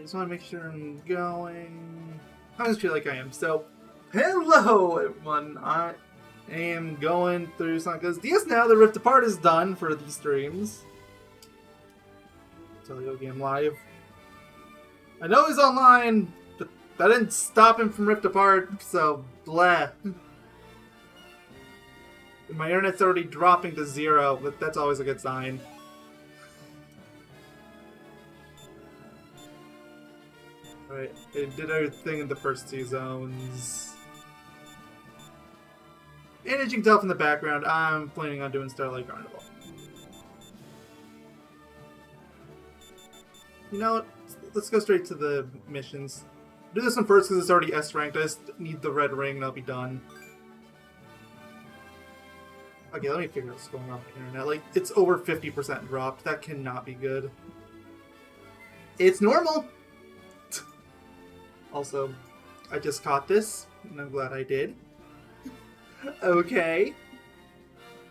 I just want to make sure I'm going. I just feel like I am. So, hello everyone. I am going through Sonic Goes DS now. The Rift Apart is done for these streams. Go game live. I know he's online, but that didn't stop him from Rift Apart. So, blah. My internet's already dropping to 0, but that's always a good sign. Alright, it did everything in the first 2 zones. And as you can tell from the background, I'm planning on doing Starlight Carnival. You know what? Let's go straight to the missions. Do this one first because it's already S ranked. I just need the red ring and I'll be done. Okay, let me figure out what's going on with the internet. Like, it's over 50% dropped. That cannot be good. It's normal! Also, I just caught this, and I'm glad I did. Okay.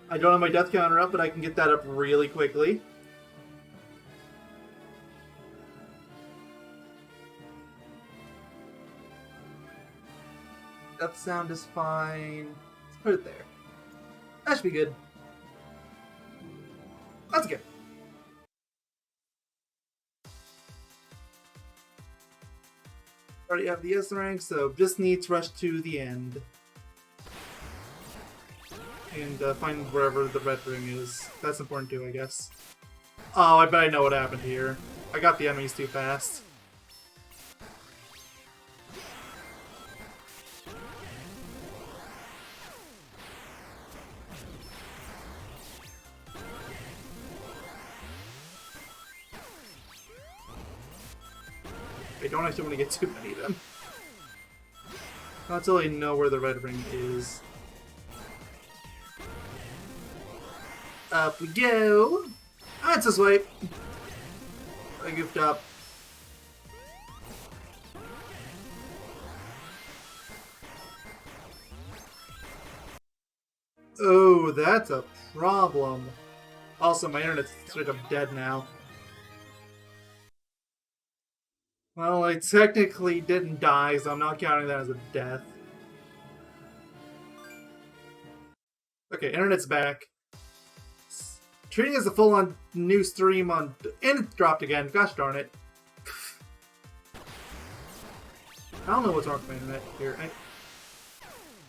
I don't have my death counter up, but I can get that up really quickly. That sound is fine. Let's put it there. That should be good. That's good. Already have the S rank, so just need to rush to the end. And find wherever the red ring is. That's important too, I guess. Oh, I bet I know what happened here. I got the enemies too fast. I don't actually want to get too many of them. Not until I know where the red ring is. Up we go! Ah, it's this way! I goofed up. Oh, that's a problem. Also, my internet's straight up dead now. Well, I technically didn't die, so I'm not counting that as a death. Okay, internet's back. Treating it as a full-on new stream on... And it dropped again. Gosh darn it. I don't know what's wrong with my internet here.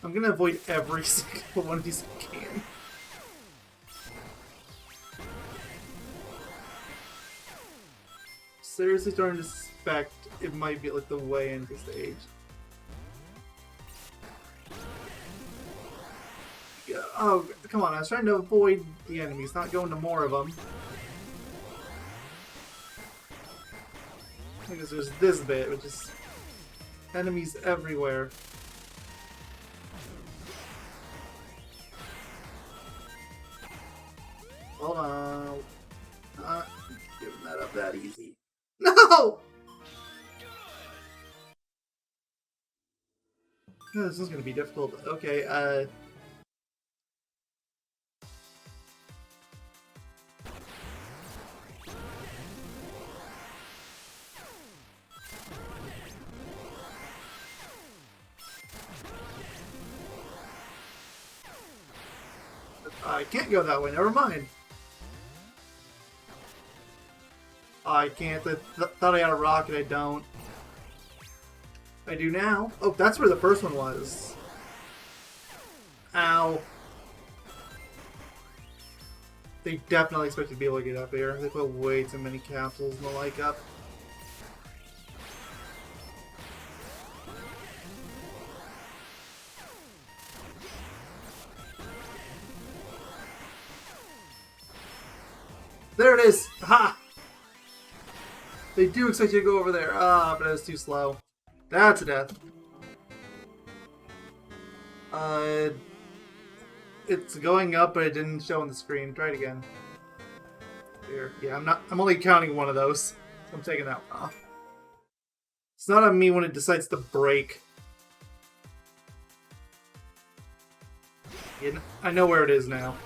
I'm gonna avoid every single one of these I can. Seriously starting to suspect it might be like the way into the stage. Oh, come on, I was trying to avoid the enemies, not going to more of them. Because there's this bit, which is enemies everywhere. Hold on. Not giving that up that easy. No! Oh, this is gonna be difficult. Okay, I can't go that way, never mind. I can't. I thought I had a rocket, I don't. I do now. Oh, that's where the first one was. Ow. They definitely expected to be able to get up here. They put way too many capsules and the like up. There it is! Ha! They do expect you to go over there. Ah, but I was too slow. That's a death. It's going up, but it didn't show on the screen. Try it again. Here. Yeah, I'm only counting one of those. So I'm taking that one off. It's not on me when it decides to break. Yeah, I know where it is now.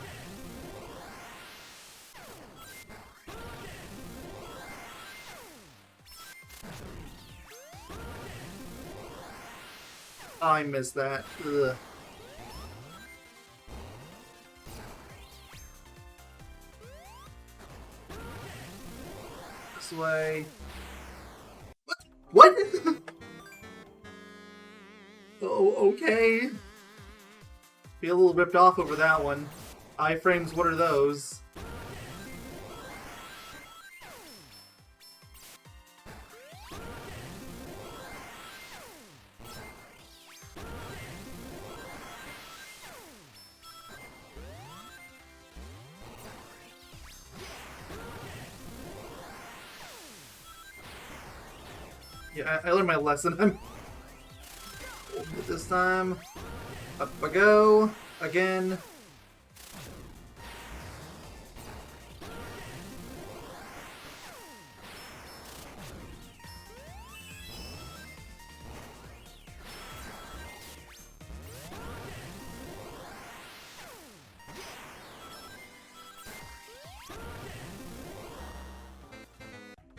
I missed that. Ugh. This way. What? Oh, okay. Feel a little ripped off over that one. Iframes, what are those? Yeah, I learned my lesson. I'm this time. Up I go again.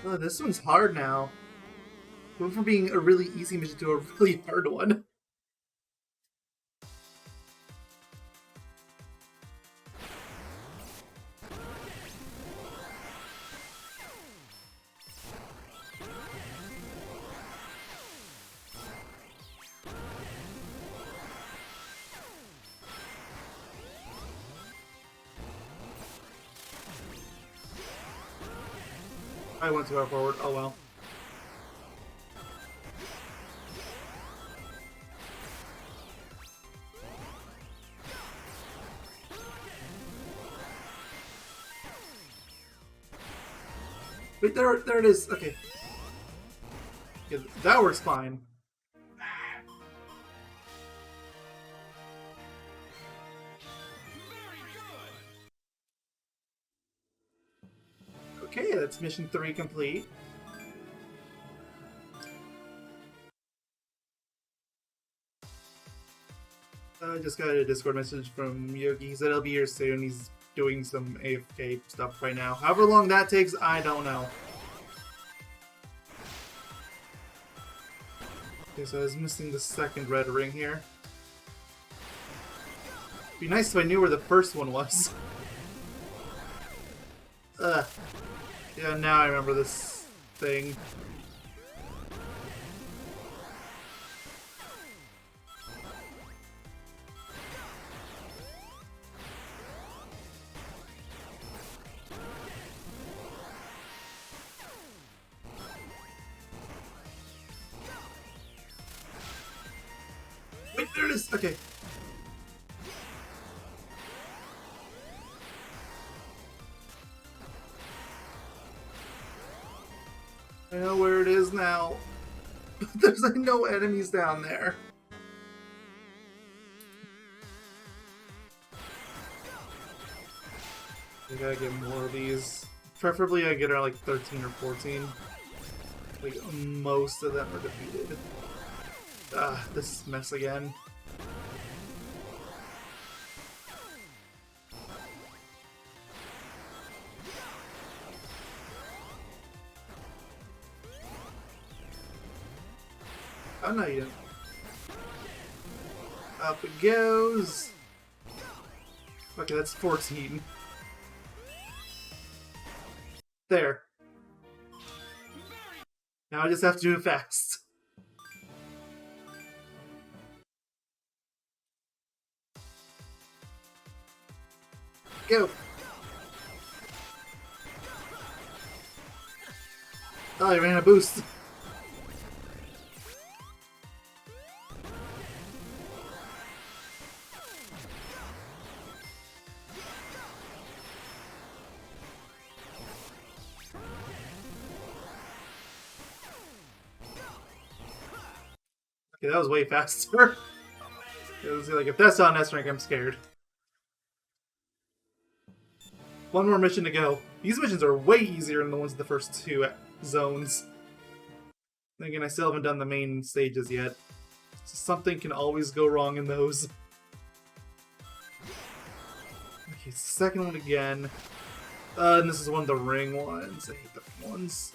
Oh, this one's hard now. Went from being a really easy mission to a really hard one. I went too far forward. Oh well. Wait, there it is. Okay. Yeah, that works fine. Okay, that's mission 3 complete. I just got a Discord message from Yogi. He said he'll be here soon. He's doing some AFK stuff right now. However long that takes, I don't know. Okay, so I was missing the second red ring here. It'd be nice if I knew where the first one was. Yeah, now I remember this thing. Wait, there it is! Okay. I know where it is now. There's like no enemies down there. I gotta get more of these. Preferably I get around like 13 or 14. Like most of them are defeated. This mess again. Oh no, you didn't. Up it goes. Okay, that's 14. There. Now I just have to do it fast. Go. Oh, I ran out of boost. Okay, that was way faster. It was like, if that's not an S rank, I'm scared. One more mission to go. These missions are way easier than the ones in the first 2 zones. Then again, I still haven't done the main stages yet. So something can always go wrong in those. Okay, second one again. And this is one of the ring ones. I hate the ring ones.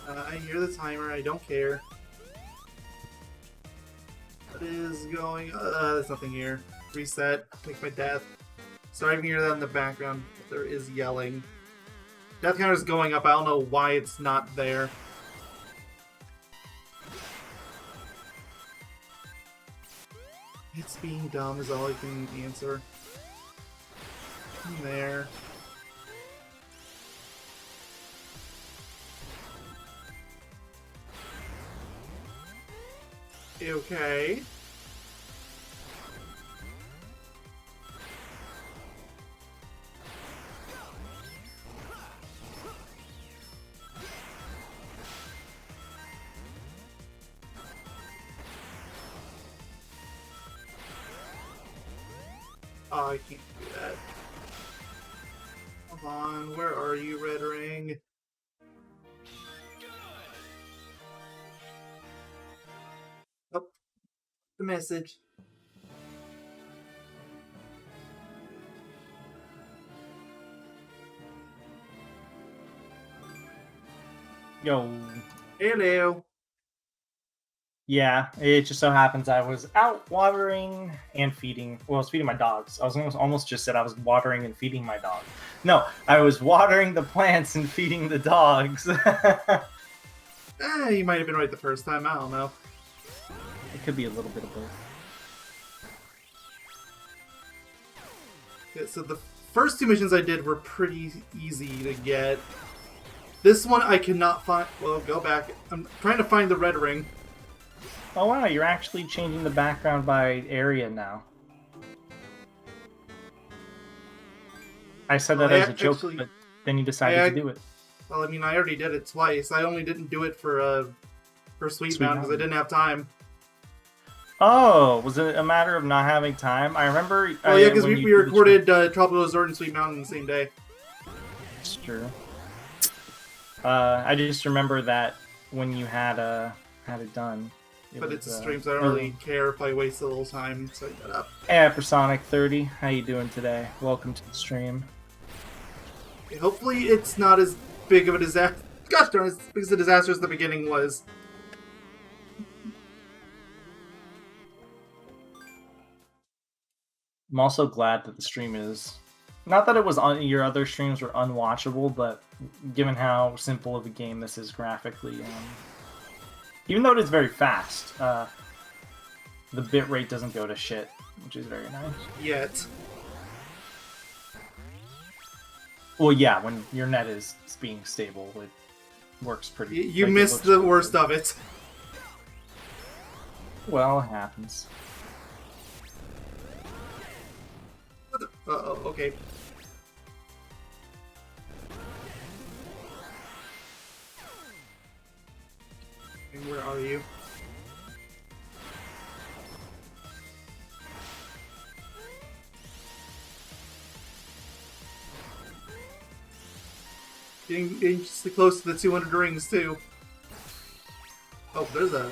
I hear the timer. I don't care. What is going? There's nothing here. Reset. Make my death. Sorry, I can hear that in the background. But there is yelling. Death counter is going up. I don't know why it's not there. It's being dumb is all I can answer. In there. Okay. Oh, I can't do that. Hold on, where are you, Red Ring? Oh, the message. Yo. Hello. Yeah, it just so happens I was out watering and feeding. Well, I was feeding my dogs. I was almost just said I was watering and feeding my dog. No, I was watering the plants and feeding the dogs. You might have been right the first time. I don't know. It could be a little bit of both. Yeah, so the first two missions I did were pretty easy to get. This one I cannot find. Well, go back. I'm trying to find the Red Ring. Oh wow, you're actually changing the background by area now. I said that as a joke, but then you decided to do it. Well, I mean, I already did it twice. I only didn't do it for Sweet Mountain because I didn't have time. Oh, was it a matter of not having time? I remember. Well, yeah, because we recorded Tropical Resort and Sweet Mountain the same day. That's true. I just remember that when you had it done. But it's a stream, so I don't really care if I waste a little time setting that up. Hey, Hypersonic30, how you doing today? Welcome to the stream. Okay, hopefully it's not as big of a disaster. Gosh darn, as big as a disaster as the beginning was. I'm also glad that the stream is... Not that it was on your other streams were unwatchable, but given how simple of a game this is graphically... even though it is very fast, the bitrate doesn't go to shit, which is very nice. Yet. Well, yeah, when your net is being stable, it works pretty... You missed the worst of it. Well, it happens. Uh-oh, okay. And where are you? Getting just close to the 200 rings, too. Oh, there's a...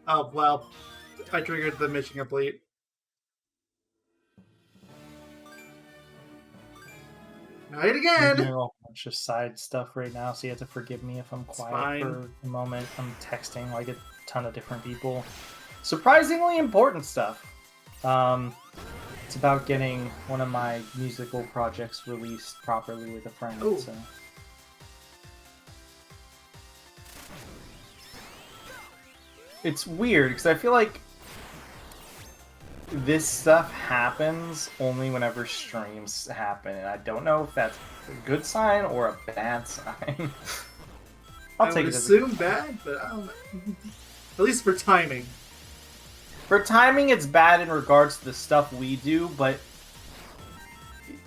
Oh, well. I triggered the mission complete. Night again! I'm doing a whole bunch of side stuff right now, so you have to forgive me if I'm quiet for a moment. I'm texting like a ton of different people. Surprisingly important stuff. It's about getting one of my musical projects released properly with a friend. Ooh. So. It's weird, because I feel like this stuff happens only whenever streams happen, and I don't know if that's a good sign or a bad sign. I would assume bad, but I don't know. At least for timing. For timing, it's bad in regards to the stuff we do, but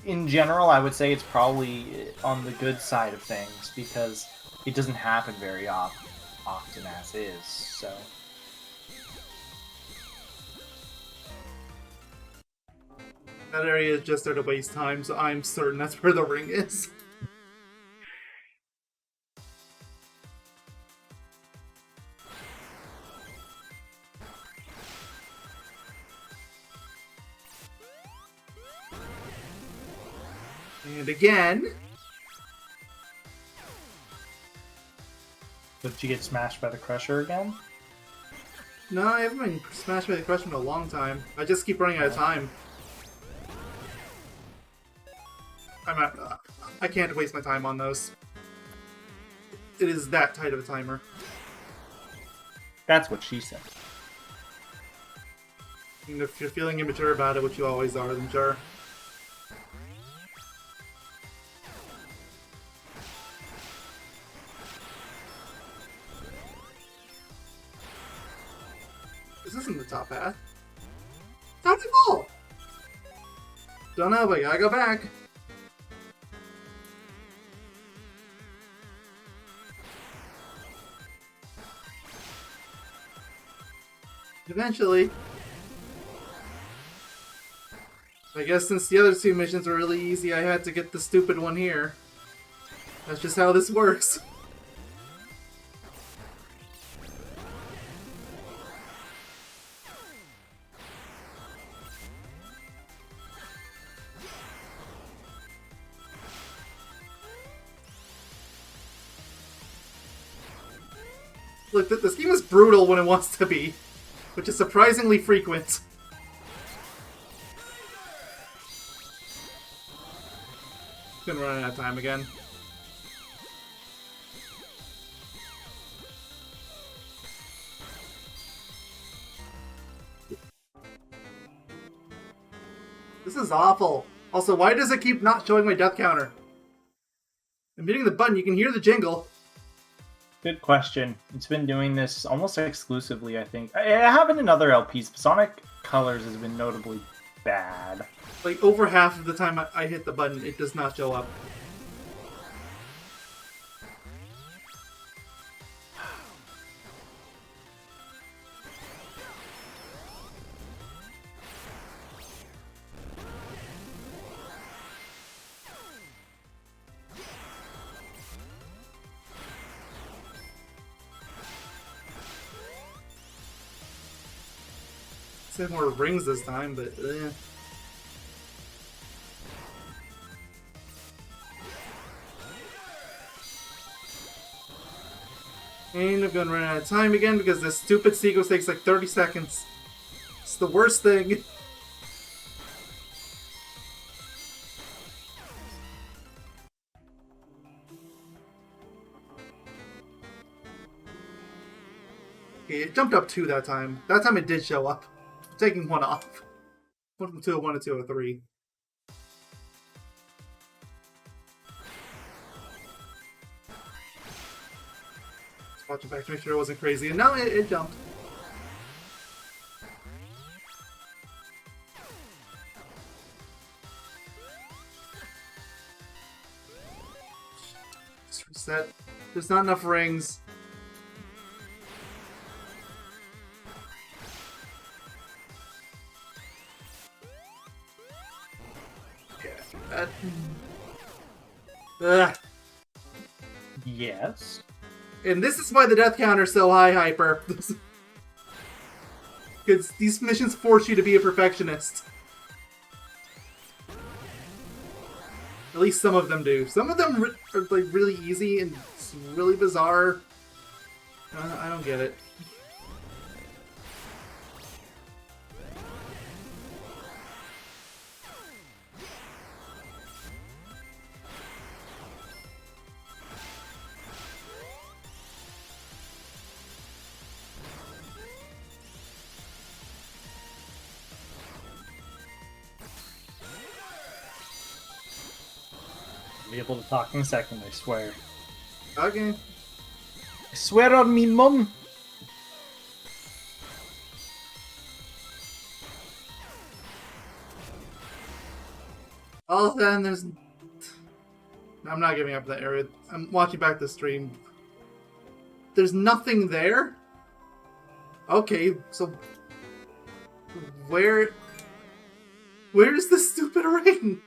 in general, I would say it's probably on the good side of things, because it doesn't happen very often as is, so... That area is just there to waste time, so I'm certain that's where the ring is. And again... Did you get smashed by the Crusher again? No, I haven't been smashed by the Crusher in a long time. I just keep running out of time. I can't waste my time on those. It is that tight of a timer. That's what she said. And if you're feeling immature about it, which you always are, then sure. This isn't the top path. How'd it fall? Don't know, but I gotta go back. Eventually. I guess since the other two missions were really easy, I had to get the stupid one here. That's just how this works. Look, this game is brutal when it wants to be, which is surprisingly frequent. Gonna run out of time again. This is awful. Also, why does it keep not showing my death counter? I'm hitting the button, you can hear the jingle. Good question. It's been doing this almost exclusively, I think. I haven't in other LPs, but Sonic Colors has been notably bad. Like, over half of the time I hit the button, it does not show up. Said more rings this time, but And I'm gonna run out of time again because this stupid sequence takes like 30 seconds. It's the worst thing. Okay, it jumped up 2 that time. That time it did show up. I'm taking 1 off. 1 from 201 to 203. Just watching back to make sure it wasn't crazy. And no, it jumped. Just reset. There's not enough rings. Ugh. Yes. And this is why the death counter's so high, Hyper. Because these missions force you to be a perfectionist. At least some of them do. Some of them are like really easy and it's really bizarre. I don't get it. Be able to talk in a second, I swear. Okay. I swear on me mum. Oh, then there's... I'm not giving up that area. I'm watching back the stream. There's nothing there? Okay, so... Where's the stupid ring?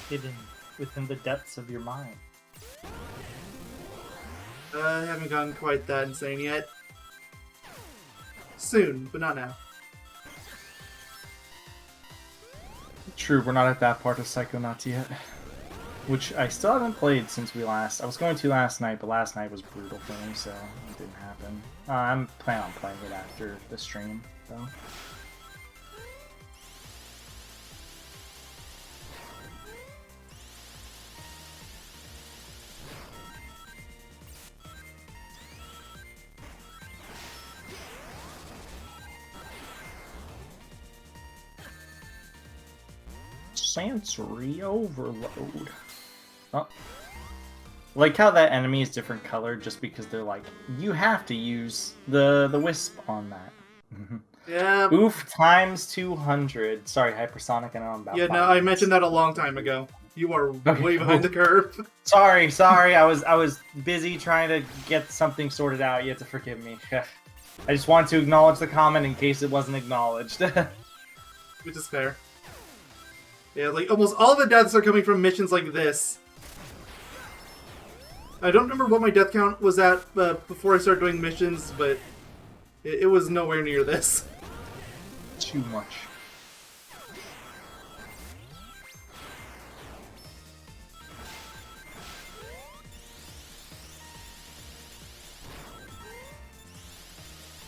Hidden within the depths of your mind. I haven't gotten quite that insane yet. Soon, but not now. True, we're not at that part of Psychonauts yet. which I still haven't played since we last. I was going to last night, but last night was brutal for me, so it didn't happen. I'm planning on playing it after the stream, though. Sensory overload. Oh. Like how that enemy is different colored just because they're like, you have to use the wisp on that. Yeah. Oof times 200. Sorry, hypersonic, I know I'm about. Yeah, no, I mentioned that a long time ago. You are way behind the curve. Sorry. I was busy trying to get something sorted out. You have to forgive me. I just wanted to acknowledge the comment in case it wasn't acknowledged. Which is fair. Yeah, like almost all the deaths are coming from missions like this. I don't remember what my death count was at before I started doing missions, but it was nowhere near this. Too much.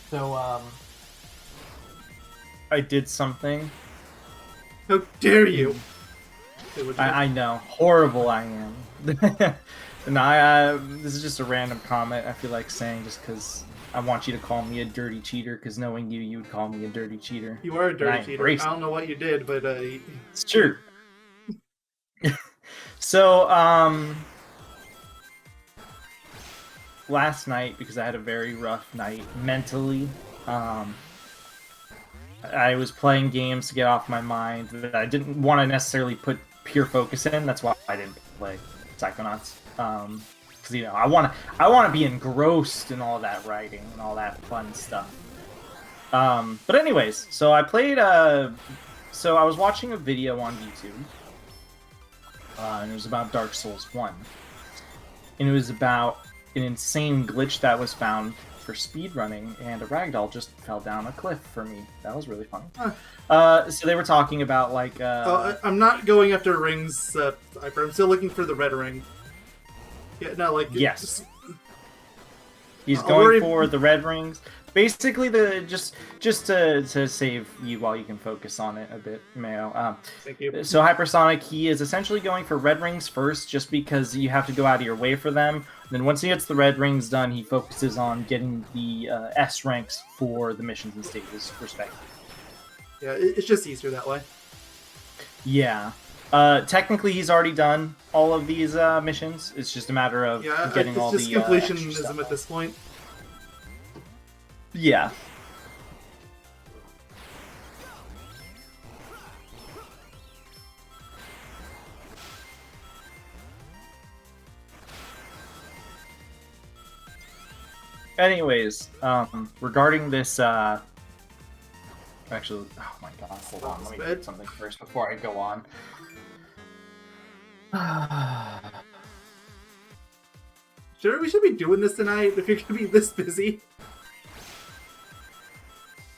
So, I did something. How dare you? I know. Horrible I am. And this is just a random comment I feel like saying just because I want you to call me a dirty cheater, because knowing you, you would call me a dirty cheater. You are a dirty cheater. I don't know what you did, but it's true. So, last night, because I had a very rough night mentally, I was playing games to get off my mind that I didn't want to necessarily put pure focus in. That's why I didn't play Psychonauts. Because you know, I want to be engrossed in all that writing and all that fun stuff. But anyways, so I played. So I was watching a video on YouTube, and it was about Dark Souls 1, and it was about an insane glitch that was found for speedrunning, and a ragdoll just fell down a cliff for me. That was really funny. So they were talking about like... I'm not going after rings, I'm still looking for the red ring. Yeah, no, like... Yes. He's going for the red rings. Basically, just to save you while you can focus on it a bit, Mayo. Thank you. So Hypersonic, he is essentially going for red rings first, just because you have to go out of your way for them. And then once he gets the red rings done, he focuses on getting the S ranks for the missions and stages, respectively. Yeah, it's just easier that way. Yeah. Technically, he's already done all of these missions. It's just a matter of getting all the it's just completionism at this point. Yeah. Anyways, regarding this, actually, oh my god, hold on, let me do something first before I go on. Sure, we should be doing this tonight if you're gonna be this busy.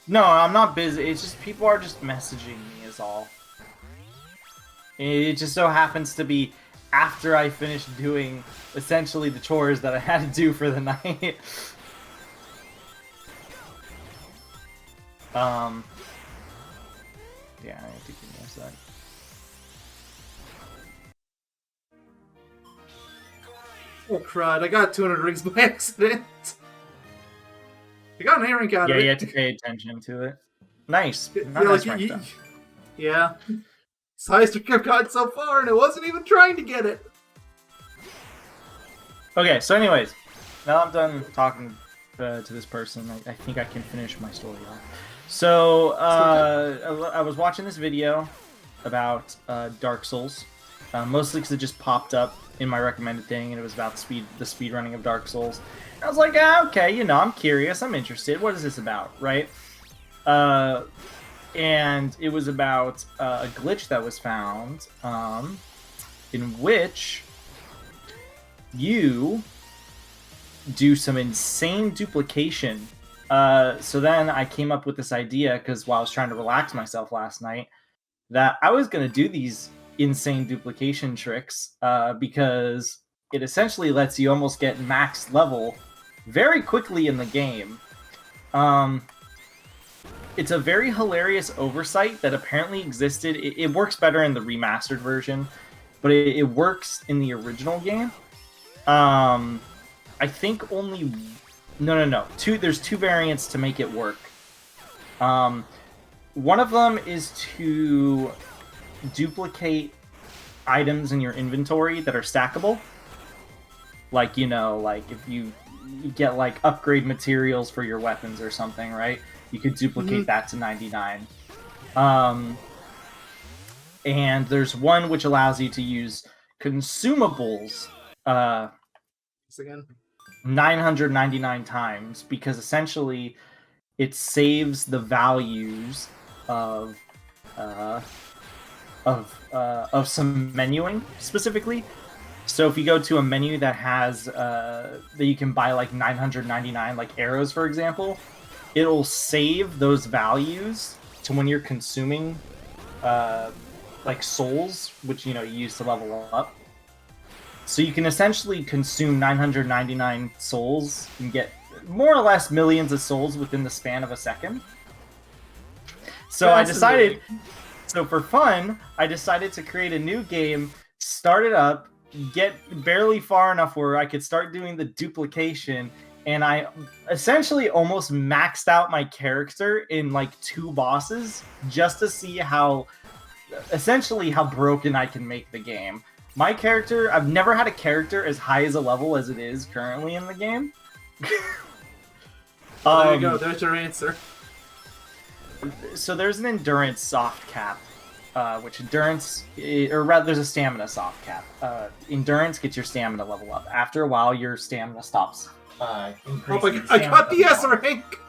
No, I'm not busy. It's just people are just messaging me is all. It just so happens to be after I finished doing essentially the chores that I had to do for the night. Yeah, I have to give me a sec. Oh crud, I got 200 rings by accident. I got an A rank out of it. Yeah, you have to pay attention to it. Nice. Yeah. It's the highest rank I've gotten so far, and I wasn't even trying to get it. Okay, so anyways, now I'm done talking to this person, I think I can finish my story off. So, I was watching this video about Dark Souls, mostly because it just popped up in my recommended thing, and it was about the speed running of Dark Souls. And I was like, okay, you know, I'm curious, I'm interested. What is this about, right? And it was about a glitch that was found, in which you do some insane duplication. So then I came up with this idea, because while I was trying to relax myself last night, that I was going to do these insane duplication tricks because it essentially lets you almost get max level very quickly in the game. It's a very hilarious oversight that apparently existed. It works better in the remastered version, but it works in the original game. I think only... No. There's two variants to make it work. One of them is to duplicate items in your inventory that are stackable. Like, like if you get like upgrade materials for your weapons or something, right? You could duplicate that to 99. And there's one which allows you to use consumables again 999 times, because essentially it saves the values of some menuing specifically. So if you go to a menu that has that you can buy like 999 like arrows, for example, it'll save those values to when you're consuming like souls, which you use to level up. So you can essentially consume 999 souls and get more or less millions of souls within the span of a second. So I decided, for fun, I decided to create a new game, start it up, get barely far enough where I could start doing the duplication, and I essentially almost maxed out my character in like 2 bosses just to see how broken I can make the game. My character, I've never had a character as high as a level as it is currently in the game. There you go, there's your answer. So there's an endurance soft cap, which endurance, or rather there's a stamina soft cap. Endurance gets your stamina level up. After a while, your stamina stops increasing. I got the S rank!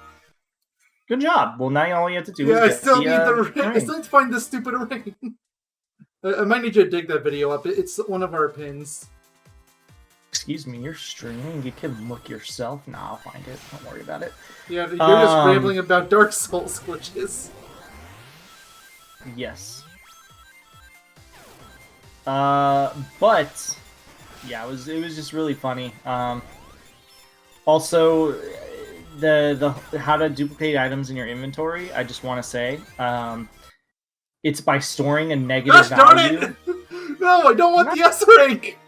Good job. Well, now all you have to do is I still need the ring. I still need to find this stupid ring. I might need you to dig that video up. It's one of our pins. Excuse me, you're streaming. You can look yourself. Nah, I'll find it. Don't worry about it. Yeah, you're just rambling about Dark Souls glitches. Yes. But yeah, it was just really funny. Also, the how to duplicate items in your inventory. I just want to say, it's by storing a negative value. Darn it! No, I don't want the S rank.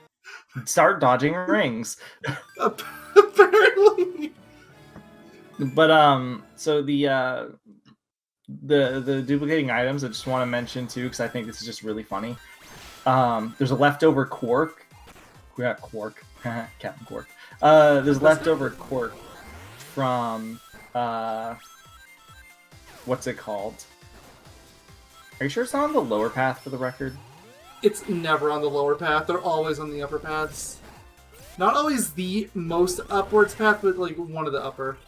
Start dodging rings. Apparently. But so the duplicating items, I just want to mention too, because I think this is just really funny. There's a leftover quark. We got quark, Captain Quark. There's leftover quark from what's it called? Are you sure it's not on the lower path, for the record? It's never on the lower path. They're always on the upper paths. Not always the most upwards path, but like one of the upper.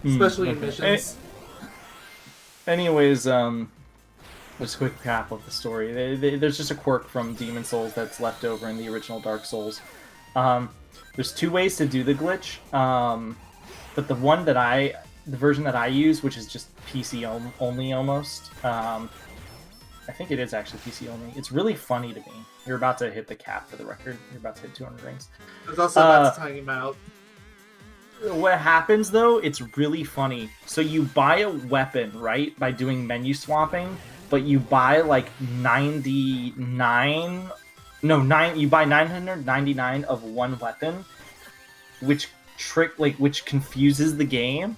Especially in missions. Anyways, just a quick recap of the story. There's just a quirk from Demon Souls that's left over in the original Dark Souls. There's 2 ways to do the glitch, but the version that I use, which is just PC only almost, I think it is actually PC only. It's really funny to me. You're about to hit the cap, for the record. You're about to hit 200 rings. I was also about to time him out. What happens, though, it's really funny. So you buy a weapon, right, by doing menu swapping, but you buy like 99... No, you buy 999 of one weapon, which confuses the game,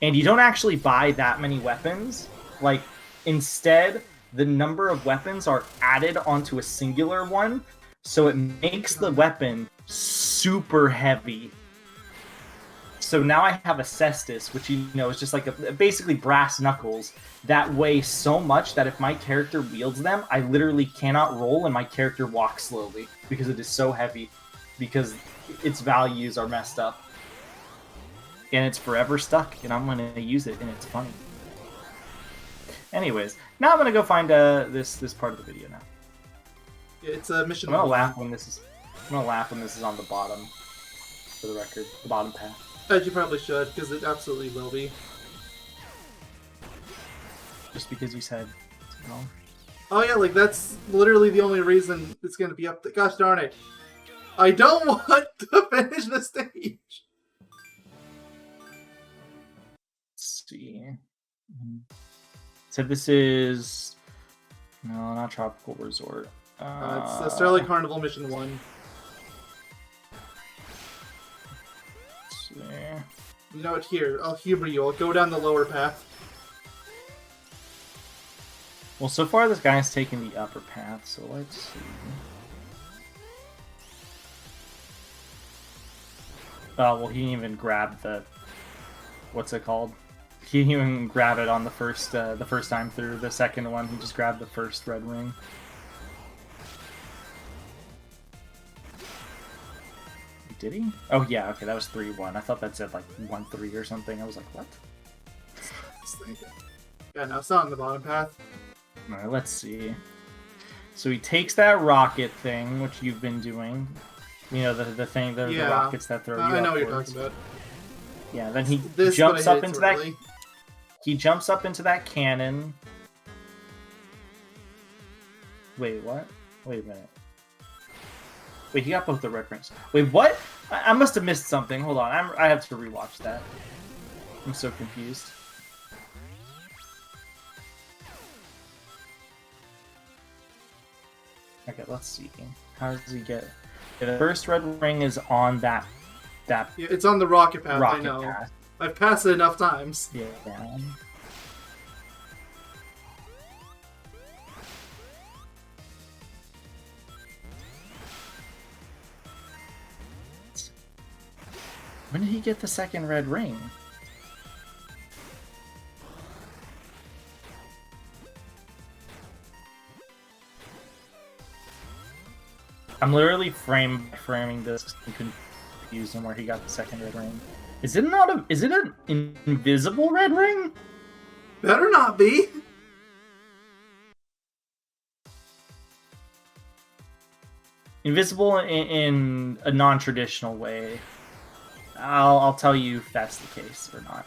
and you don't actually buy that many weapons. Like, instead, the number of weapons are added onto a singular one, so it makes the weapon super heavy. So now I have a cestus, which is just like basically brass knuckles that weigh so much that if my character wields them, I literally cannot roll and my character walks slowly because it is so heavy, because its values are messed up. And it's forever stuck, and I'm going to use it, and it's funny. Anyways, now I'm going to go find this part of the video now. Yeah, it's a mission. I'm going to laugh when this is on the bottom, for the record, the bottom path. As you probably should, because it absolutely will be. Just because you said no. Oh yeah, like that's literally the only reason it's gonna be up. Gosh darn it! I don't want to finish the stage. Let's see. So this is no, not Tropical Resort. It's Starlight Carnival Mission 1. Let's see. You know what? Here, I'll humor you. I'll go down the lower path. Well, so far this guy's taking the upper path, so let's see. Oh, well, he didn't even grab the... What's it called? He didn't even grab it on the first time through. The second one, he just grabbed the first red ring. Did he? Oh, yeah, okay, that was 3-1. I thought that said, like, 1-3 or something. I was like, what? Yeah, no, it's not on the bottom path. Alright, let's see. So he takes that rocket thing, which you've been doing. You know, the thing, the rockets that throw you I know what you're upwards. talking about. Yeah, then he jumps up into that... He jumps up into that cannon. Wait, what? Wait a minute. Wait, he got both the red rings. Wait, what? I must have missed something. Hold on, I have to rewatch that. I'm so confused. Okay, let's see. How does he get... The first red ring is on that... Yeah, it's on the rocket path, I know. Path. I've passed it enough times. Yeah. When did he get the second red ring? I'm literally framing this and confused on where he got the second red ring. Is it an invisible red ring? Better not be. Invisible in a non-traditional way. I'll tell you if that's the case or not.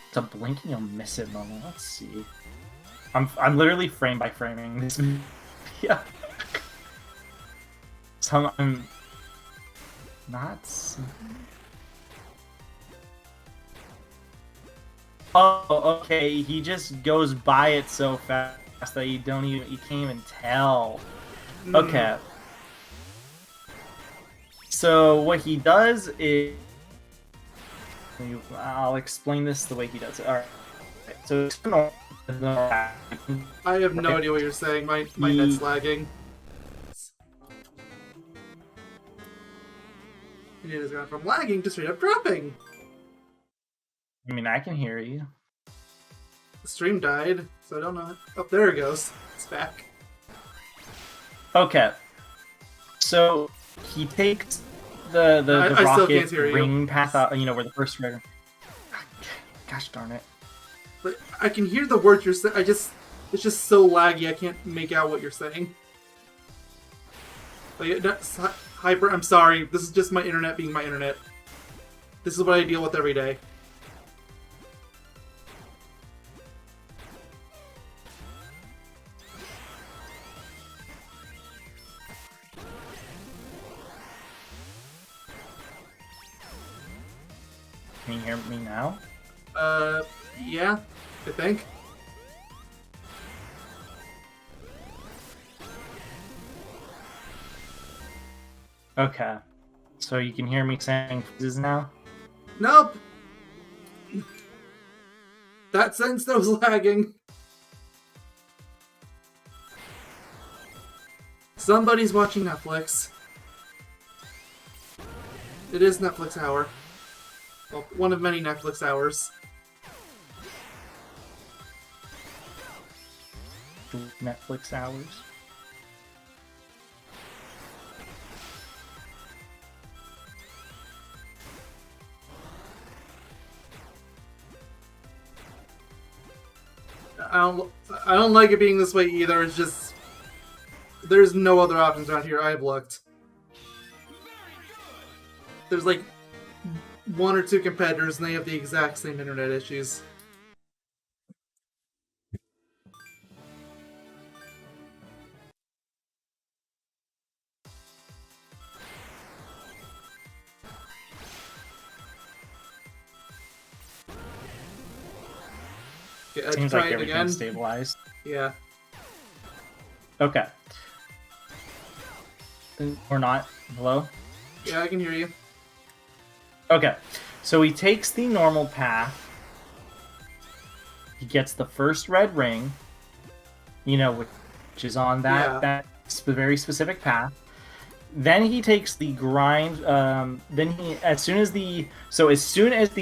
It's a blinking you'll miss it moment. Let's see. I'm literally frame by framing this. Yeah. So I'm not seeing... Oh, okay. He just goes by it so fast that you can't even tell. Okay. So what he does is, I'll explain this the way he does it. All right. So I have no idea what you're saying. My net's lagging. It has gone from lagging to straight up dropping. I mean, I can hear you. The stream died, so I don't know. Oh, there it goes. It's back. Okay. So he takes the rocket ring path out, you know, where the first ring. Gosh darn it. But I can hear the words you're saying. It's just so laggy. I can't make out what you're saying. Like, Hyper, I'm sorry. This is just my internet being my internet. This is what I deal with every day. Can you hear me now? Yeah, I think. Okay. So you can hear me saying phrases now? Nope! That sentence that was lagging. Somebody's watching Netflix. It is Netflix hour. Well, one of many Netflix hours. Netflix hours? I don't like it being this way either. It's just there's no other options around here. I've looked. there's like 1 or 2 competitors and they have the exact same internet issues. Okay, Seems try like it everything's again. stabilized. Yeah. Okay. Or not. Hello? Yeah, I can hear you. Okay. So he takes the normal path. He gets the first red ring, you know, which is on that very specific path. Then he takes the grind. As soon as the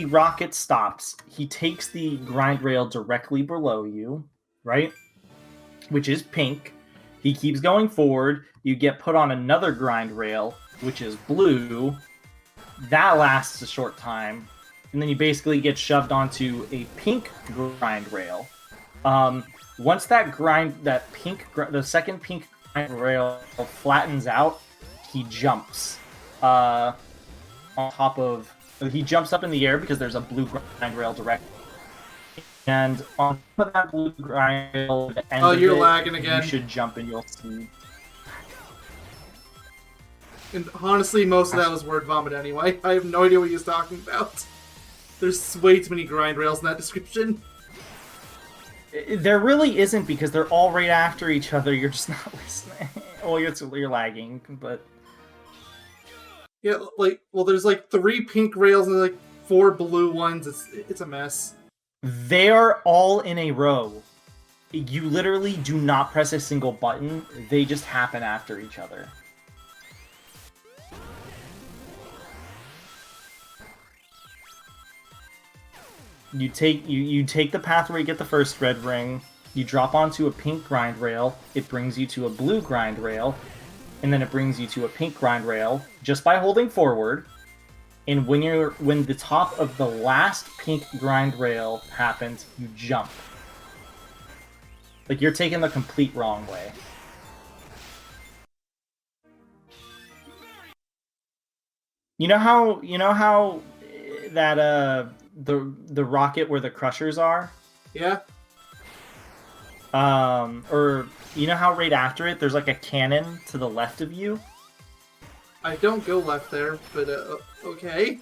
rocket stops, he takes the grind rail directly below you, right? Which is pink. He keeps going forward. You get put on another grind rail, which is blue. That lasts a short time, and then you basically get shoved onto a pink grind rail. Once the second pink grind rail flattens out, he jumps on top of. He jumps up in the air because there's a blue grind rail direct. And on top of that blue grind rail, at the end of you're it, lagging again. You should jump and you'll see. And honestly, most of that was word vomit anyway. I have no idea what he was talking about. There's way too many grind rails in that description. There really isn't, because they're all right after each other. You're just not listening. Well, you're lagging, but... Yeah, there's like 3 pink rails and like 4 blue ones. It's a mess. They are all in a row. You literally do not press a single button. They just happen after each other. You take the path where you get the first red ring. You drop onto a pink grind rail. It brings you to a blue grind rail, and then it brings you to a pink grind rail just by holding forward. And when the top of the last pink grind rail happens, you jump. Like, you're taking the complete wrong way. You know how that the rocket where the crushers are? Yeah. Or you know how right after it there's like a cannon to the left of you? I don't go left there, but okay.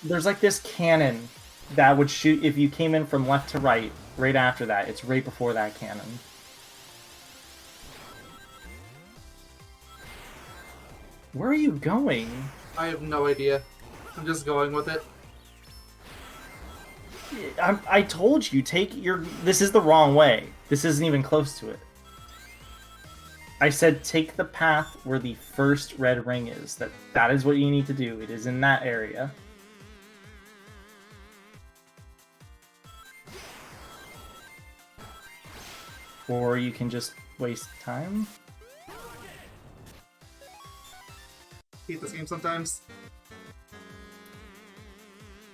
There's like this cannon that would shoot if you came in from left to right. Right after that, it's right before that cannon. Where are you going? I have no idea. I'm just going with it. I told you, this is the wrong way. This isn't even close to it. I said take the path where the first red ring is. That is what you need to do. It is in that area. Or you can just waste time. Hate this game sometimes.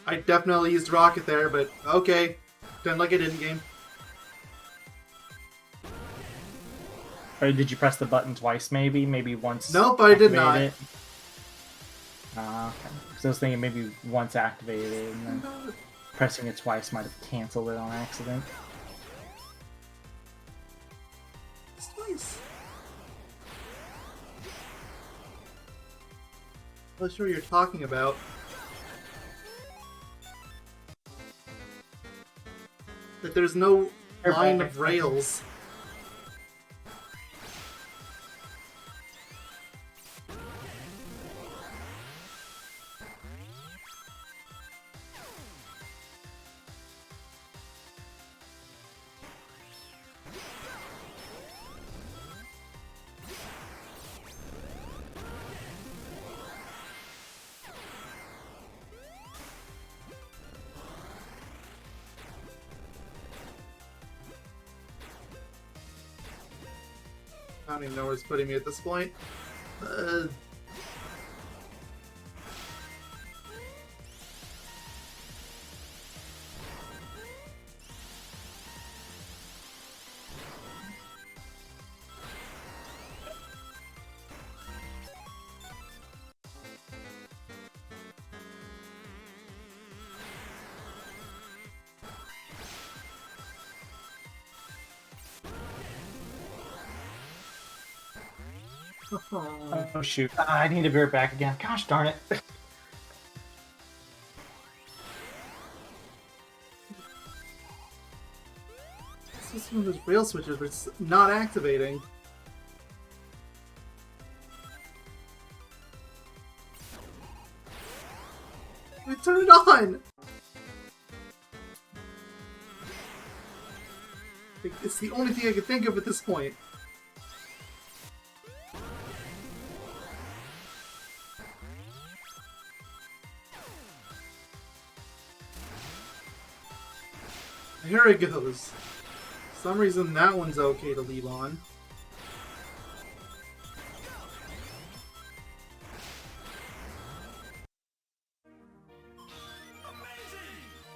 I definitely used rocket there, but okay. Done like I did in game. Or did you press the button twice, maybe? Maybe once? Nope, I did not. Okay. So I was thinking maybe once activated, and then pressing it twice might have canceled it on accident. It's twice. I'm not sure what you're talking about. That there's no line of rails. I don't even know where it's putting me at this point. Oh shoot! I need to veer it back again. Gosh darn it! This is one of those rail switches, but it's not activating. I turn it on! It's the only thing I can think of at this point. Here it goes. For some reason that one's okay to leave on.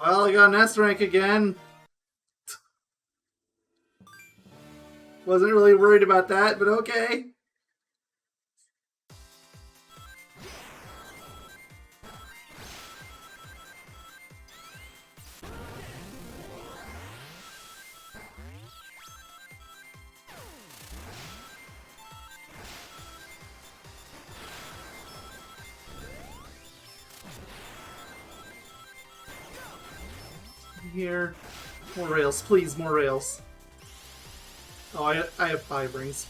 Well, I got an S rank again. Wasn't really worried about that, but okay. Here. More rails, please, more rails. Oh, I have 5 rings.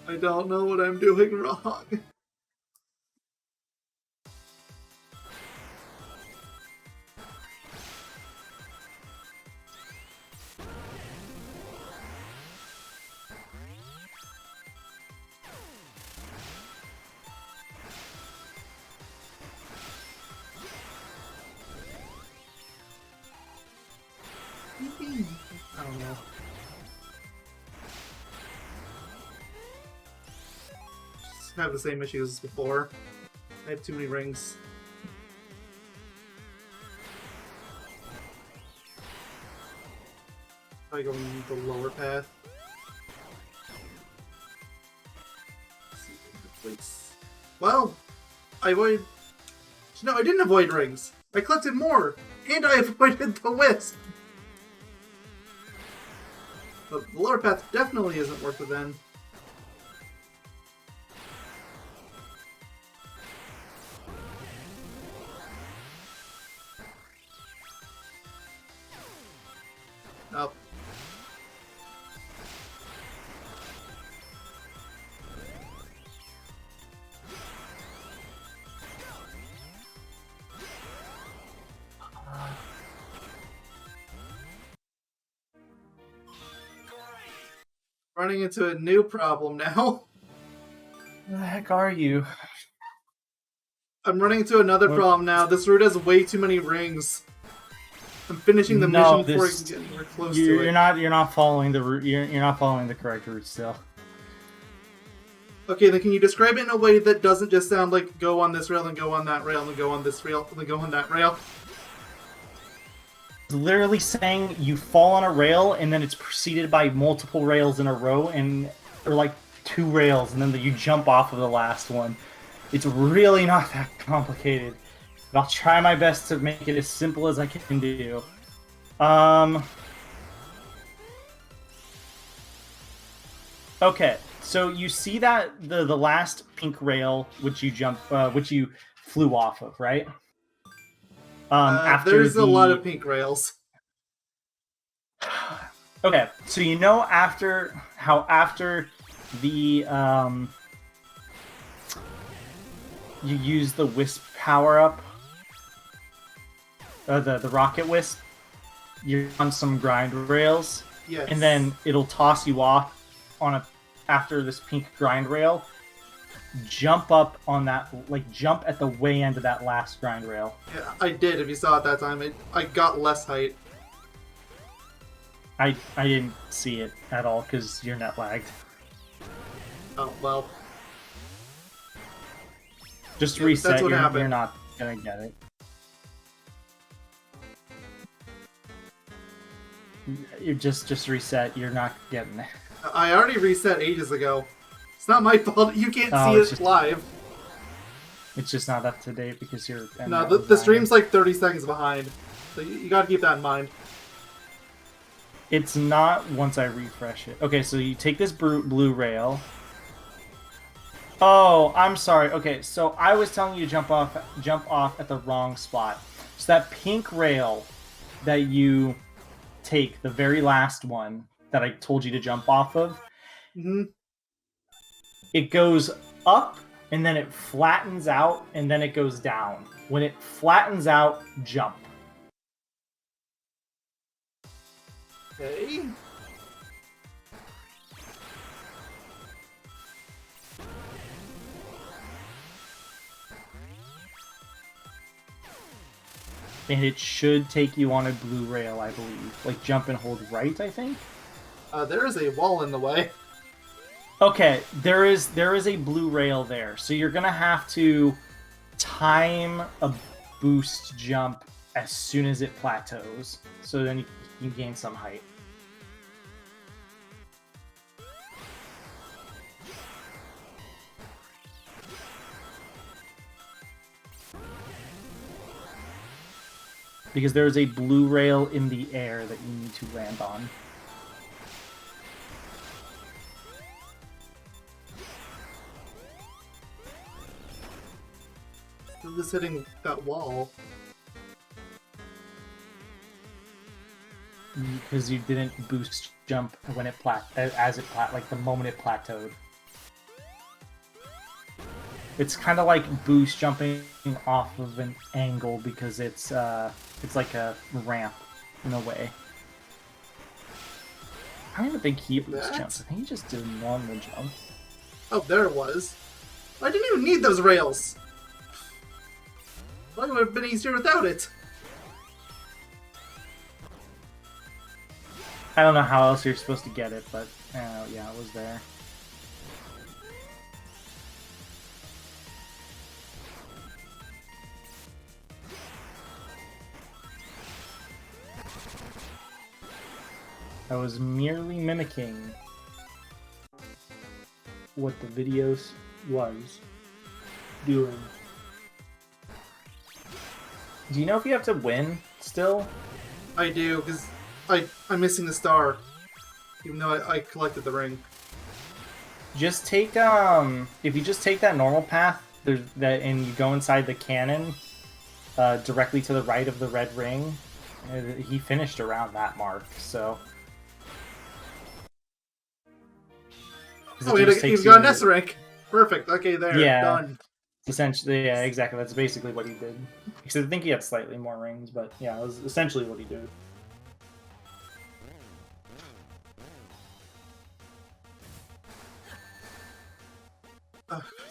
I don't know what I'm doing wrong. I don't know. Just have the same issues as before. I have too many rings. Probably going the lower path. Well, I avoided... No, I didn't avoid rings. I collected more, and I avoided the wisp. But the lower path definitely isn't worth it then. Oh. Running into a new problem now. Where the heck are you? I'm running into another problem now. This route has way too many rings. I'm finishing the mission before I can get anywhere close to it. You're not following the route. You're not following the correct route still. Okay, then can you describe it in a way that doesn't just sound like go on this rail and go on that rail and go on this rail and go on that rail? Literally saying you fall on a rail and then it's preceded by multiple rails in a row or like 2 rails and then you jump off of the last one. It's really not that complicated. But I'll try my best to make it as simple as I can do. Okay, so you see that the last pink rail which you flew off of, right? There's a lot of pink rails. Okay, so you know after the you use the wisp power up, the rocket wisp, you're on some grind rails, yes, and then it'll toss you off on after this pink grind rail. Jump up on that, like jump at the way end of that last grind rail. Yeah, I did. If you saw it that time, I got less height. I didn't see it at all because your net lagged. Oh well. Just reset. That's what happened. You're not gonna get it. You just reset. You're not getting it. I already reset ages ago. It's not my fault. You can't see it live. It's just not up to date because you're... No, the stream's like 30 seconds behind. So you gotta keep that in mind. It's not once I refresh it. Okay, so you take this blue rail. Oh, I'm sorry. Okay, so I was telling you to jump off at the wrong spot. So that pink rail that you take, the very last one that I told you to jump off of, it goes up and then it flattens out and then it goes down. When it flattens out, jump. Okay. And it should take you on a blue rail, I believe. Like jump and hold right, I think. There is a wall in the way. Okay, there is a blue rail there, so you're gonna have to time a boost jump as soon as it plateaus, so then you can gain some height. Because there is a blue rail in the air that you need to land on. I'm just hitting that wall. Because you didn't boost jump when it like the moment it plateaued. It's kind of like boost jumping off of an angle because it's like a ramp in a way. I don't even think he boost jumps. I think he just did a normal jump. Oh, there it was. I didn't even need those rails. Well, it would have been easier without it. I don't know how else you're supposed to get it, but yeah, it was there. I was merely mimicking what the video was doing. Do you know if you have to win still? I do, because I'm missing the star. Even though I collected the ring. Just take if you just take that normal path and you go inside the cannon directly to the right of the red ring, he finished around that mark, so. Oh, he's got an S rank. Perfect. Okay, there. Yeah. Done. Essentially, yeah, exactly. That's basically what he did. Except I think he had slightly more rings, but yeah, it was essentially what he did.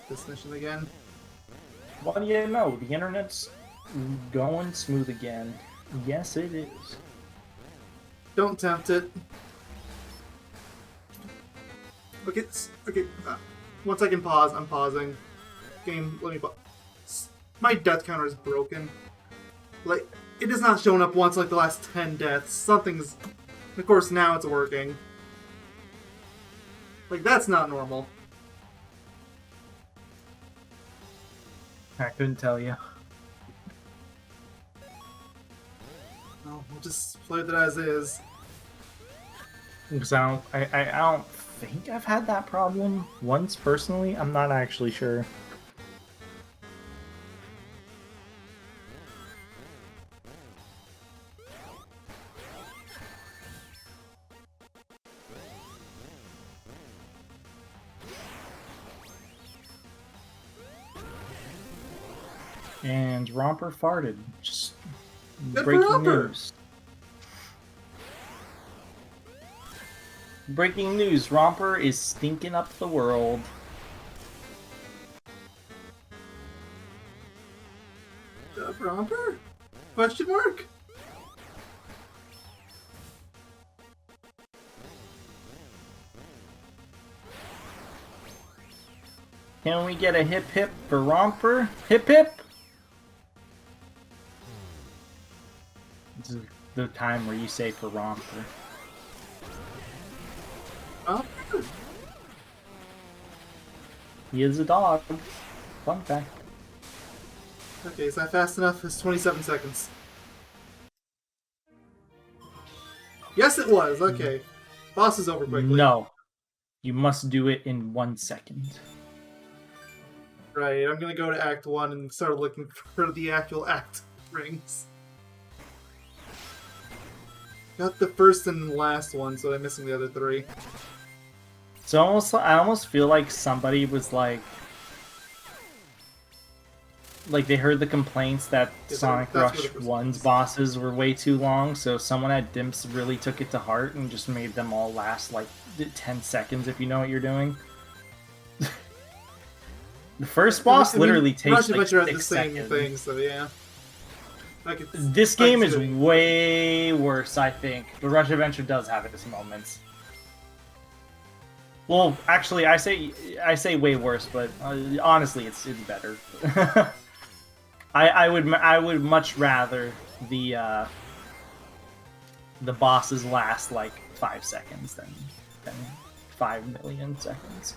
This mission again. What do you know? The internet's going smooth again. Yes, it is. Don't tempt it. Okay, okay. Once I can pause, I'm pausing. Game, let me pause. My death counter is broken. Like, it has not shown up once like the last 10 deaths. Something's... Of course, now it's working. Like, that's not normal. I couldn't tell you. No, we'll just play that as is. Because I don't think I've had that problem once personally. I'm not actually sure. And Romper farted. Just breaking news. Breaking news, Romper is stinking up the world. Romper? Question mark? Can we get a hip hip for Romper? Hip hip! This is the time where you say for Romper. Romper? He is a dog. Fun fact. Okay, is that fast enough? It's 27 seconds. Yes, it was. Okay. Boss is over quickly. No. You must do it in 1 second. Right, I'm gonna go to Act 1 and start looking for the actual Act rings. Got the first and last one, so I'm missing the other 3. It's almost, I almost feel like somebody was like they heard the complaints that Sonic Rush 1's bosses were way too long, so someone at Dimps really took it to heart and just made them all last like 10 seconds, if you know what you're doing. The first boss literally takes like 6 seconds. Thing, so yeah. This game is way worse, I think. But Rush Adventure does have its moments. Well, actually, I say way worse, but honestly, it's better. I would much rather the bosses last like 5 seconds than 5 million seconds.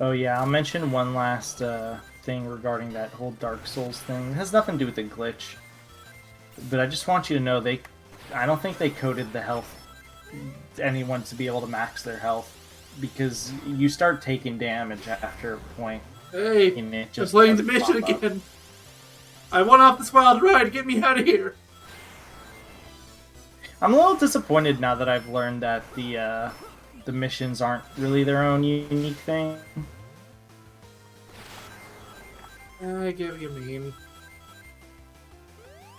Oh yeah, I'll mention one last thing regarding that whole Dark Souls thing. It has nothing to do with the glitch, but I just want you to know I don't think they coded the health anyone to be able to max their health, because you start taking damage after a point. Hey, and it just playing the mission again. I went off this wild ride. Get me out of here. I'm a little disappointed now that I've learned that the missions aren't really their own unique thing. I get what you mean.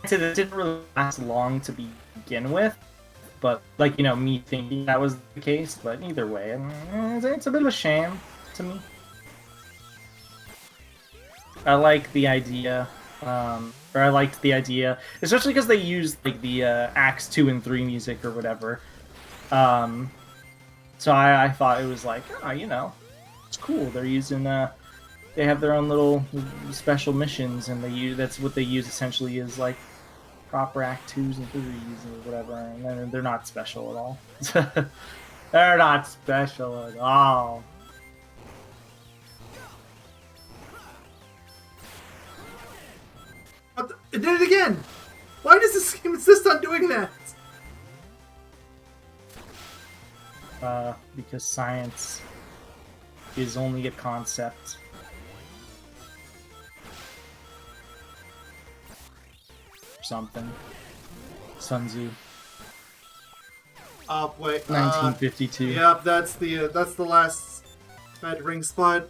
It didn't really last long to begin with, but like, you know, me thinking that was the case. But either way, it's a bit of a shame to me. I like the idea, or I liked the idea, especially because they used like the Acts 2 and 3 music or whatever. So I thought it was like, oh, you know, it's cool. They're using they have their own little special missions, and that's what they use essentially is like proper Act 2s and 3s or whatever, and then they're not special at all. They're not special at all. It did it again! Why does this game insist on doing that? Because science is only a concept. Or something. Sun Tzu. Wait. 1952. Yep, that's the last red ring spot.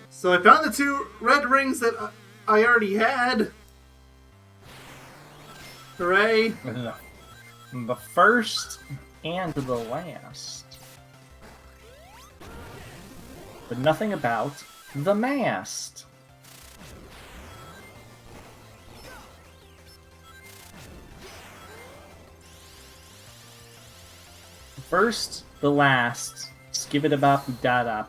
So I found the 2 red rings that I already had. Hooray! The first and the last. But nothing about the mast. First, the last. Skip it about da.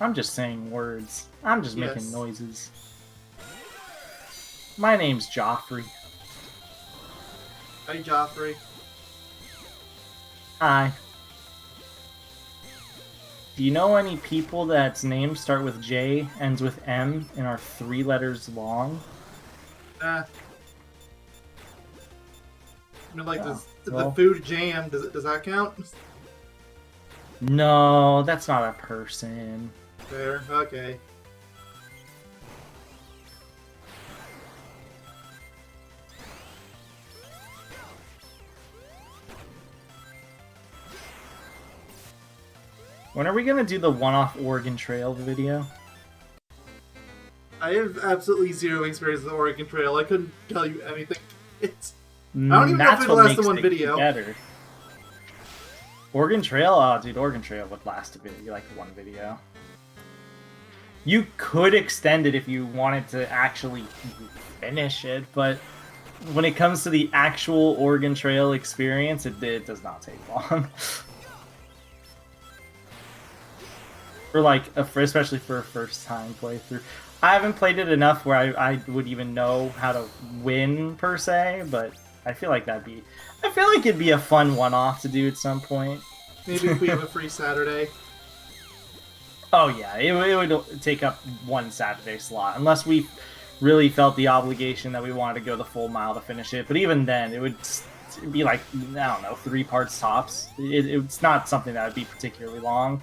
I'm just saying words. I'm just making noises. My name's Joffrey. Hi, Joffrey. Hi. Do you know any people that's names start with J, ends with M, and are 3 letters long? I mean, like, the food jam, does that count? No, that's not a person. Fair, okay. When are we gonna do the one-off Oregon Trail video? I have absolutely 0 experience with the Oregon Trail. I couldn't tell you anything. I don't even know if it'll last in one video. Better. Oregon Trail? Oh, dude, Oregon Trail would last a video, like 1 video. You could extend it if you wanted to actually finish it, but when it comes to the actual Oregon Trail experience, it does not take long. Especially for a first-time playthrough. I haven't played it enough where I would even know how to win, per se, but I feel like it'd be a fun one-off to do at some point. Maybe if we have a free Saturday. Oh yeah, it would take up one Saturday slot unless we really felt the obligation that we wanted to go the full mile to finish it. But even then, it would be like, I don't know, 3 parts tops. It's not something that would be particularly long.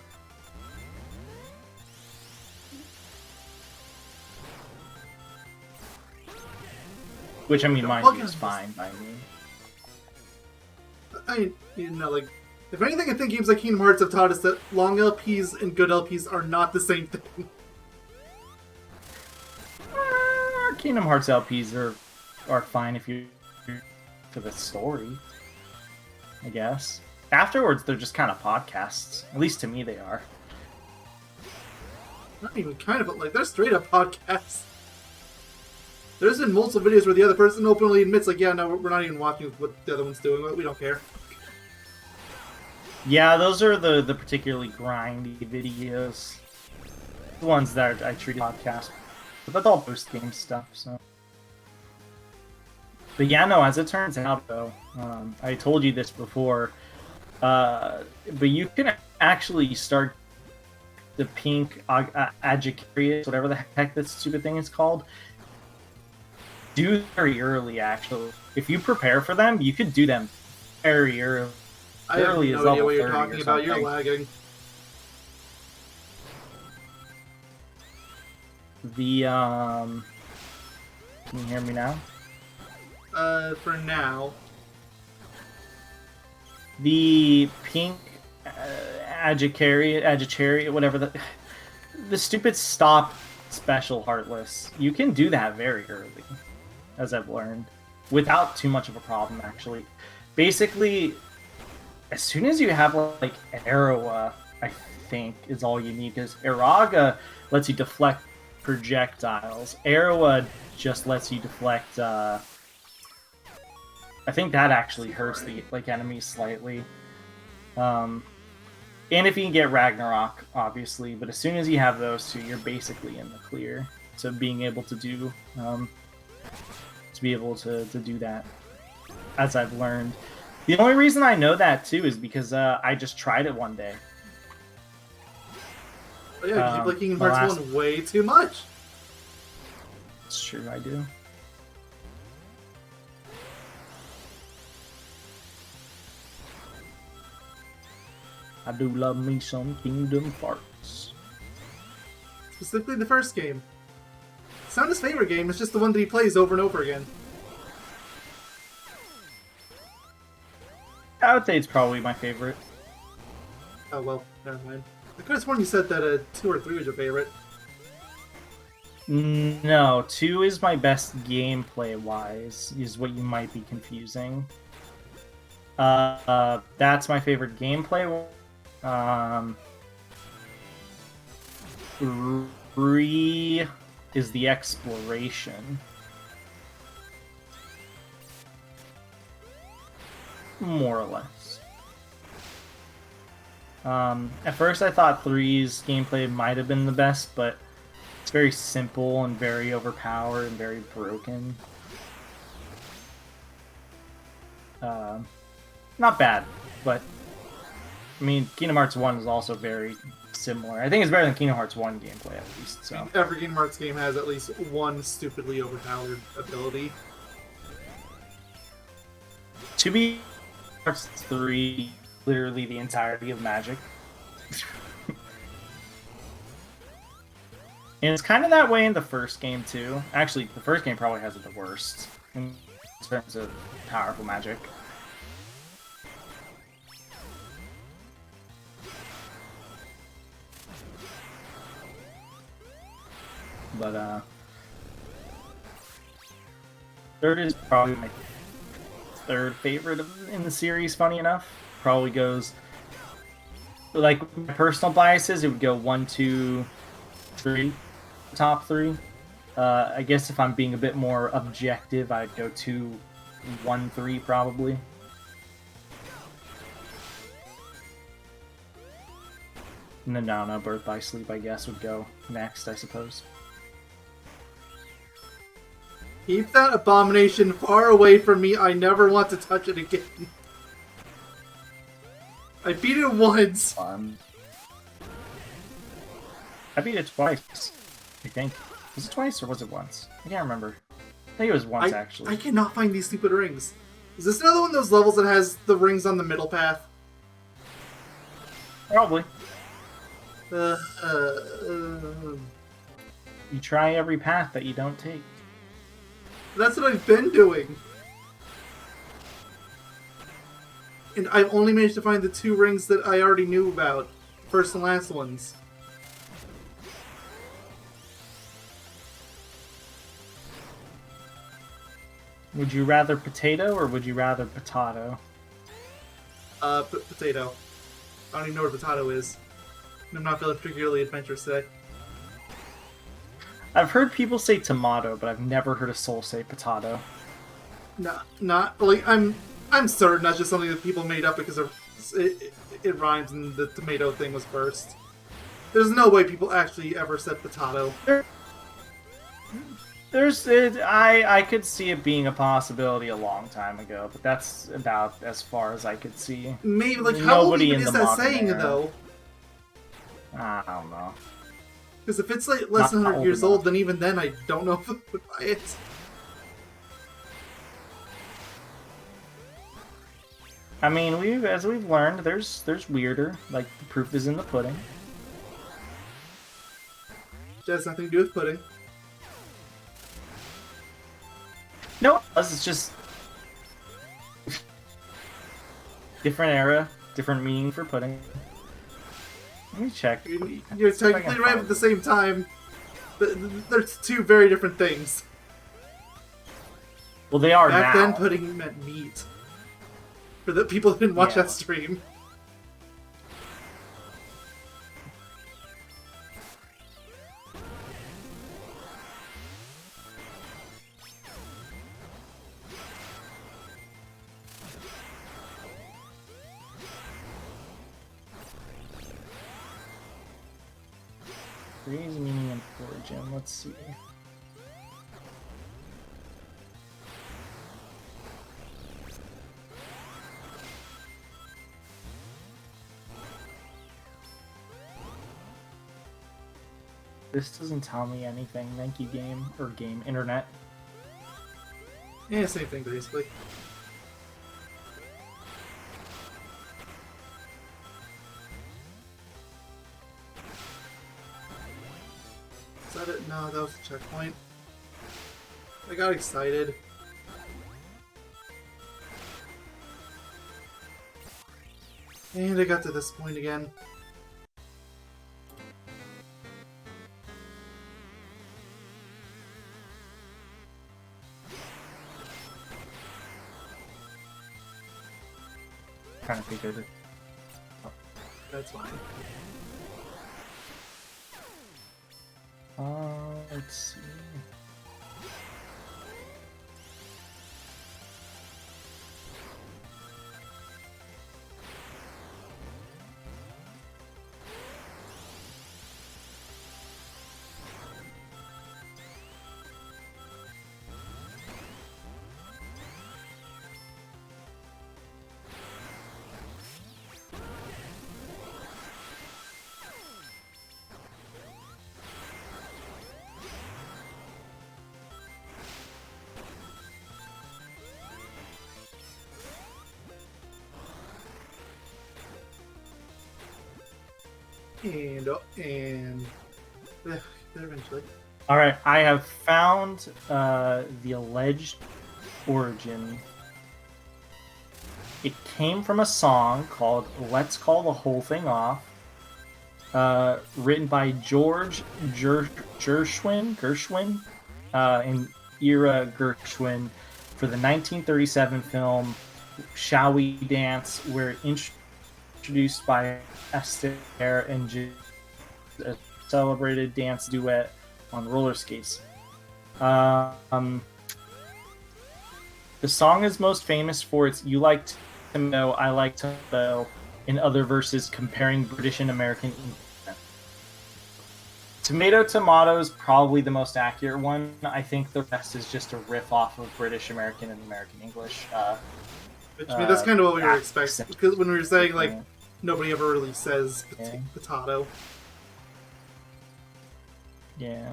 Which, I mean, mind you, is fine by me. Like, if anything, I think games like Kingdom Hearts have taught us that long LPs and good LPs are not the same thing. Kingdom Hearts LPs are fine if you for the story, I guess. Afterwards, they're just kind of podcasts. At least to me, they are. Not even kind of, but like, they're straight up podcasts. There's been multiple videos where the other person openly admits, like, yeah, no, we're not even watching what the other one's doing. We don't care. Yeah, those are the particularly grindy videos. The ones that I treat podcast. But that's all post-game stuff, so... But yeah, no, as it turns out, though, I told you this before, but you can actually start the pink Adjicarius, whatever the heck that stupid thing is called, do very early, actually. If you prepare for them, you could do them very early. I have no idea what you're talking about. You're lagging. The, Can you hear me now? For now. The pink Adjicarius, whatever the stupid stop special Heartless. You can do that very early, as I've learned, without too much of a problem, actually. Basically, as soon as you have, like, Arawa, I think, is all you need, because Iraga lets you deflect projectiles. Arawa just lets you deflect, I think that actually hurts the, like, enemies slightly. And if you can get Ragnarok, obviously, but as soon as you have those two, you're basically in the clear. So being able to do, to do that, as I've learned. The only reason I know that, too, is because I just tried it one day. Oh, yeah, you keep liking Kingdom Hearts 1 way too much. It's true, I do. I do love me some Kingdom Hearts. Specifically the first game. It's not his favorite game, it's just the one that he plays over and over again. I would say it's probably my favorite. Oh, well, never mind. I could have sworn you said that 2 or 3 was your favorite. No, 2 is my best gameplay-wise, is what you might be confusing. That's my favorite gameplay. 3 is the exploration. More or less. At first I thought 3's gameplay might have been the best, but it's very simple and very overpowered and very broken. Not bad, but I mean, Kingdom Hearts 1 is also very similar. I think it's better than Kingdom Hearts 1 gameplay, at least. So every Kingdom Hearts game has at least one stupidly overpowered ability. To be Hearts 3, literally the entirety of magic. And it's kind of that way in the first game, too. Actually, the first game probably has it the worst in terms of powerful magic. But, third is probably my third favorite in the series, funny enough. Probably goes... Like, my personal biases, it would go 1, 2, 3, top 3. I guess if I'm being a bit more objective, I'd go 2, 1, 3, probably. And then, I don't know, Birth by Sleep, I guess, would go next, I suppose. Keep that abomination far away from me. I never want to touch it again. I beat it once. Fun. I beat it twice, I think. Was it twice or was it once? I can't remember. I think it was once, actually. I cannot find these stupid rings. Is this another one of those levels that has the rings on the middle path? Probably. You You try every path that you don't take. That's what I've been doing. And I've only managed to find the 2 rings that I already knew about. First and last ones. Would you rather potato or would you rather potato? Potato. I don't even know where potato is. I'm not feeling particularly adventurous today. I've heard people say tomato, but I've never heard a soul say potato. No, not like I'm certain that's just something that people made up because it rhymes and the tomato thing was first. There's no way people actually ever said potato. I could see it being a possibility a long time ago, but that's about as far as I could see. Maybe like how old even is that saying era. though? I don't know. Because if it's like less than 100 years old, then even then I don't know if I would buy it. I mean, as we've learned, there's weirder. Like the proof is in the pudding. It has nothing to do with pudding. No, it's just different era, different meaning for pudding. Let me check. You're technically right, but at the same time, there's 2 very different things. Well, they are Back now. then, pudding meant meat. For the people that didn't watch that stream. Freeze, meaning, and origin. Let's see. This doesn't tell me anything. Thank you, game. Or game. Internet. Yeah, same thing, basically. Is that it? No, that was the checkpoint. I got excited. And I got to this point again. Kind of figured it. That's fine. Let's see. And there eventually. Alright, I have found the alleged origin. It came from a song called Let's Call the Whole Thing Off, written by George Gershwin, and Ira Gershwin for the 1937 film Shall We Dance, where introduced by Esther and a celebrated dance duet on roller skates. The song is most famous for its "You Like Tomato, I Like Tomato" in other verses comparing British and American English. Tomato is probably the most accurate one. I think the rest is just a riff off of British American and American English. Which, I mean, that's kind of what we were expecting. Because when we were saying, like, nobody ever really says potato. Yeah.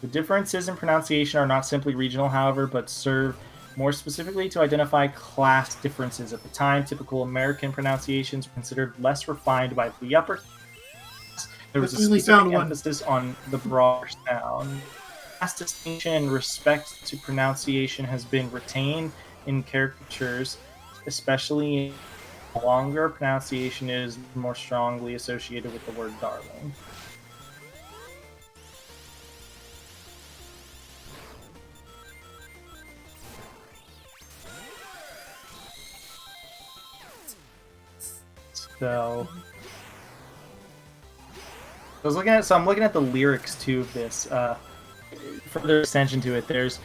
The differences in pronunciation are not simply regional, however, but serve more specifically to identify class differences. At the time, typical American pronunciations were considered less refined by the upper class. There was a specific emphasis on the broader sound. Class distinction and respect to pronunciation has been retained in caricatures, especially in longer pronunciation is more strongly associated with the word darling. So I'm looking at the lyrics too of this. Further extension to it, there's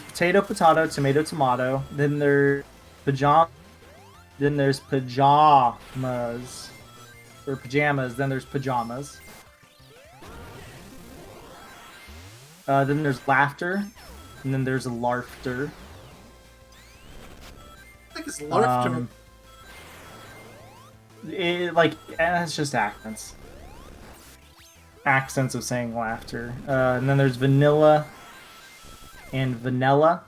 potato, potato, tomato, tomato. Then there's pajamas. Then there's pajamas or pajamas. Then there's pajamas. Then there's laughter, and then there's larfter. I think it's larfter. It's just accents of saying laughter. And then there's vanilla and vanilla,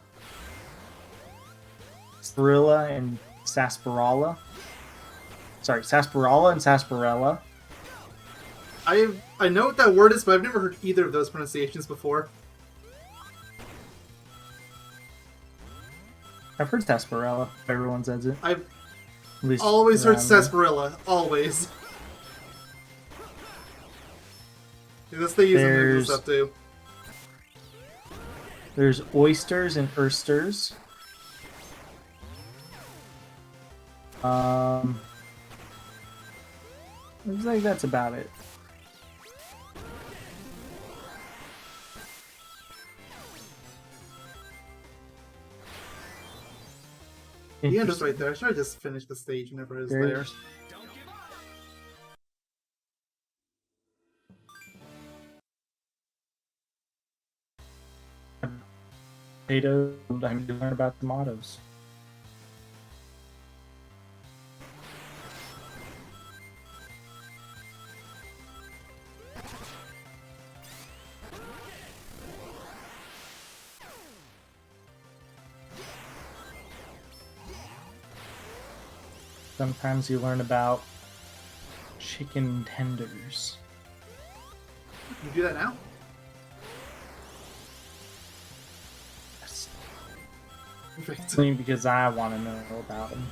sarsaparilla and sarsaparilla. Sorry, sarsaparilla and sarsaparilla. I know what that word is, but I've never heard either of those pronunciations before. I've heard sarsaparilla. Everyone says it. I've always heard sarsaparilla. Always. That's they use in stuff too. There's oysters and oysters. Looks like that's about it. The end is right there. I should have just finished the stage whenever it was there. Potato, I'm to learn about tomatoes. Sometimes you learn about chicken tenders. Can you do that now? Yes. Perfect. Only because I want to know about them.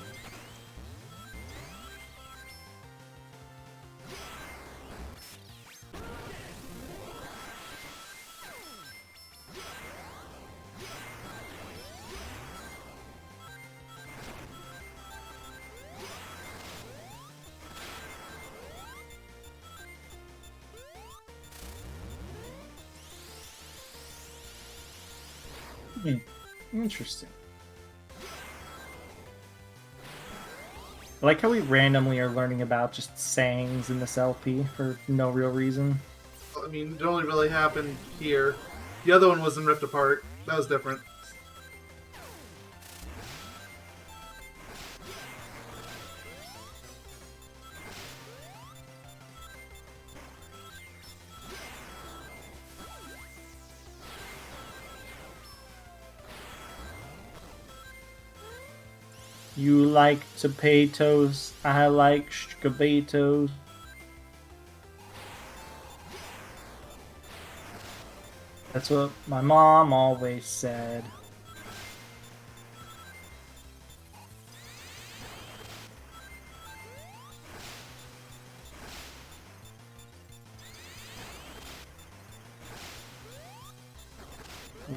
Interesting. I like how we randomly are learning about just sayings in this LP for no real reason. I mean, it only really happened here. The other one was in Rift Apart. That was different. You like potatoes, I like scabetos. That's what my mom always said.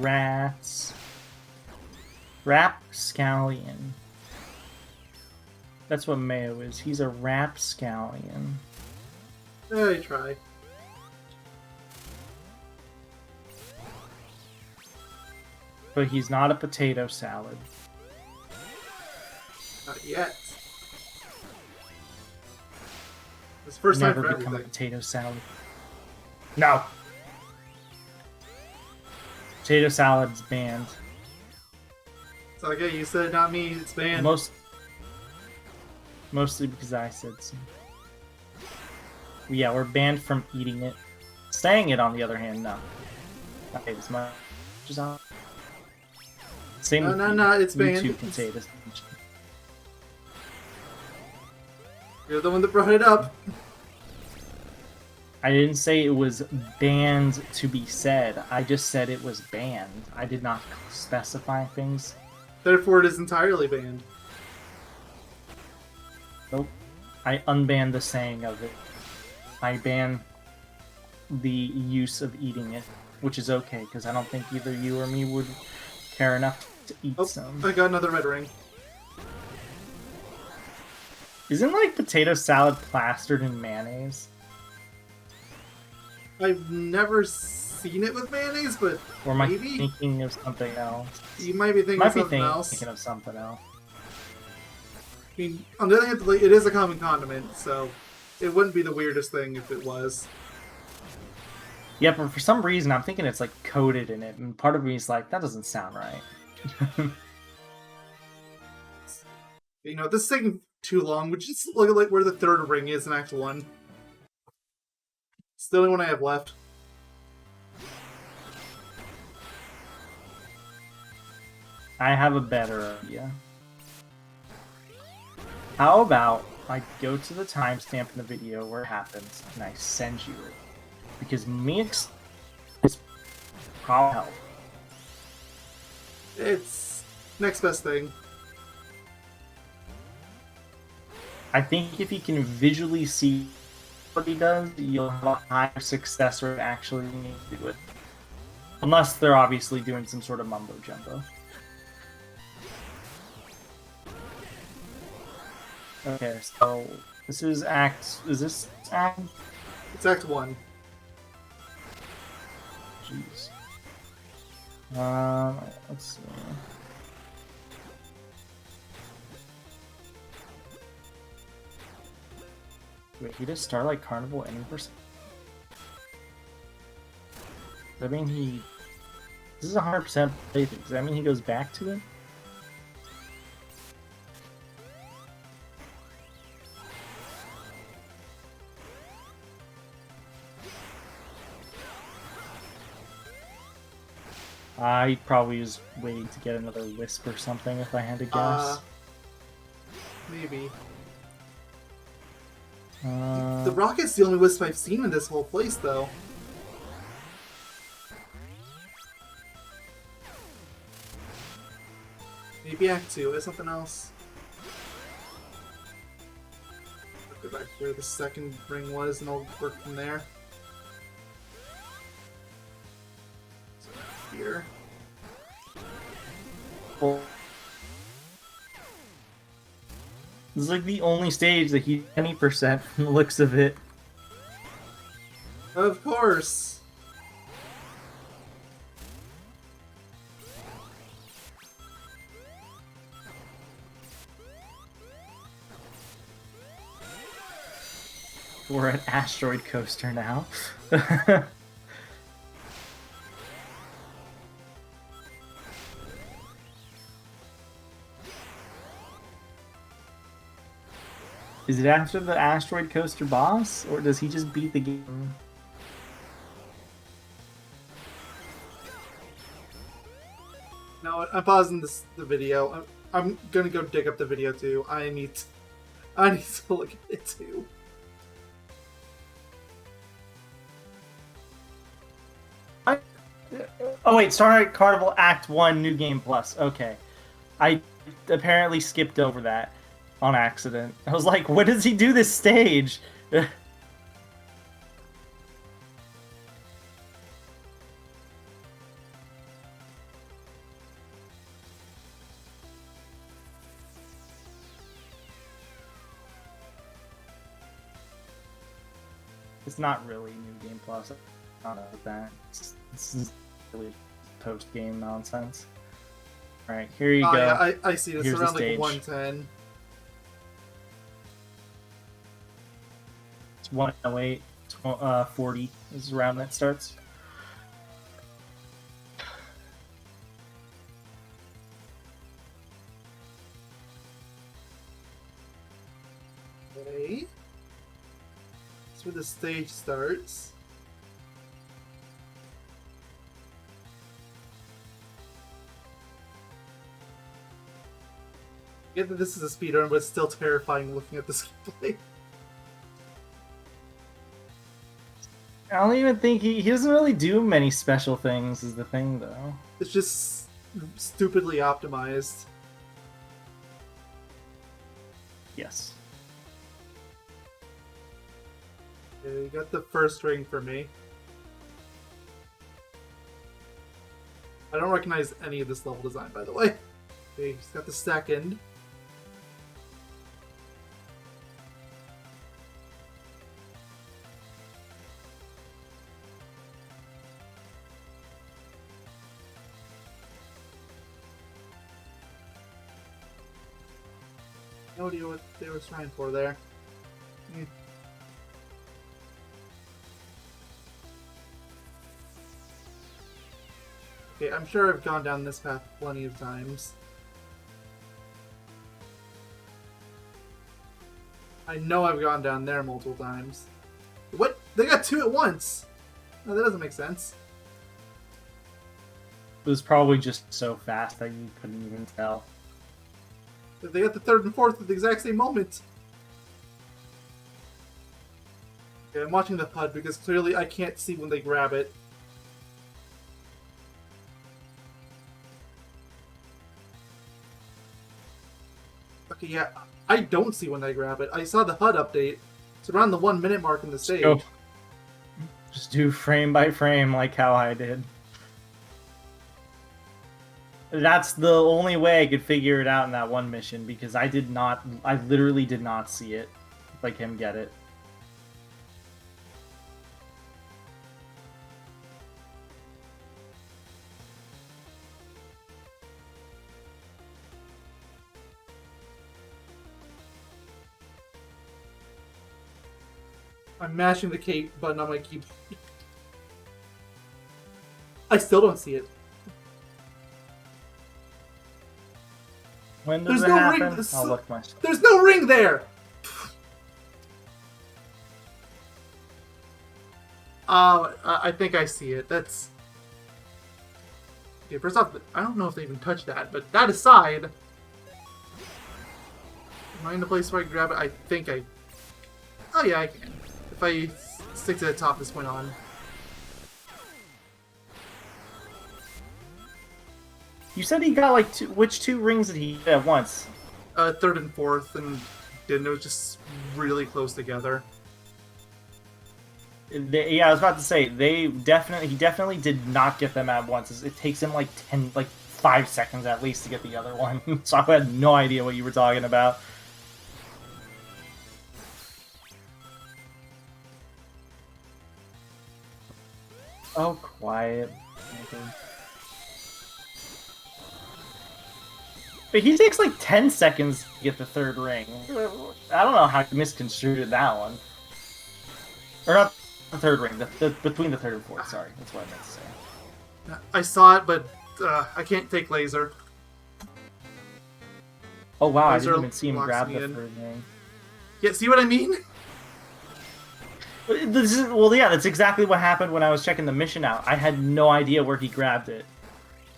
Rats. Rapscallion. That's what Mayo is. He's a rapscallion. I try. But he's not a potato salad. Not yet. It's first time for Never become everything. a potato salad. No. Potato salad's banned. It's okay, you said not me, it's banned. Mostly because I said so. Yeah, we're banned from eating it. Saying it, on the other hand, no. Not as much as on. Same with No, it's you banned. two can say this. You're the one that brought it up. I didn't say it was banned to be said. I just said it was banned. I did not specify things. Therefore, it is entirely banned. Nope. I unbanned the saying of it. I ban the use of eating it, which is okay, because I don't think either you or me would care enough to eat some. I got another red ring. Isn't, like, potato salad plastered in mayonnaise? I've never seen it with mayonnaise, but Or am I maybe? thinking of something else? You might be thinking of something else. Thinking of something else. I mean, on the other hand, it is a common condiment, so it wouldn't be the weirdest thing if it was. Yeah, but for some reason, I'm thinking it's, like, coated in it, and part of me is like, that doesn't sound right. You know, this is taking too long. Would you just look at, like, where the third ring is in Act 1? It's the only one I have left. I have a better idea. How about I go to the timestamp in the video where it happens, and I send you it? Because mix is probably help. It's next best thing. I think if you can visually see what he does, you'll have a higher success rate actually need to do it. Unless they're obviously doing some sort of mumbo jumbo. Okay, so this is Act. Is this Act? It's Act 1. Jeez. Let's see. Wait, he does Starlight Carnival any percent? Does that mean he... This is 100% playthrough. Does that mean he goes back to it? I probably was waiting to get another Wisp or something if I had to guess. Maybe. Uh, The Rocket's the only Wisp I've seen in this whole place, though. Maybe Act 2 is something else. I'll go back to where the second ring was and I'll work from there. So here. Well, this is like the only stage that he's 20% from the looks of it. Of course! We're an asteroid coaster now. Is it after the asteroid coaster boss, or does he just beat the game? No, I'm pausing the video. I'm gonna go dig up the video too. I need to look at it too. Oh wait, Starlight Carnival Act 1 New Game Plus. Okay. I apparently skipped over that on accident. I was like, what does he do this stage? It's not really New Game Plus. Not like that. This is really post-game nonsense. Alright, here you go. Yeah, I see this. Here's Around the stage. like 110. It's 108, 40 is around that starts. Okay. That's where the stage starts. I get that this is a speedrun, but it's still terrifying looking at this gameplay. I don't even think he doesn't really do many special things is the thing, though. It's just stupidly optimized. Yes. Okay, you got the first ring for me. I don't recognize any of this level design, by the way. Okay, he's got the second. No idea what they were trying for there. Okay, I'm sure I've gone down this path plenty of times. I know I've gone down there multiple times. What? They got two at once! No, that doesn't make sense. It was probably just so fast that you couldn't even tell. They got the third and fourth at the exact same moment. Okay, I'm watching the HUD because clearly I can't see when they grab it. Okay, yeah, I don't see when they grab it. I saw the HUD update. It's around the 1 minute mark in the stage. Go. Just do frame by frame like how I did. That's the only way I could figure it out in that one mission, because I literally did not see it, like him get it. I'm mashing the K button on my keyboard. I still don't see it. When does it happen? I'll look myself. There's no ring there! I think I see it. That's... Okay, first off, I don't know if they even touched that, but that aside... Am I in the place where I can grab it? I think I... Oh yeah, I can. If I stick to the top this point on. You said he got like two. Which two rings did he get at once? Third and fourth, and didn't. It was just really close together. Yeah, I was about to say he definitely did not get them at once. It takes him like 5 seconds at least to get the other one. So I had no idea what you were talking about. Oh, quiet. Okay. But he takes like 10 seconds to get the third ring. I don't know how you misconstrued that one. Or not the third ring, between the third and fourth, sorry. That's what I meant to say. I saw it, but I can't take laser. Oh wow, Laser I didn't even see him grab the in. third ring. Yeah, see what I mean? Well, yeah, that's exactly what happened when I was checking the mission out. I had no idea where he grabbed it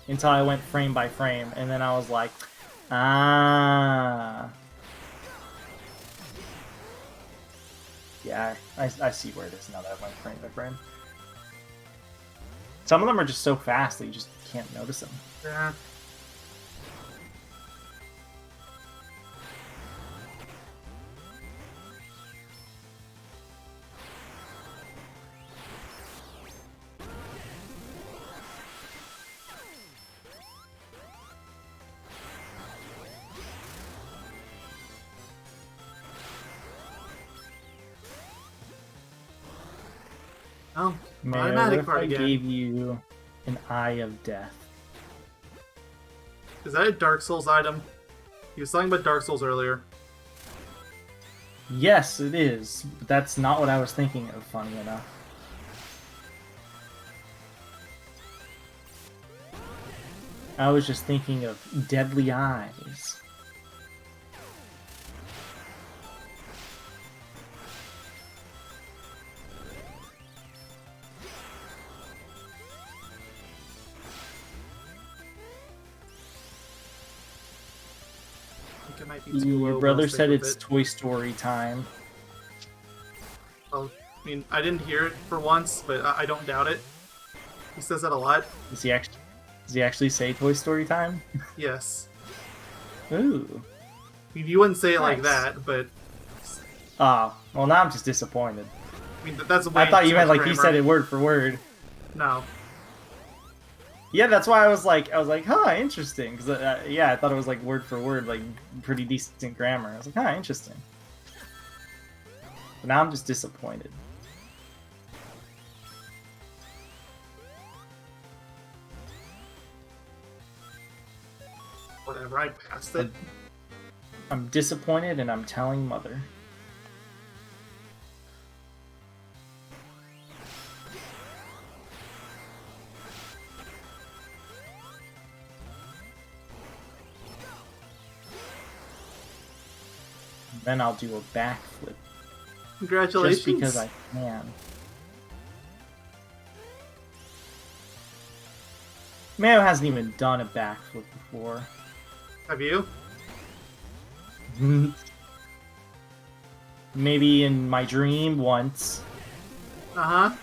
until I went frame by frame, and then I was like, ah. Yeah, I see where it is now that I went frame by frame. Some of them are just so fast that you just can't notice them. Yeah. Oh, automatic part again. I gave you an Eye of Death. Is that a Dark Souls item? He was talking about Dark Souls earlier. Yes, it is. But that's not what I was thinking of, funny enough. I was just thinking of Deadly Eyes. think it might be too low. Your brother said it's Toy Story time. Well, I mean, I didn't hear it for once, but I don't doubt it. He says that a lot. Does he actually say Toy Story time? Yes. Ooh. I mean, you wouldn't say it Nice. like that, but Oh, well now I'm just disappointed. I mean, that's way I thought too you meant much like he grammar. said it word for word. No. Yeah, that's why I was like, huh, interesting. Because yeah, I thought it was like word for word, like pretty decent grammar. I was like, huh, interesting. But now I'm just disappointed. Whatever, I passed it. I'm disappointed, and I'm telling Mother. Then I'll do a backflip. Congratulations. Just because I can. Mayo hasn't even done a backflip before. Have you? Maybe in my dream once. Uh-huh.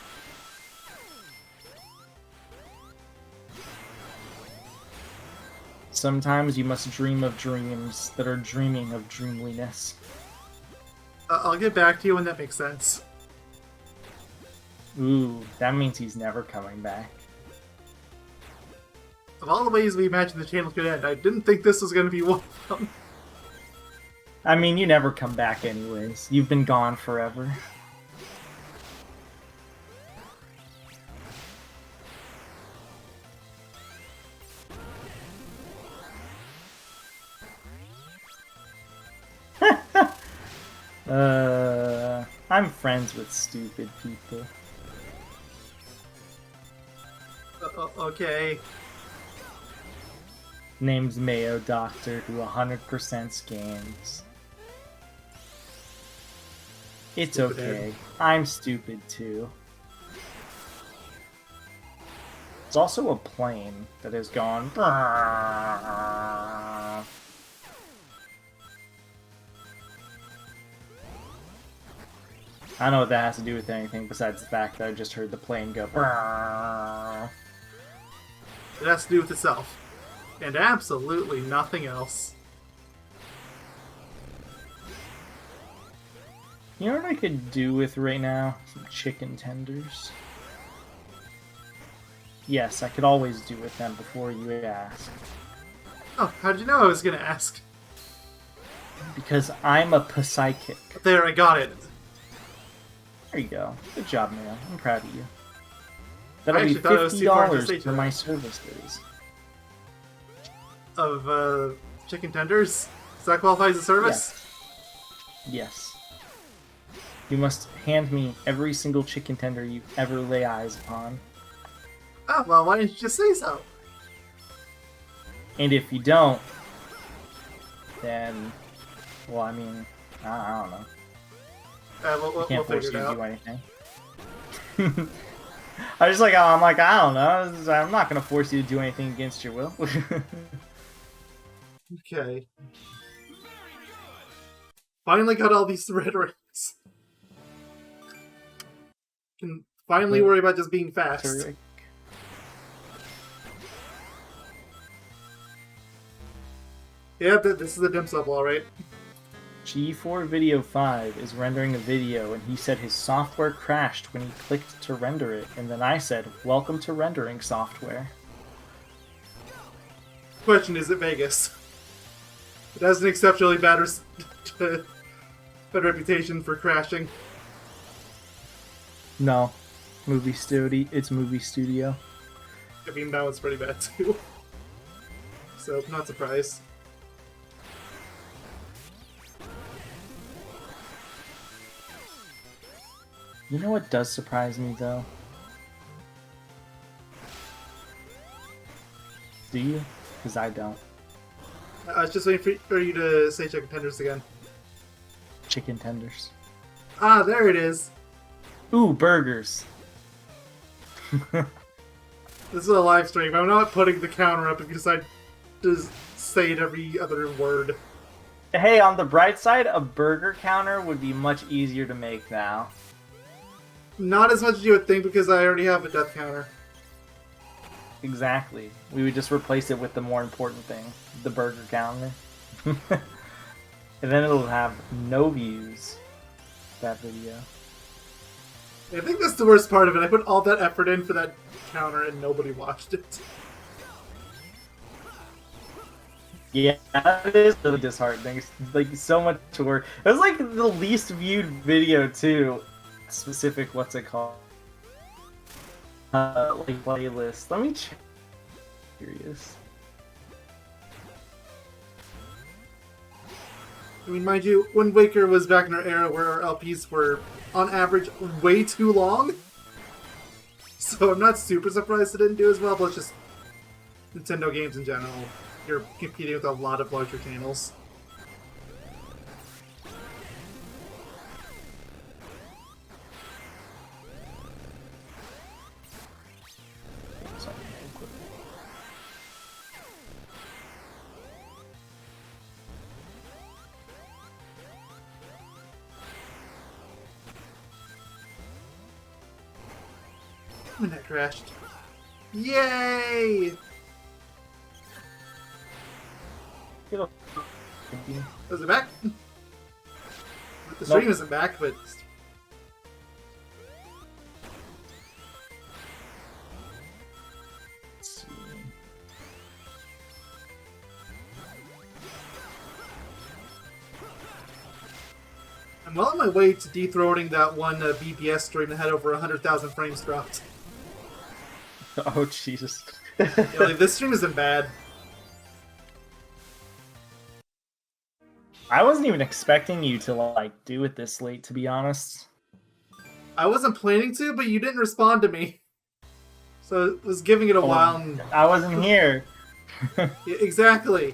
Sometimes you must dream of dreams that are dreaming of dreamliness. I'll get back to you when that makes sense. Ooh, that means he's never coming back. Of all the ways we imagined the channel could end, I didn't think this was going to be one of them. I mean, you never come back anyways. You've been gone forever. I'm friends with stupid people. Okay. Name's Mayo Doctor who 100% scams. It's Stupid okay. head. I'm stupid too. There's also a plane that has gone. I don't know what that has to do with anything besides the fact that I just heard the plane go. It has to do with itself. And absolutely nothing else. You know what I could do with right now? Some chicken tenders. Yes, I could always do with them before you ask. Oh, how'd you know I was going to ask? Because I'm a psychic. There, I got it. There you go. Good job, man. I'm proud of you. That'll be actually thought it was too far to say $50 for that. my services. Of, chicken tenders? Does that qualify as a service? Yes. You must hand me every single chicken tender you ever lay eyes upon. Oh, well, why didn't you just say so? And if you don't, then, well, I mean, I don't know. We'll Can't force figure you it to do out. anything. I just like, I'm like, I don't know. I'm not gonna force you to do anything against your will. Okay. Finally got all these red rings. Can finally worry about just being fast. Terrific. Yeah, this is the Dimps level, alright. G4 Video 5 is rendering a video, and he said his software crashed when he clicked to render it, and then I said, welcome to rendering software. Question, is it Vegas? It has an exceptionally bad reputation for crashing. No. Movie studio. It's movie studio. I mean, that one's pretty bad too. So, not surprised. You know what does surprise me, though? Do you? Because I don't. I was just waiting for you to say chicken tenders again. Chicken tenders. Ah, there it is. Ooh, burgers. This is a live stream. I'm not putting the counter up if you decide to say it every other word. Hey, on the bright side, a burger counter would be much easier to make now. Not as much as you would think because I already have a death counter. Exactly. We would just replace it with the more important thing, the burger counter. And then it'll have no views, that video. I think that's the worst part of it. I put all that effort in for that counter and nobody watched it. Yeah, it is really disheartening. It's like so much work. It was like the least viewed video too. Specific, what's it called? Like playlist. Let me check. Curious. I mean, mind you, Wind Waker was back in our era where our LPs were, on average, way too long. So I'm not super surprised it didn't do as well, but it's just Nintendo games in general. You're competing with a lot of larger channels. And that crashed. Yay! Was it back? The stream isn't back, but... Let's see. I'm well on my way to dethroning that one BPS stream that had over 100,000 frames dropped. Oh, Jesus. Yeah, like, this stream isn't bad. I wasn't even expecting you to, like, do it this late, to be honest. I wasn't planning to, but you didn't respond to me. So I was giving it a while. And... I wasn't here. Yeah, exactly.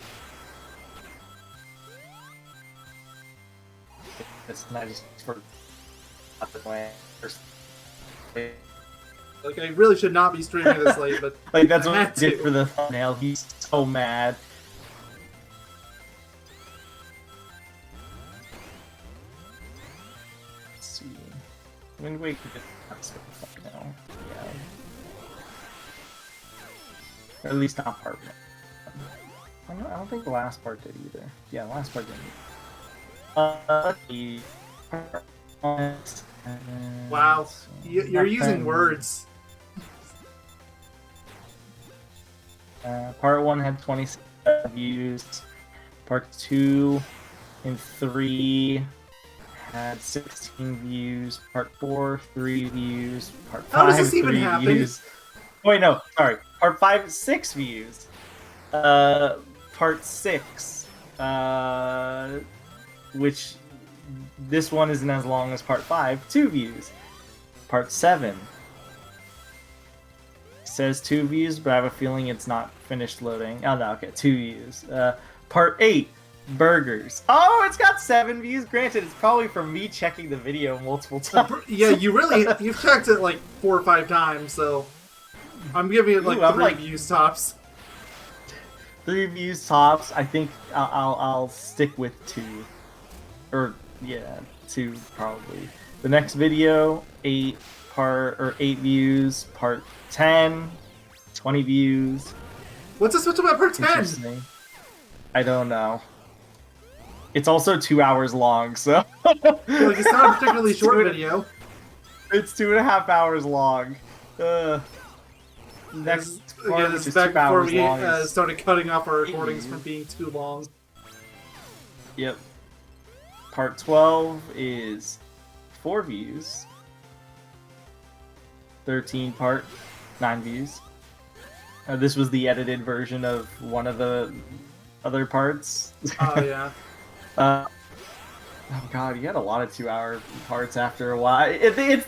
It's not just for the way. Like, I really should not be streaming this late, but like that's what I I had did to. for the thumbnail. He's so mad. Let's see. Wind Waker did not skip the thumbnail. Yeah. Or at least not part one. I don't think the last part did either. Yeah, the last part didn't. Let's see. Wow, you're using words. Part 1 had 27 views. Part 2 and 3 had 16 views. Part 4, 3 views. Part 5, How does this even 3 happen? views. Wait, no, sorry. Part 5, 6 views. Part 6, which this one isn't as long as Part 5, 2 views. Part 7 says 2 views, but I have a feeling it's not finished loading. Oh no, okay, 2 views. Part 8, burgers. Oh, it's got 7 views. Granted, it's probably from me checking the video multiple times. Yeah, you've checked it like 4 or 5 times, so I'm giving it like Ooh, 3 views tops. 3 views tops. I think I'll stick with 2, or yeah, 2 probably. The next video, 8 views. Part 10, 20 views. What's the switch about part 10? Interesting. I don't know. It's also 2 hours long, so Like, it's not a particularly short video. It's 2.5 hours long. Next part, Again, which this is is back 2 before hours we long, is... started cutting off our recordings from being too long. Yep. Part 12 is 4 views. 13 part, 9 views. This was the edited version of one of the other parts. Oh, yeah. Oh god, you had a lot of 2-hour parts after a while. They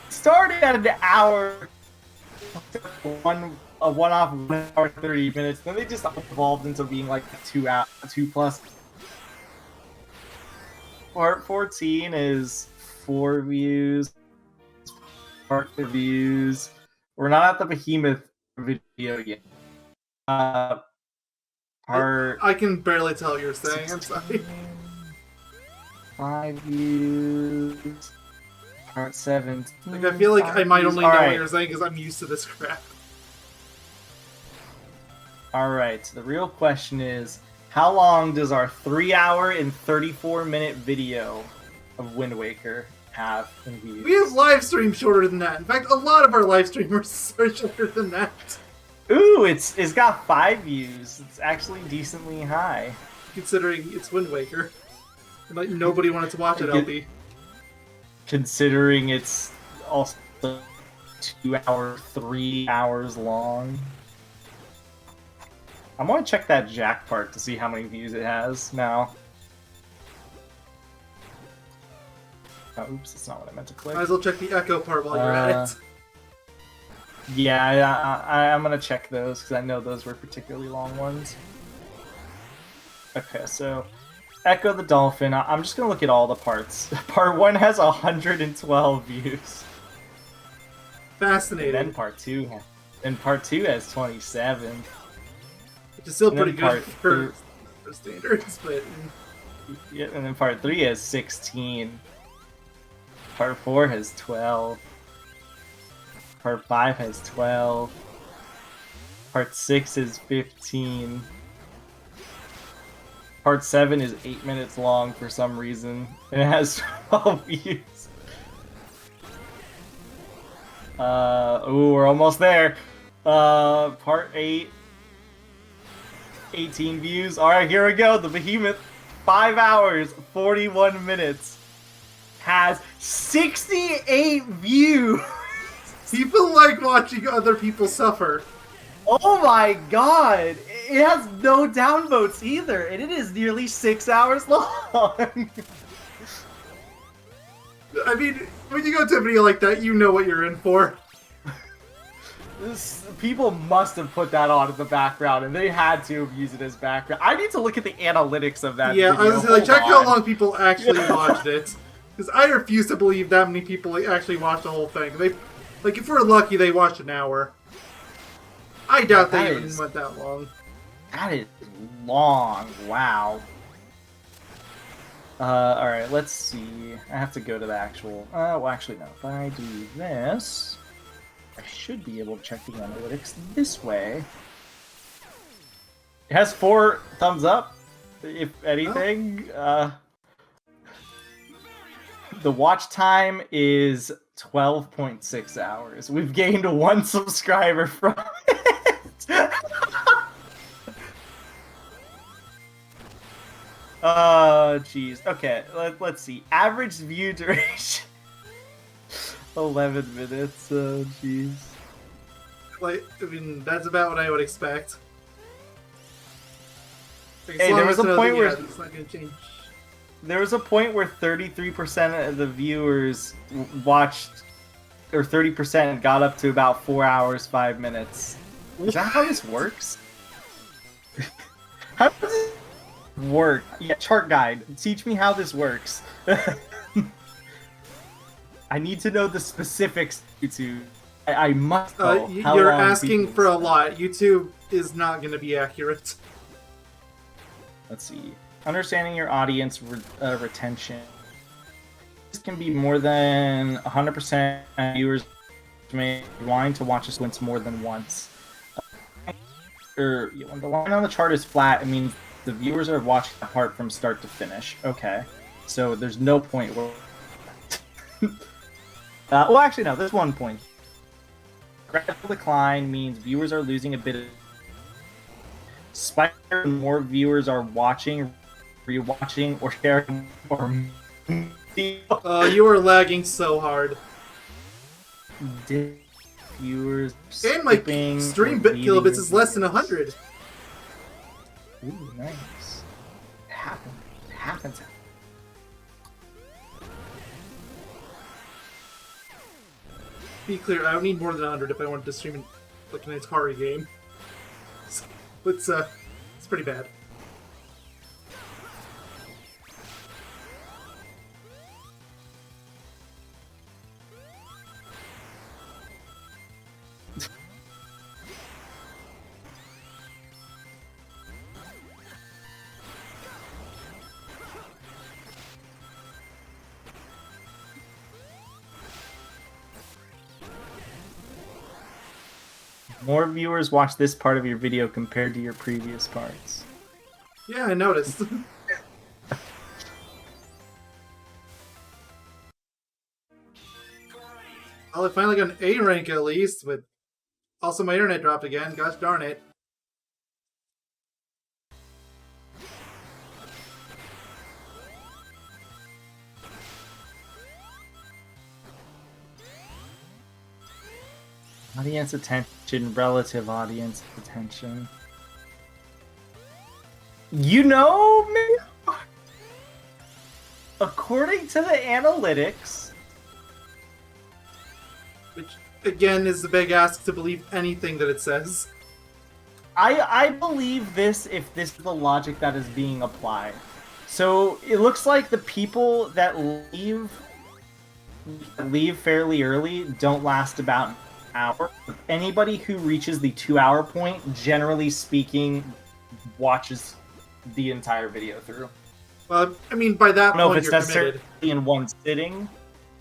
started at an hour, one off 1 hour 30 minutes. Then they just evolved into being like 2 plus. Part 14 is 4 views. Part 2 views. We're not at the behemoth video yet. I can barely tell what you're saying. 16, I'm sorry. 5 views. Part 17. Like, I feel like I might only know what you're saying because I'm used to this crap. Alright, so the real question is, how long does our 3-hour and 34-minute video of Wind Waker have in views? We have live streams shorter than that. In fact, a lot of our live streamers are shorter than that. Ooh, it's got 5 views. It's actually decently high. Considering it's Wind Waker. And, like, nobody wanted to watch it, LB. Considering it's also 2 hours, 3 hours long. I'm gonna check that Jack part to see how many views it has now. Oh, oops, that's not what I meant to click. Might as well check the Echo part while you're at it. Yeah, I'm gonna check those because I know those were particularly long ones. Okay, so Echo the Dolphin. I'm just gonna look at all the parts. Part 1 has 112 views. Fascinating. And then part 2 has 27. Which is still pretty good for standards, but... Yeah, and then part 3 has 16. Part 4 has 12. Part 5 has 12. Part 6 is 15. Part 7 is 8 minutes long for some reason. And it has 12 views. Ooh, we're almost there. Part 8... 18 views. Alright, here we go. The Behemoth, 5 hours, 41 minutes, has 68 views. People like watching other people suffer. Oh my god. It has no downvotes either, and it is nearly 6 hours long. I mean, when you go to a video like that, you know what you're in for. People must have put that on in the background, and they had to have used it as background. I need to look at the analytics of that video. Yeah, I was gonna say, like, check how long people actually watched it. Because I refuse to believe that many people actually watched the whole thing. Like, if we're lucky, they watched an hour. I doubt they even went that long. That is long. Wow. Alright, let's see. I have to go to the actual... well, actually, no. If I do this... I should be able to check the analytics this way. It has 4 thumbs up, if anything. Oh. The watch time is 12.6 hours. We've gained 1 subscriber from it. Oh, jeez. Okay, let's see. Average view duration. 11 minutes, oh jeez. Like, I mean, that's about what I would expect. Like, hey, there was a point where... it's not gonna change. There was a point where 33% of the viewers watched, or 30% got up to about 4 hours, 5 minutes. Is that how this works? How does it work? Yeah, chart guide. Teach me how this works. I need to know the specifics, YouTube. I must know. You're asking for a lot. YouTube is not going to be accurate. Let's see. Understanding your audience retention. This can be more than 100% viewers may want to watch a sequence more than once. When the line on the chart is flat, it means the viewers are watching the part from start to finish. Okay. So there's no point where... well, actually, no. There's 1 point. Gradual decline means viewers are losing a bit of... Spike, more viewers are watching, rewatching, or sharing, or... you are lagging so hard. Viewers and my stream bit kilobits is less than 100. Ooh, nice. It happens. It happens. Be clear, I would need more than 100 if I wanted to stream like an Atari game. So, it's pretty bad. More viewers watch this part of your video compared to your previous parts. Yeah, I noticed. Well, I finally got an A rank at least, but also my internet dropped again. Gosh darn it. Audience attention, relative audience attention. You know, man, according to the analytics, Which, again, is the big ask to believe anything that it says. I believe this if this is the logic that is being applied. So it looks like the people that leave fairly early don't last about an hour. Anybody who reaches the 2-hour point, generally speaking, watches the entire video through. Well, I mean, by that I don't know point, if it's you're necessarily committed. in one sitting.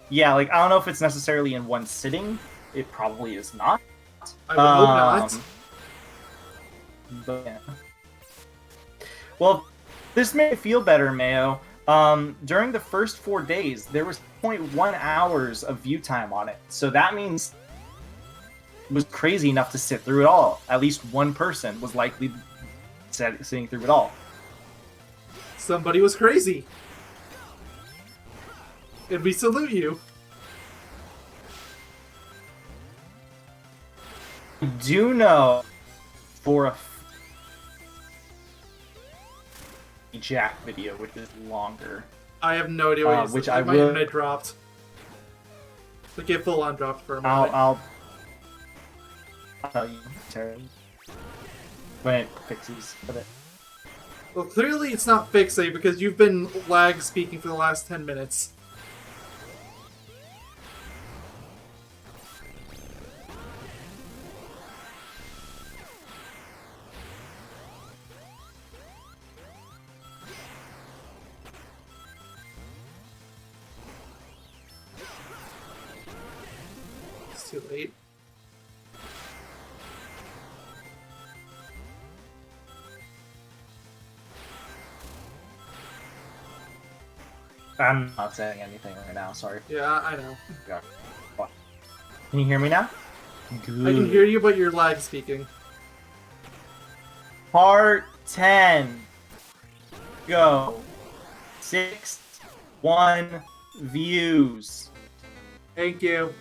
Yeah, like I don't know if it's necessarily in one sitting. It probably is not. I would hope not. But yeah. Well, this made me feel better, Mayo. During the first 4 days, there was 0.1 hours of view time on it. So that means it was crazy enough to sit through it all. At least one person was likely sitting through it all. Somebody was crazy. And we salute you. I do know for a Jack video, which is longer. I have no idea what which my internet dropped. Like it full on dropped for a moment. I'll tell you, Terry, when it fixes it. Well, clearly it's not fixing because you've been lag speaking for the last 10 minutes. It's too late. I'm not saying anything right now, sorry. Yeah, I know. Can you hear me now? Good. I can hear you, but you're lag speaking. Part 10. Go. 6-1 views. Thank you.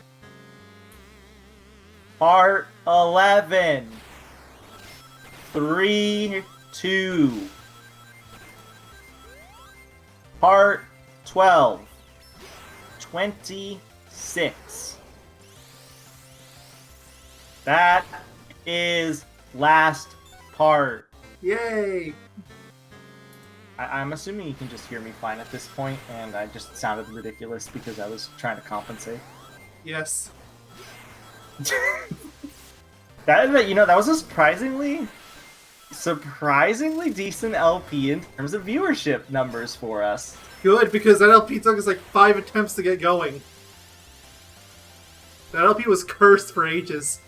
Part 11. 3-2. Part 12. 26. That is last part. Yay! I'm assuming you can just hear me fine at this point, and I just sounded ridiculous because I was trying to compensate. Yes. That was a surprisingly decent LP in terms of viewership numbers for us. Good, because that LP took us like 5 attempts to get going. That LP was cursed for ages.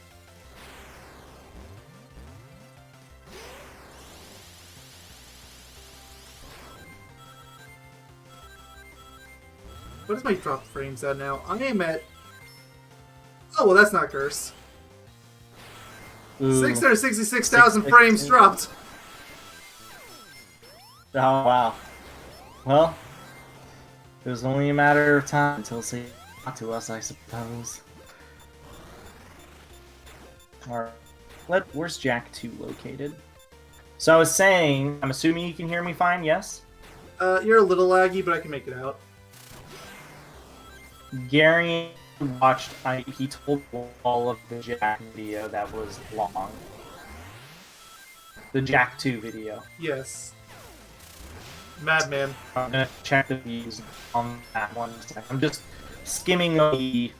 What is my drop frames at now? I am at... Oh, well, that's not cursed. 666,000 frames dropped. Oh, wow. Well, it was only a matter of time until they got to us, I suppose. Alright. Where's Jack 2 located? So I was saying, I'm assuming you can hear me fine, yes? You're a little laggy, but I can make it out. Gary watched, he told all of the Jack video that was long. The Jack 2 video. Yes. Madman. I'm gonna check the views on that one. I'm just skimming the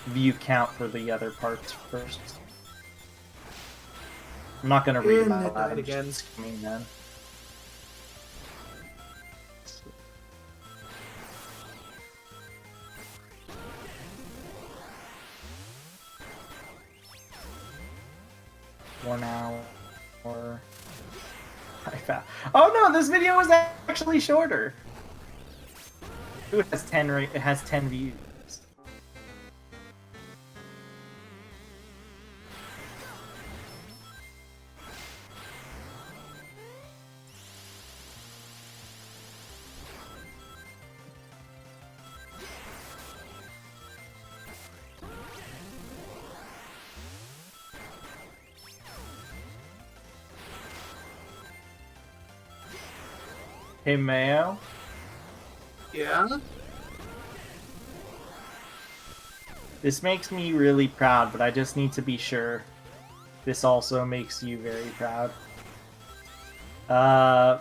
view count for the other parts first. I'm not gonna read about that again. Skimming then. more. Oh no, this video was actually shorter. It has 10 it has 10 views. Hey, Mayo? Yeah? This makes me really proud, but I just need to be sure. This also makes you very proud. How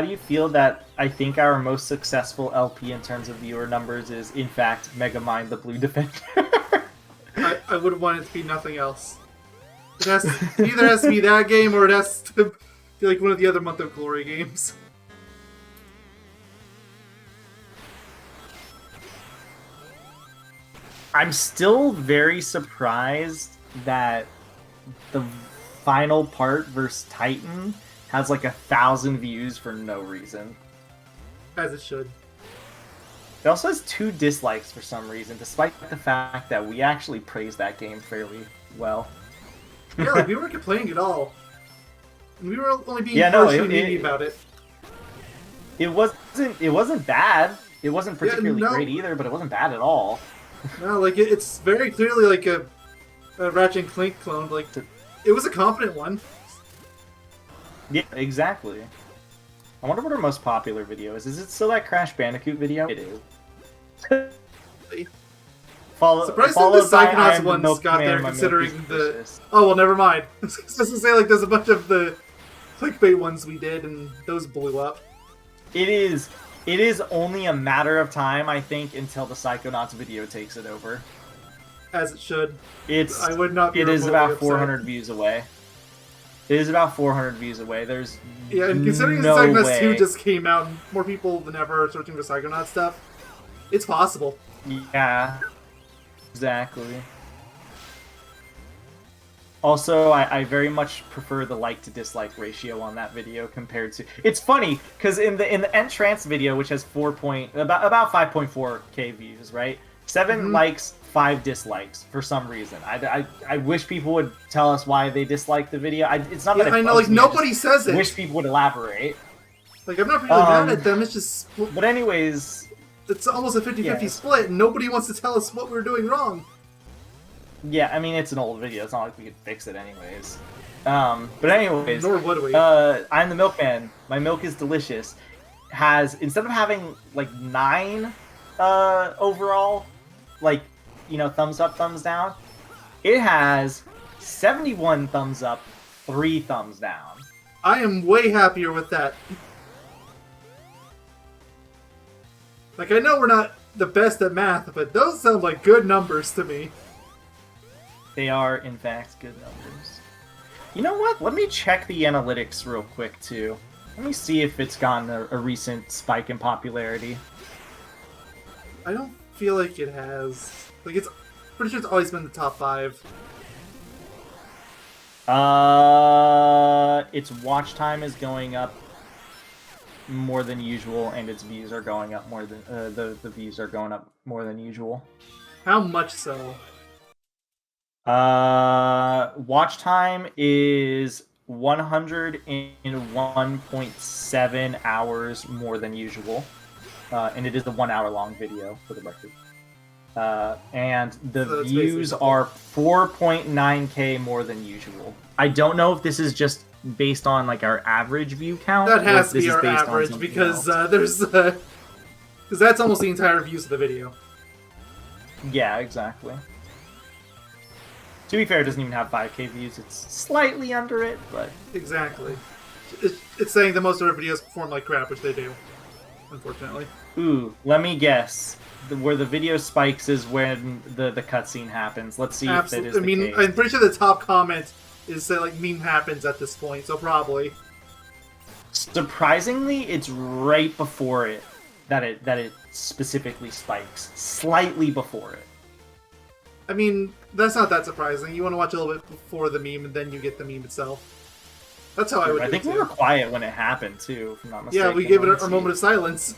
do you feel that I think our most successful LP in terms of viewer numbers is, in fact, Megamind the Blue Defender? I would want it to be nothing else. It either has to be that game or it has to be like one of the other Month of Glory games. I'm still very surprised that the final part versus Titan has like 1,000 views for no reason. As it should. It also has 2 dislikes for some reason, despite the fact that we actually praised that game fairly well. Yeah, like, we weren't complaining at all. We were only being harshly about it. It wasn't bad. It wasn't particularly great either, but it wasn't bad at all. No, like it's very clearly like a Ratchet and Clank clone. Like it was a competent one. Yeah, exactly. I wonder what our most popular video is. Is it still that Crash Bandicoot video? It is. Surprised the Psychonauts ones got there, considering the. Oh well, never mind. I was supposed to say like there's a bunch of the clickbait ones we did, and those blew up. It is only a matter of time, I think, until the Psychonauts video takes it over. As it should. I would not be. It is about 400 views away. It is about 400 views away. There's and considering no Psychonauts 2 just came out, and more people than ever are searching for Psychonauts stuff, it's possible. Yeah, exactly. Also, I very much prefer the like to dislike ratio on that video compared to. It's funny because in the Entrance video, which has about 5.4K views, right? 7 likes, 5 dislikes for some reason. I wish people would tell us why they dislike the video. It's not that I know, like nobody says it. Wish people would elaborate. Like I'm not really mad at them. It's just. But anyways, it's almost a 50-50 split, and nobody wants to tell us what we're doing wrong. Yeah, I mean, it's an old video. It's not like we could fix it anyways. But anyways... Nor would we. I'm the milkman. My milk is delicious. Instead of having, like, 9 overall, like, thumbs up, thumbs down, it has 71 thumbs up, 3 thumbs down. I am way happier with that. Like, I know we're not the best at math, but those sound like good numbers to me. They are, in fact, good numbers. You know what? Let me check the analytics real quick, too. Let me see if it's gotten a recent spike in popularity. I don't feel like it has. Like, it's pretty sure it's always been the top 5. Its watch time is going up more than usual, and its views are going up more than... the views are going up more than usual. How much so? Watch time is 101.7 hours more than usual. And it is a 1 hour long video for the record. And the views are 4.9K more than usual. I don't know if this is just based on like our average view count. That has to be our average because there's because that's almost the entire views of the video. Yeah, exactly. To be fair, it doesn't even have 5K views. It's slightly under it, but... Exactly. It's saying that most of our videos perform like crap, which they do, unfortunately. Ooh, let me guess. Where the video spikes is when the cutscene happens. Let's see if that is the case. I'm pretty sure the top comment is that, like, meme happens at this point, so probably. Surprisingly, it's right before it that it specifically spikes. Slightly before it. I mean, that's not that surprising. You want to watch a little bit before the meme, and then you get the meme itself. That's how I would do I think it, we too. were quiet when it happened, too, if I'm not mistaken. Yeah, we gave it our moment of silence.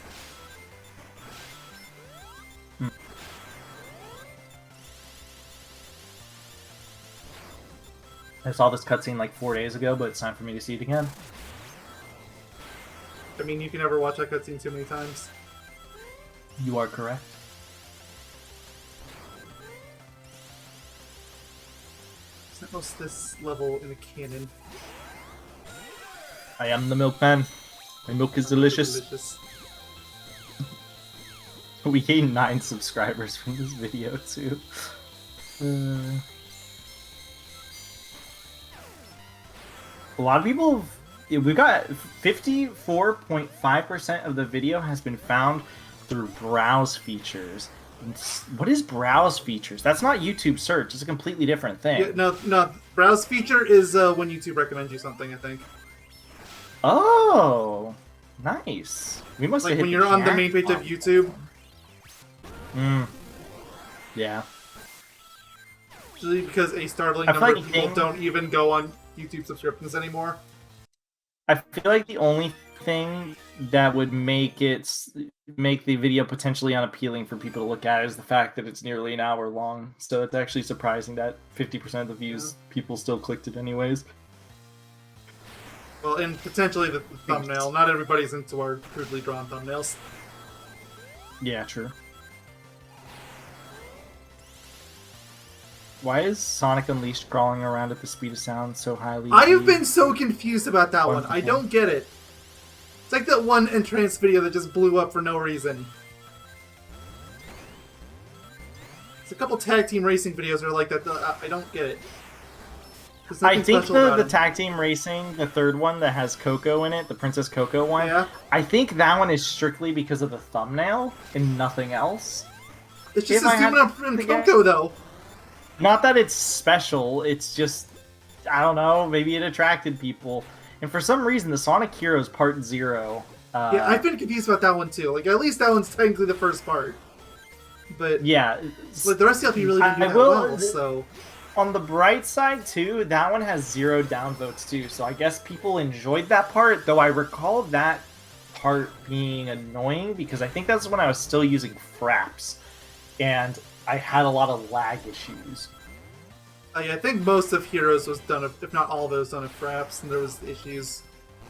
I saw this cutscene like 4 days ago, but it's time for me to see it again. I mean, you can never watch that cutscene too many times. You are correct. What's this level in the canon? I am the milkman. My milk is delicious. We gained 9 subscribers from this video, too. A lot of people... We've got 54.5% of the video has been found through browse features. What is browse features? That's not YouTube search. It's a completely different thing. Yeah, no. Browse feature is when YouTube recommends you something, I think. Oh, nice. We must like have hit when you're on the main page of YouTube. Yeah. Usually because a startling number of people don't even go on YouTube subscriptions anymore. I feel like the only thing that would make the video potentially unappealing for people to look at is the fact that it's nearly an hour long. So it's actually surprising that 50% of the views people still clicked it anyways. Well, and potentially the thumbnail. Not everybody's into our crudely drawn thumbnails. Yeah, true. Why is Sonic Unleashed crawling around at the speed of sound so highly? I have been so confused about that one. I don't get it. It's like that one entrance video that just blew up for no reason. There's a couple tag team racing videos that are like that. I don't get it. I think the tag team racing, the third one that has Coco in it, the Princess Coco one, yeah. I think that one is strictly because of the thumbnail and nothing else. It's just a zoom up from Coco, though. Not that it's special, it's just, I don't know, maybe it attracted people. And for some reason, the Sonic Heroes Part 0... yeah, I've been confused about that one, too. Like, at least that one's technically the first part. But yeah, but the rest of the really didn't do that well, so... On the bright side, too, that one has 0 downvotes, too. So I guess people enjoyed that part, though I recall that part being annoying, because I think that's when I was still using Fraps. And I had a lot of lag issues. Yeah, I think most of Heroes was done, if not all of it was done at Fraps, and there was issues.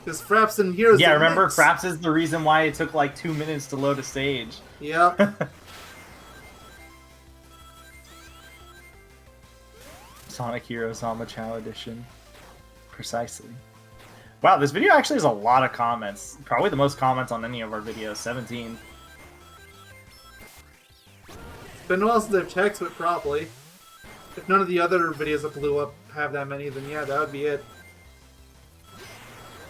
Because Fraps and Heroes... Yeah, remember, Fraps is the reason why it took like 2 minutes to load a stage. Yeah. Sonic Heroes Amachao Edition. Precisely. Wow, this video actually has a lot of comments. Probably the most comments on any of our videos, 17. It's been a while since I've checked, but probably. If none of the other videos that blew up have that many, then yeah, that would be it.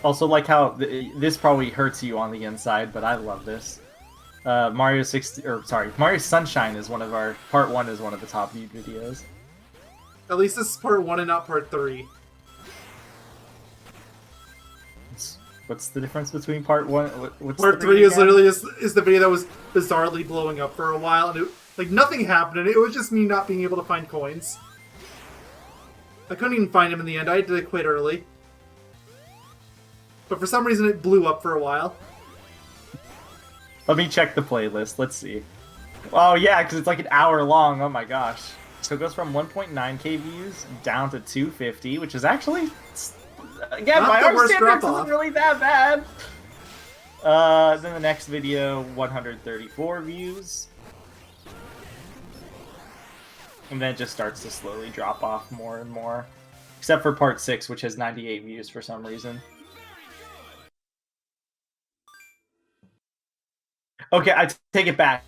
Also, like how this probably hurts you on the inside, but I love this. Mario Sunshine is one of our... Part 1 is one of the top viewed videos. At least this is part 1 and not part 3. What's the difference between part 1? What's part 3 is literally is the video that was bizarrely blowing up for a while, and like nothing happened, and it was just me not being able to find coins. I couldn't even find them in the end. I had to quit early. But for some reason, it blew up for a while. Let me check the playlist. Let's see. Oh yeah, because it's like an hour long. Oh my gosh. So it goes from 1.9k views down to 250, which is actually, again, by our standards, isn't really that bad. Then the next video, 134 views. And then it just starts to slowly drop off more and more. Except for part 6, which has 98 views for some reason. Okay, I take it back.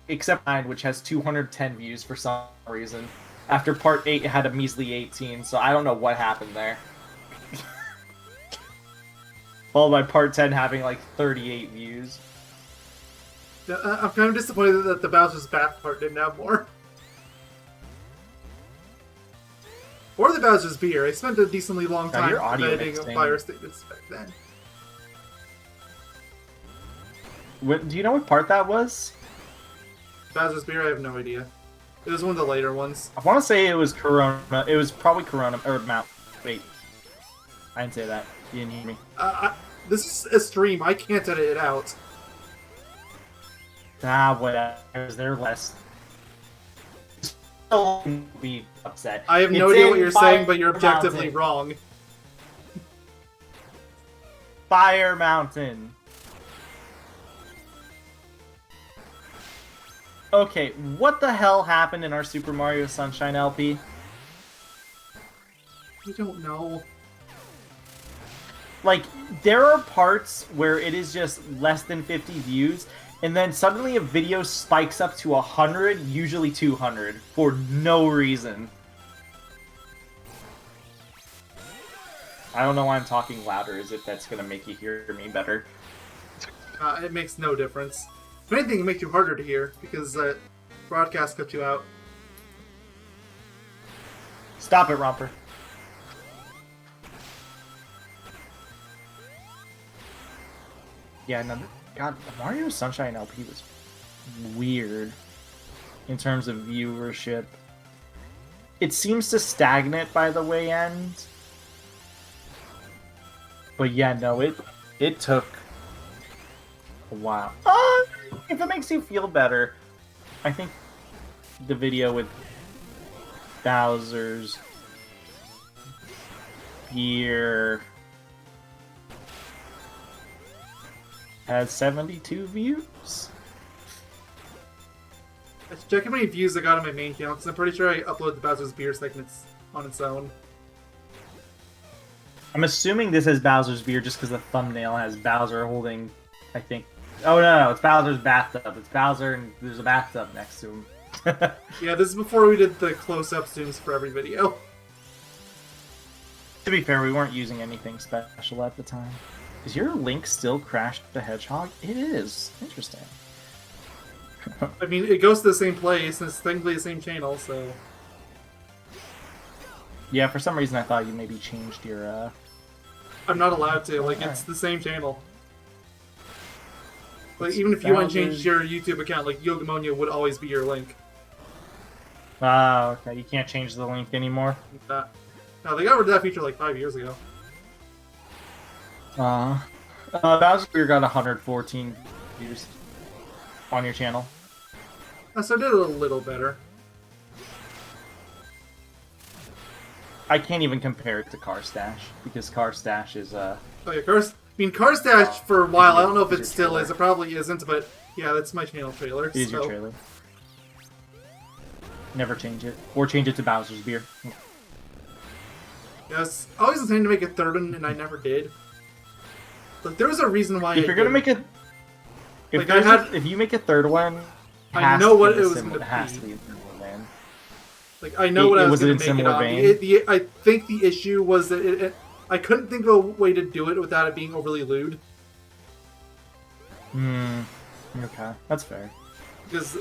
Except 9, which has 210 views for some reason. After part 8, it had a measly 18, so I don't know what happened there. Followed by part 10 having like 38 views. I'm kind of disappointed that the Bowser's Bath part didn't have more. Or the Bowser's Beer. I spent a decently long time editing fire statements back then. Do you know what part that was? Bowser's Beer, I have no idea. It was one of the later ones. I want to say it was Corona. It was probably Corona or Mount. Wait. I didn't say that. You didn't hear me. This is a stream. I can't edit it out. Ah, whatever. They're less. Be upset. I have no idea what you're saying, but you're objectively wrong. Fire Mountain. Okay, what the hell happened in our Super Mario Sunshine LP? I don't know. Like, there are parts where it is just less than 50 views, and then suddenly a video spikes up to 100, usually 200, for no reason. I don't know why I'm talking louder, as if that's gonna make you hear me better. It makes no difference. If anything, it makes you harder to hear, because broadcast cut you out. Stop it, Romper. Yeah, no, God, Mario Sunshine LP was weird in terms of viewership. It seems to stagnate by the way end. But yeah, no, it took a while. If it makes you feel better, I think the video with Bowser's Beer has 72 views. Let's check how many views I got on my main channel, because I'm pretty sure I uploaded the Bowser's Beer segments on its own. I'm assuming this has Bowser's Beer just because the thumbnail has Bowser holding, I think... Oh, no, it's Bowser's bathtub. It's Bowser and there's a bathtub next to him. Yeah, this is before we did the close-up zooms for every video. To be fair, we weren't using anything special at the time. Is your Link still Crash the Hedgehog? It is. Interesting. I mean, it goes to the same place, and it's technically the same channel, so... Yeah, for some reason I thought you maybe changed your, I'm not allowed to, like, it's the same channel. Like, even if you want to change your YouTube account, like, Yogamonia would always be your link. Oh, okay, you can't change the link anymore? No, they got rid of that feature like 5 years ago. Bowser's Beer got 114 views on your channel. So I did it a little better. I can't even compare it to Car Stash, because Car Stash is, Oh yeah, Car Stash for a while, I don't know if it still is, it probably isn't, but yeah, that's my channel trailer. It is your trailer. Never change it. Or change it to Bowser's Beer. Yeah, I was always intending to make a third one, and I never did. Like, there was a reason why if you're gonna make it... If, like, if you make a third one, I know what it was going to be. Has to be a similar vein. Like, I know what I was going to make it on. I think the issue was that I couldn't think of a way to do it without it being overly lewd. Okay, that's fair. Because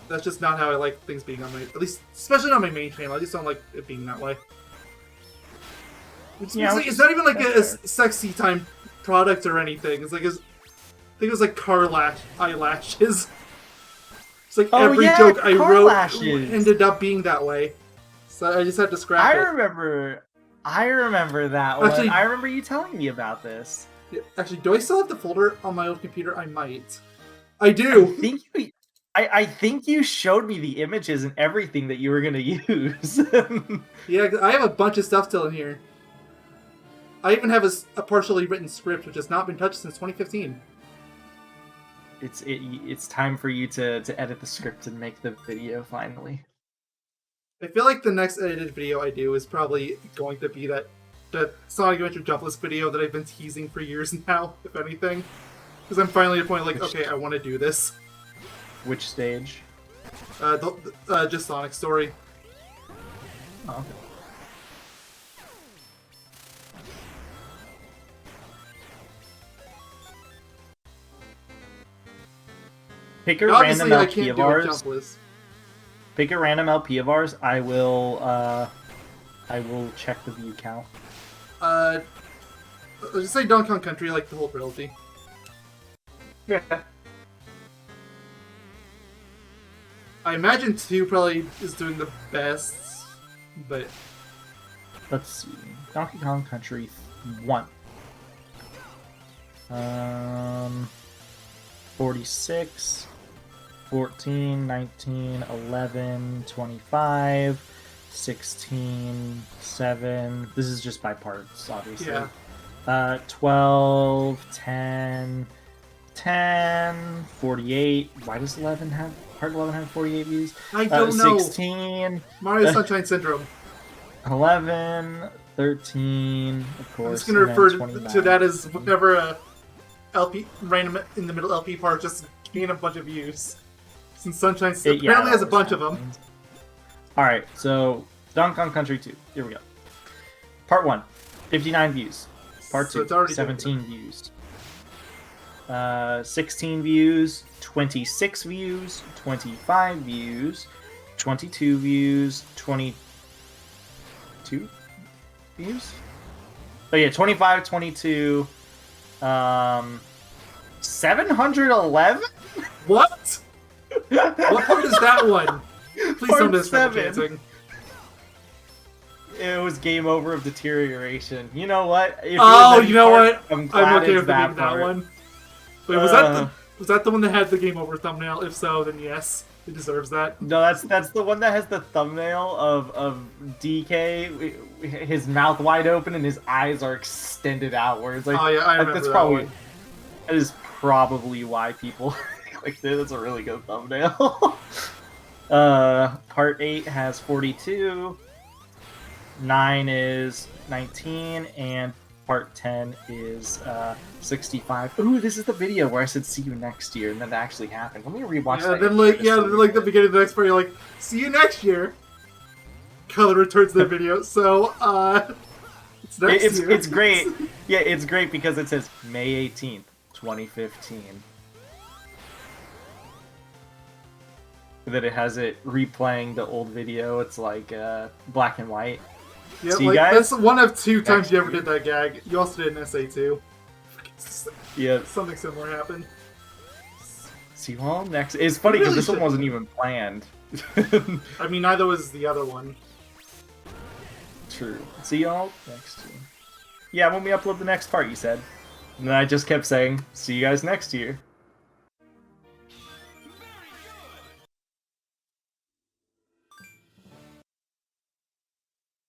that's just not how I like things being on my... At least, especially on my main channel, I just don't like it being that way. It's not even like a sexy time product or anything. It's like... I think it was like eyelashes. It's like every joke I wrote ended up being that way. So I just had to scrap it. I remember that one. Actually, I remember you telling me about this. Actually, do I still have the folder on my old computer? I might. I do. I think you showed me the images and everything that you were going to use. Yeah, I have a bunch of stuff still in here. I even have a partially written script which has not been touched since 2015. It's time for you to edit the script and make the video finally. I feel like the next edited video I do is probably going to be that Sonic Adventure Jumpless video that I've been teasing for years now, if anything. Because I'm finally at a point like, okay, I want to do this. Which stage? Just Sonic Story. Oh, okay. Pick a random LP of ours. Pick a random LP of ours. I will check the view count. Let's just say Donkey Kong Country, like the whole trilogy. Yeah. I imagine 2 probably is doing the best, but... Let's see. Donkey Kong Country 1. 46, 14, 19, 11, 25, 16, 7. This is just by parts, obviously. Yeah. 12, 10, 10, 48. Why does part 11 have 48 views? I don't know. 16. Mario Sunshine Syndrome. 11, 13, of course. I'm just gonna refer to that as whenever a LP random in the middle LP part just gain a bunch of views. Since Sunshine apparently has a bunch of them. Alright, so Donkey Kong Country 2. Here we go. Part 1, 59 views. Part 2, 17 views. 16 views, 26 views, 25 views, 22 views, 22 views? Oh yeah, 25, 22, 711? What? What part is that one? Please don't miss dancing. It was game over of deterioration. You know what? You know what? I'm okay with that one. Wait, was that the one that had the game over thumbnail? If so, then yes, it deserves that. No, that's the one that has the thumbnail of DK, his mouth wide open and his eyes are extended outwards. Like, oh yeah, I remember that one. That is probably why people clicked it. That's a really good thumbnail. Part 8 has 42. 9 is 19, and Part 10 is 65. Ooh, this is the video where I said "see you next year," and then that actually happened. Let me rewatch that. Then the beginning of the next part, you're like, "See you next year." Color returns the video, so it's next year. It's great. Yeah, it's great because it says May 18th, 2015. And then it has it replaying the old video. It's like black and white. Yeah, like, that's one of 2 times you ever did that gag. You also did an SA too. Yeah. Something similar happened. See you all next. It's funny because this one wasn't even planned. I mean, neither was the other one. True. See y'all next year. Yeah, when we upload the next part, you said. And then I just kept saying, see you guys next year.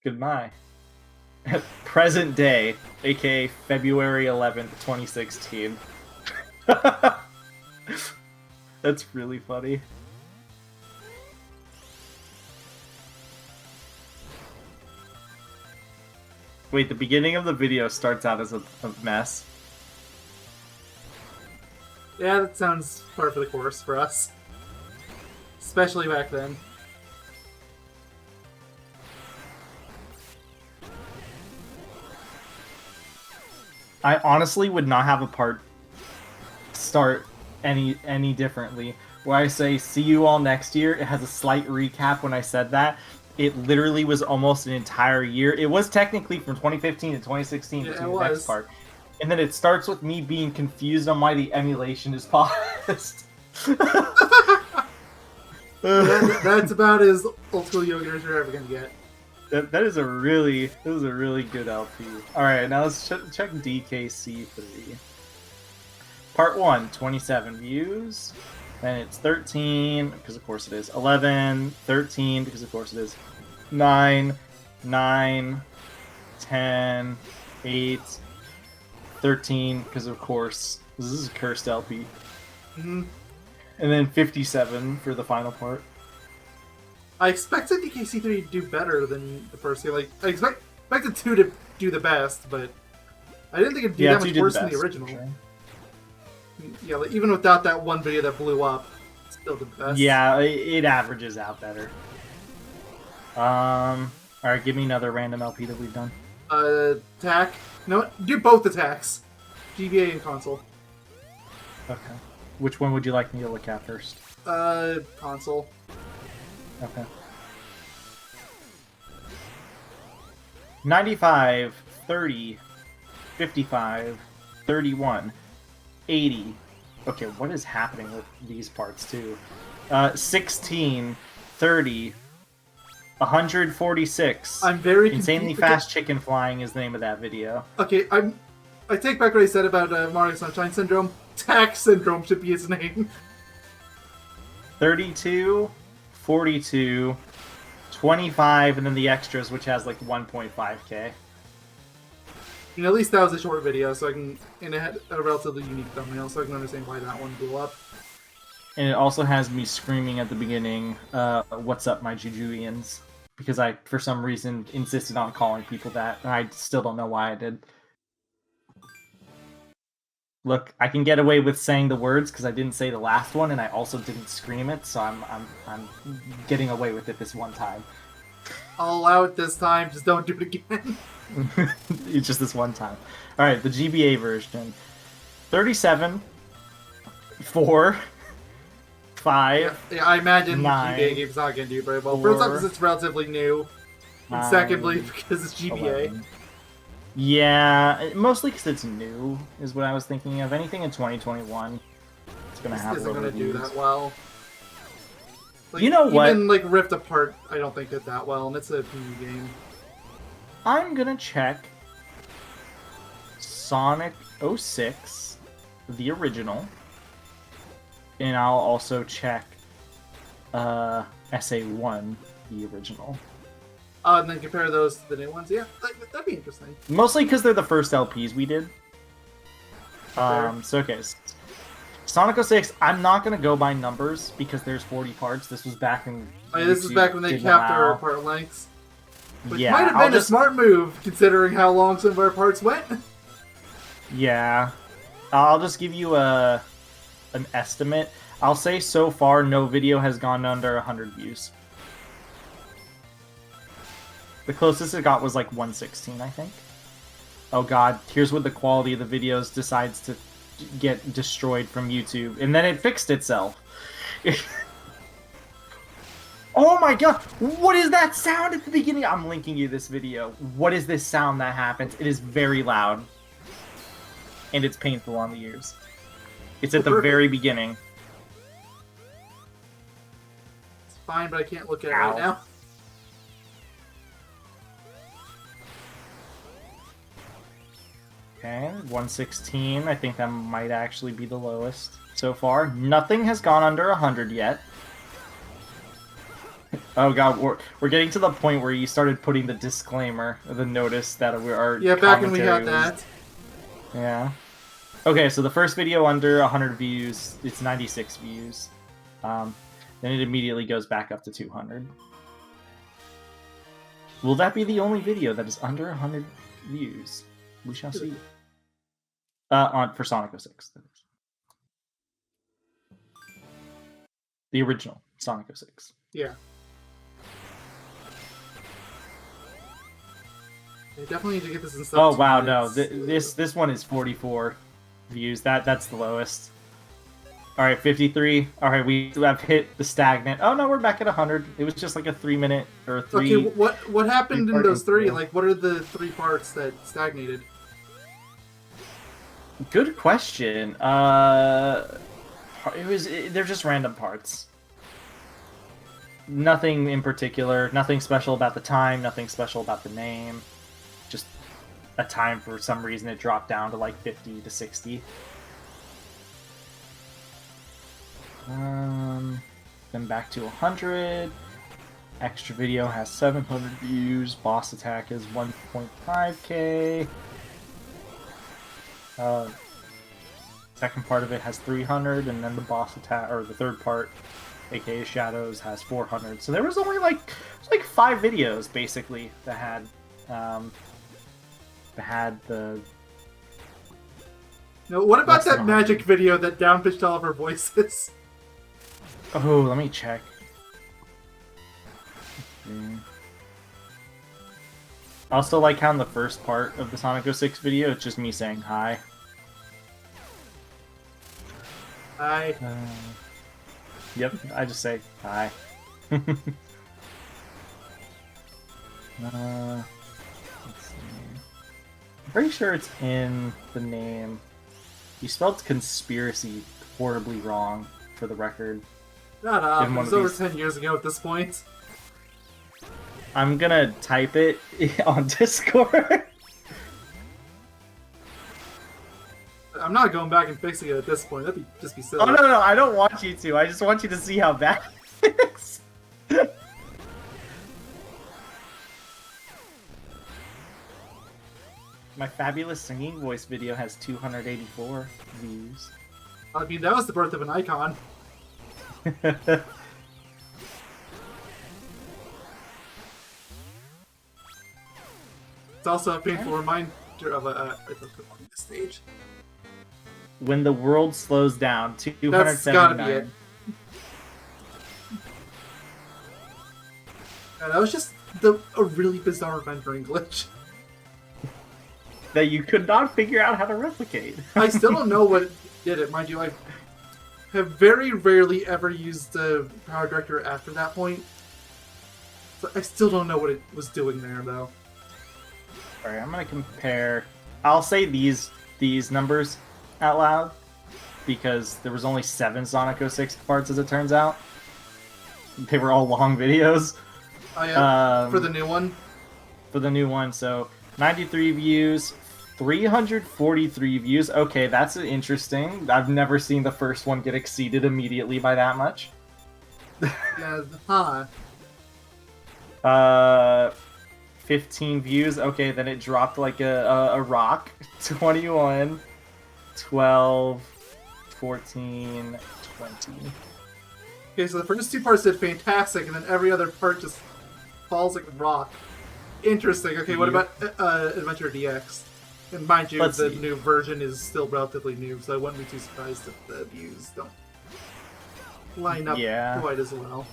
Goodbye. Present day, aka February 11th, 2016. That's really funny. Wait, the beginning of the video starts out as a mess. Yeah, that sounds par for the course for us. Especially back then. I honestly would not have a part start any differently. Where I say, see you all next year, it has a slight recap when I said that. It literally was almost an entire year. It was technically from 2015 to 2016 to the next part. And then it starts with me being confused on why the emulation is paused. That's about as old school Yogaidr as you're ever going to get. That was a really good LP. Alright, now let's check DKC3. Part 1, 27 views. Then it's 13, because of course it is. 11, 13, because of course it is. 9, 9, 10, 8, 13, because of course this is a cursed LP. Mm-hmm. And then 57 for the final part. I expected DKC3 to do better than the first game. Like, I expected 2 to do the best, but I didn't think it'd do that much worse than the original. Sure. Yeah, like, even without that one video that blew up, it's still the best. Yeah, it averages out better. Alright, give me another random LP that we've done. Attack. No, do both attacks. GBA and console. Okay. Which one would you like me to look at first? Console. Okay. 95, 30, 55, 31, 80. Okay, what is happening with these parts too? 16, 30, 146. I'm very Insanely confused. Fast Chicken Flying is the name of that video. Okay, I take back what I said about Mario Sunshine Syndrome. Tax Syndrome should be his name. 32, 42, 25, and then the extras, which has like 1.5k. You know, at least that was a short video, so I can, and it had a relatively unique thumbnail, so I can understand why that one blew up. And it also has me screaming at the beginning, "What's up, my Jujuians?" Because I, for some reason, insisted on calling people that, and I still don't know why I did. Look, I can get away with saying the words because I didn't say the last one, and I also didn't scream it, so I'm getting away with it this one time. I'll allow it this time, just don't do it again. It's just this one time. Alright, the GBA version. 37, 4, 5, yeah, I imagine 9, GBA game's not going to do very well. 4, First off, because it's relatively new. And 9, secondly, because it's GBA. 11. Yeah, mostly because it's new, is what I was thinking of. Anything in 2021, it's going to have isn't low going to do reviews. that well. Like, You know what? Even, like, Rift Apart, I don't think did that well, and it's a new game. I'm going to check Sonic 06, the original, and I'll also check SA1, the original. And then compare those to the new ones. Yeah, that'd be interesting. Mostly because they're the first LPs we did. So, okay. Sonic 06, I'm not going to go by numbers because there's 40 parts. This was back when... This is back when they capped our part lengths. Which Yeah, might have been a smart move, considering how long some of our parts went. Yeah. I'll just give you an estimate. I'll say so far, no video has gone under 100 views. The closest it got was like 116, I think. Oh god, here's where the quality of the videos decides to get destroyed from YouTube. And then it fixed itself. Oh my god! What is that sound at the beginning? I'm linking you this video. What is this sound that happens? It is very loud. And it's painful on the ears. It's at the very beginning. It's fine, but I can't look at it right now. Okay, 116. I think that might actually be the lowest so far. Nothing has gone under 100 yet. Oh god, we're getting to the point where you started putting the disclaimer, the notice that our yeah, back when we got that. Yeah. Okay, so the first video under 100 views, it's 96 views. Then it immediately goes back up to 200. Will that be the only video that is under 100 views? We shall see. For Sonic 06. That is. The original Sonic 06. Yeah. I definitely need to get this in stuff. Oh wow, no. This one is 44 views. That's the lowest. Alright, 53. Alright, we have hit the stagnant. Oh no, we're back at 100. It was just like a 3 minute or 3. Okay, what happened in those 3? Like, what are the 3 parts that stagnated? Good question. They're just random parts. Nothing in particular. Nothing special about the time. Nothing special about the name. Just a time for some reason it dropped down to like 50 to 60. Then back to 100. Extra video has 700 views. Boss attack is 1.5k. Second part of it has 300, and then the boss attack, or the third part, aka Shadows, has 400. So there was only like 5 videos basically that had the. No, what about that magic video that downpitched all of our voices? Oh, let me check. I also like how in the first part of the Sonic 06 video, it's just me saying hi. Hi. Yep, I just say hi. Let's see. I'm pretty sure it's in the name. You spelled conspiracy horribly wrong, for the record. Not up. It was over 10 years ago at this point. I'm gonna type it on Discord. I'm not going back and fixing it at this point. That'd just be silly. Oh no, I don't want you to. I just want you to see how bad it is. My fabulous singing voice video has 284 views. I mean, that was the birth of an icon. It's also a painful reminder of a stage. When the world slows down, That's gotta be 279. it. Yeah, that was just a really bizarre rendering glitch. That you could not figure out how to replicate. I still don't know what did it. Mind you, I have very rarely ever used the Power Director after that point. So I still don't know what it was doing there, though. Alright, I'm gonna compare. I'll say these numbers out loud because there was only 7 Sonic 06 parts, as it turns out. They were all long videos. Oh yeah, for the new one. For the new one, so 93 views, 343 views. Okay, that's interesting. I've never seen the first one get exceeded immediately by that much. Yeah, huh. 15 views. Okay, then it dropped like a rock. 21, 12, 14, 20. Okay, so the first 2 parts did fantastic, and then every other part just falls like a rock. Interesting. Okay, what about Adventure DX? And mind you, the new version is still relatively new, so I wouldn't be too surprised if the views don't line up quite as well.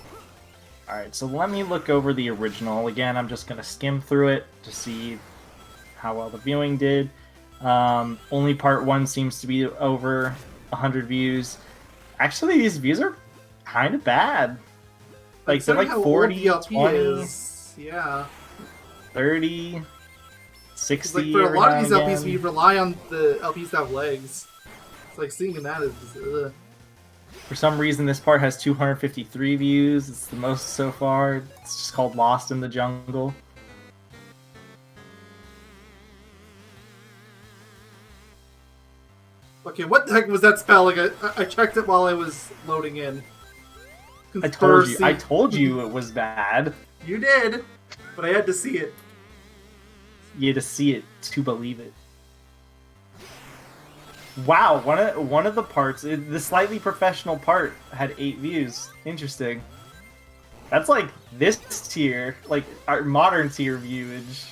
Alright, so let me look over the original. Again, I'm just going to skim through it to see how well the viewing did. Only part 1 seems to be over 100 views. Actually, these views are kind of bad. Like, they're like 40, 20, is. Yeah. 30, 60. Like, for a lot of these LPs, we rely on the LPs to have legs. It's like seeing that is... For some reason, this part has 253 views. It's the most so far. It's just called Lost in the Jungle. Okay, what the heck was that spelling? I checked it while I was loading in. I told you it was bad. You did, but I had to see it. You had to see it to believe it. Wow, one of the parts, the slightly professional part, had 8 views. Interesting. That's like this tier, like our modern tier viewage.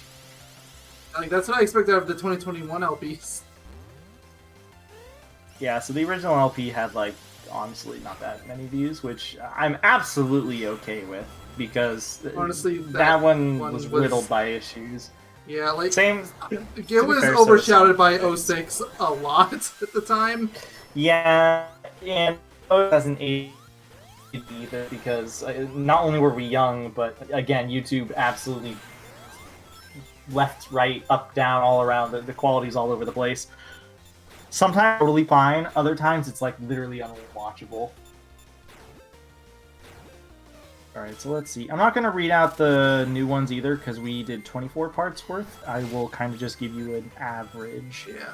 Like that's what I expect out of the 2021 LPs. Yeah, so the original LP had like honestly not that many views, which I'm absolutely okay with because honestly that one was riddled by issues. Yeah, like same. It was overshadowed by 06 a lot at the time. Yeah, and 2008 either because not only were we young, but again, YouTube absolutely left, right, up, down, all around. The quality's all over the place. Sometimes totally fine. Other times it's like literally unwatchable. Alright, so let's see. I'm not going to read out the new ones either, because we did 24 parts worth. I will kind of just give you an average. Yeah.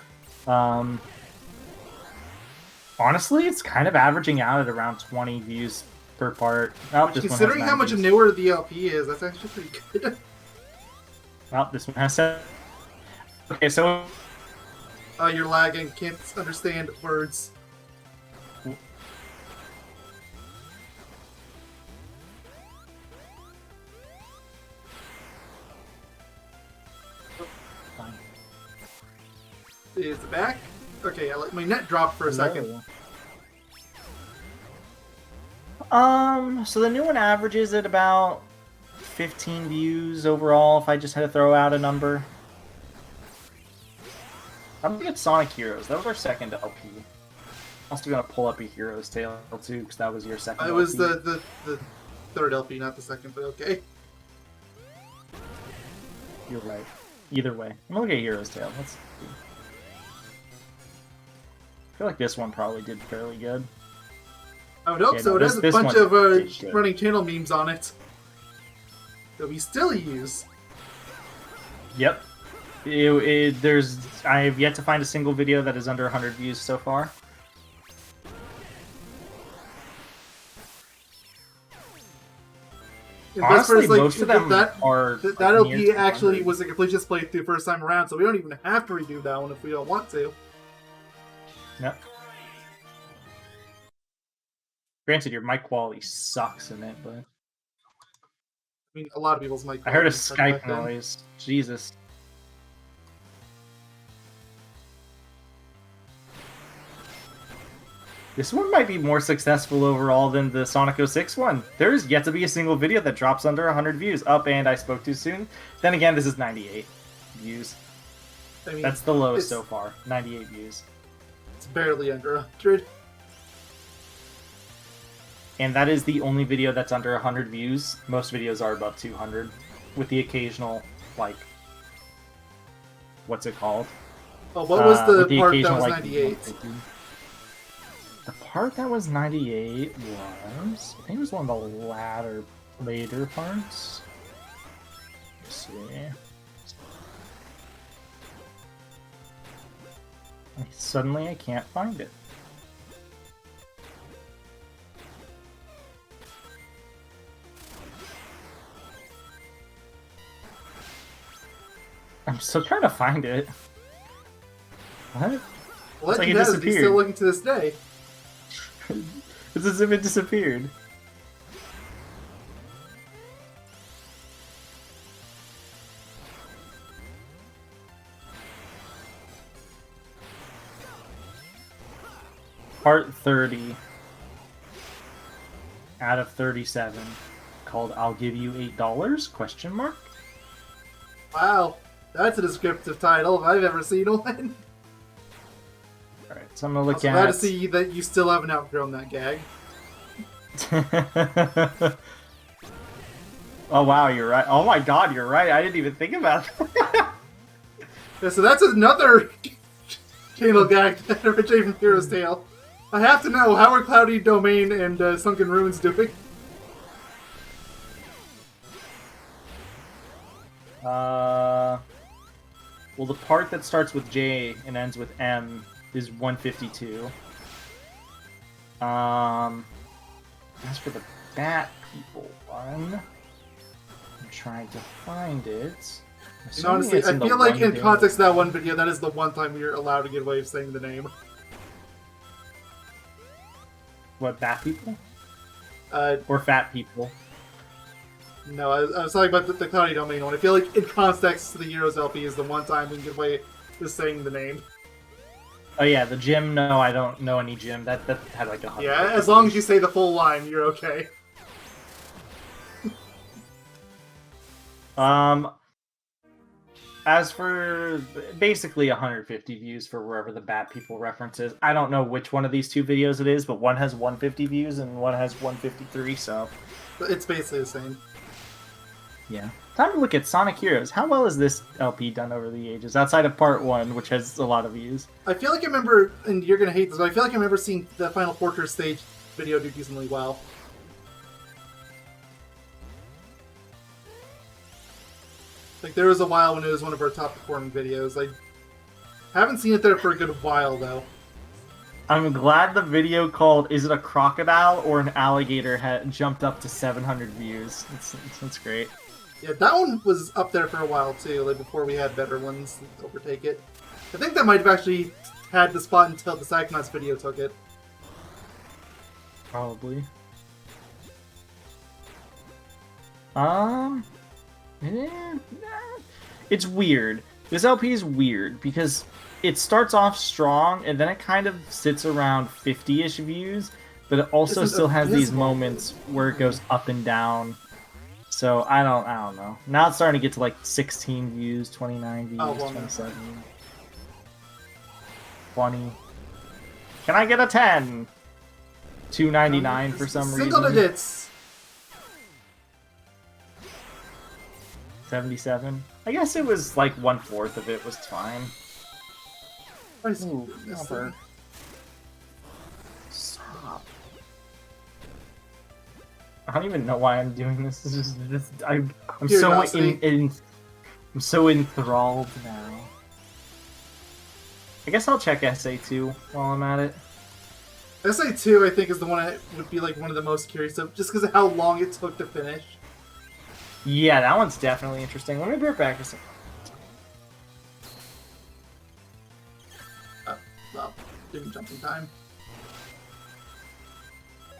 Honestly, it's kind of averaging out at around 20 views per part. Oh, this considering one has how much views. newer the LP is, that's actually pretty good. Well, this one has 7. Okay, so... You're lagging. Can't understand words. Is it back? Okay, my net dropped for a second. So the new one averages at about 15 views overall, if I just had to throw out a number. I'm looking at Sonic Heroes. That was our second LP. I'm also gonna pull up a Heroes Tale too, because that was your second It was LP. the third LP, not the second, but okay. You're right. Either way. I'm gonna look at Heroes Tale. Let's see. I feel like this one probably did fairly good. I would hope so. No, it has a bunch of running channel memes on it. that we still use. Yep. I have yet to find a single video that is under 100 views so far. Honestly, most of them are that LP actually was a complete just playthrough first time around, so we don't even have to redo that one if we don't want to. Yep. Granted, your mic quality sucks in it, but... I mean, a lot of people's mic quality. I heard a Skype noise. Jesus. This one might be more successful overall than the Sonic 06 one. There's yet to be a single video that drops under 100 views. And I spoke too soon. Then again, this is 98 views. I mean, that's the lowest so far. 98 views. It's barely under 100. And that is the only video that's under 100 views. Most videos are above 200. With the occasional, like... What's it called? Oh, what was the part that was 98? The part that was 98 was... I think it was one of the later parts. Let's see. Suddenly I can't find it. I'm still trying to find it. What? It's like it disappeared. He's still looking to this day. It's as if it disappeared. Part 30 out of 37 called I'll Give You $8? Question mark? Wow, that's a descriptive title if I've ever seen one. Alright, so I'm gonna look at... I'm glad to see that you still haven't outgrown that gag. Oh wow, you're right. Oh my god, you're right. I didn't even think about that. Yeah, so that's another channel gag that originated from Hero's Tale. I have to know, how are Cloudy Domain and Sunken Ruins doing? Well, the part that starts with J and ends with M is 152. As for the Bat People one, I'm trying to find it. And honestly, I feel like in context of that one video, that is the one time we are allowed to get away with saying the name. What, Bat People? Or Fat People? No, I was talking about the Cloudy Domain one. I feel like in context to the Heroes LP is the one time we can get away with saying the name. Oh yeah, the gym, no, I don't know any gym. That had like 100. Yeah, as long as you say the full line, you're okay. As for basically 150 views for wherever the Bat People reference is. I don't know which one of these two videos it is, but one has 150 views and one has 153, so... It's basically the same. Yeah. Time to look at Sonic Heroes. How well has this LP done over the ages, outside of Part 1, which has a lot of views? I feel like I remember, and you're going to hate this, but I feel like I remember seeing the Final Fortress stage video do decently well. Like, there was a while when it was one of our top performing videos. I haven't seen it there for a good while, though. I'm glad the video called Is It a Crocodile or an Alligator had jumped up to 700 views. That's great. Yeah, that one was up there for a while, too, like before we had better ones overtake it. I think that might have actually had the spot until the Psychonauts video took it. Probably. It's weird. This LP is weird because it starts off strong and then it kind of sits around 50-ish views, but it also still has these moments where it goes up and down. So I don't know. Now it's starting to get to like 16 views, 29 views, 27, 20. Can I get a 10? 299 for some reason. Single digits. 77. I guess it was like 1/4 of it was fine. Ooh, Stop. I don't even know why I'm doing this. This is just I'm so Curiosity. I'm so enthralled now. I guess I'll check SA2 while I'm at it. SA2, I think, is the one I would be like one of the most curious of, just because of how long it took to finish. Yeah, that one's definitely interesting. Let me be right back a second. Well, didn't jump in time.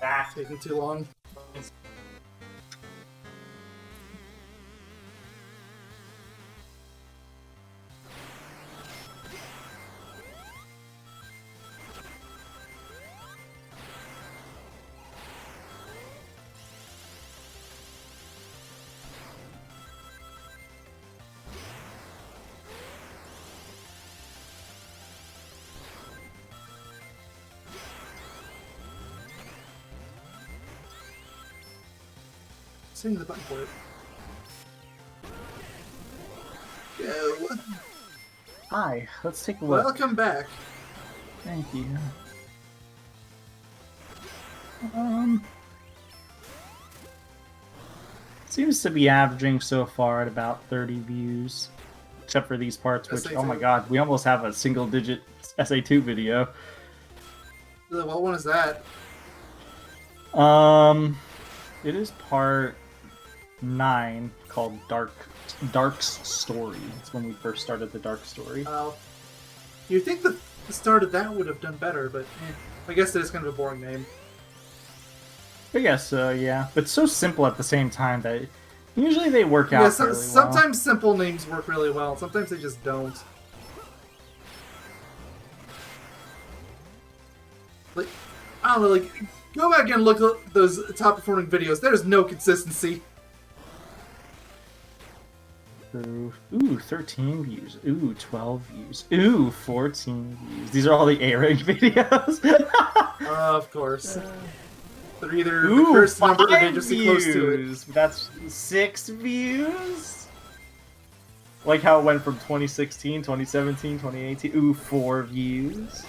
Ah. Taking too long. Hitting the button for it. Go. Hi, let's take a look. Welcome back. Thank you. Seems to be averaging so far at about 30 views. Except for these parts, which, SA2. oh my god, we almost have a single-digit SA2 video. What one is that? It is part 9 called Dark's Story. It's when we first started the Dark Story. Oh. You'd think the start of that would have done better, but I guess it is kind of a boring name. I guess so, yeah. But so simple at the same time that usually they work out fairly well. Sometimes simple names work really well. Sometimes they just don't. Like, I don't know, like, go back and look at those top-performing videos. There's no consistency. Ooh, 13 views. Ooh, 12 views. Ooh, 14 views. These are all the A-rank videos. Of course. They're either Ooh, the cursed number or 5 dangerously close to it. views. That's 6 views? Like how it went from 2016, 2017, 2018. Ooh, 4 views.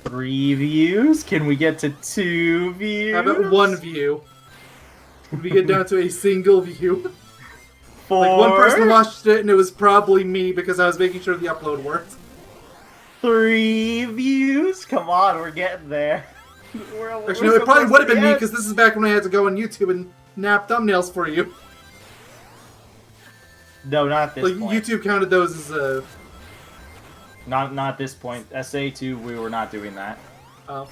3 views. Can we get to 2 views? How about 1 view? Can we get down to a single view? 4. Like, one person watched it and it was probably me because I was making sure the upload worked. 3 views? Come on, we're getting there. Actually, no, it probably would have been me because this is back when I had to go on YouTube and nap thumbnails for you. No, not at this like, point. YouTube counted those as Not at this point. SA2, we were not doing that. Oh.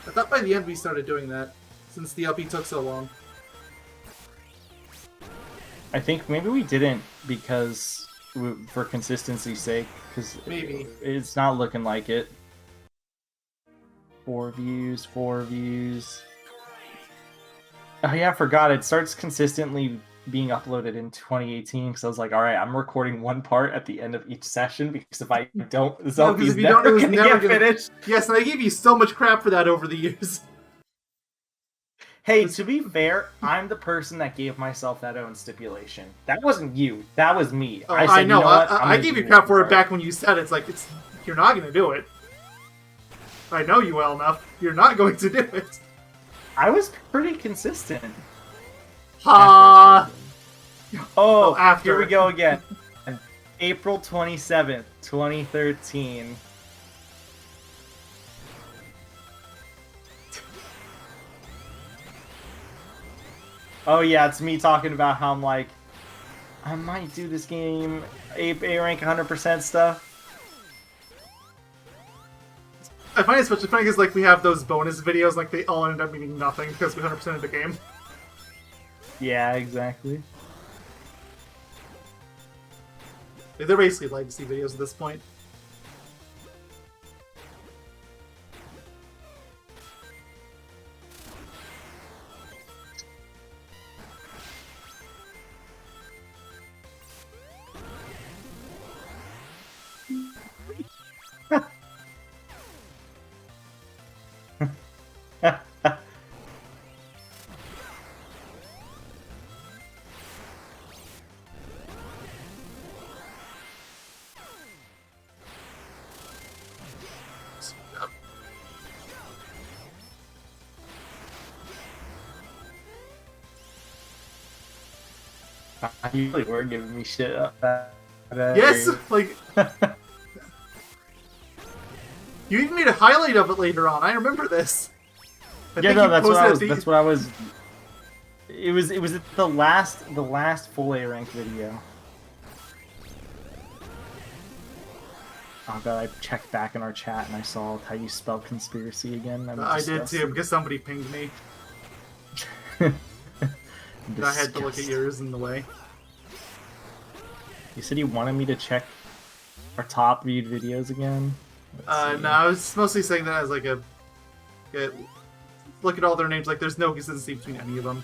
I thought by the end we started doing that, since the LP took so long. I think maybe we didn't because for consistency's sake, because Maybe. it's not looking like it. 4 views, 4 views. Oh yeah, I forgot. It starts consistently being uploaded in 2018 because I was like, all right, I'm recording one part at the end of each session because if I don't, the Zelda's never gonna get finished. Yes, and I gave you so much crap for that over the years. Hey, to be fair, I'm the person that gave myself that own stipulation. That wasn't you. That was me. Oh, I said, I know. You know what? I gave you crap for it back when you said it. It's like, you're not going to do it. I know you well enough. You're not going to do it. I was pretty consistent. Ha! Oh, after. Here we go again. April 27th, 2013. Oh yeah, it's me talking about how I'm like, I might do this game A rank 100% stuff. I find it especially funny because like we have those bonus videos, like they all end up meaning nothing because we 100% of the game. Yeah, exactly. They're basically legacy videos at this point. You really were giving me shit up that. Yes, like you even made a highlight of it later on. I remember this. I think you that's what posted I at was. the- That's what I was. It was the last full A ranked video. Oh god, I checked back in our chat and I saw how you spelled conspiracy again. I did too, because somebody pinged me. I had to look at yours in the way. You said you wanted me to check our top viewed videos again? No, I was mostly saying that as like a look at all their names, like there's no consistency between any of them.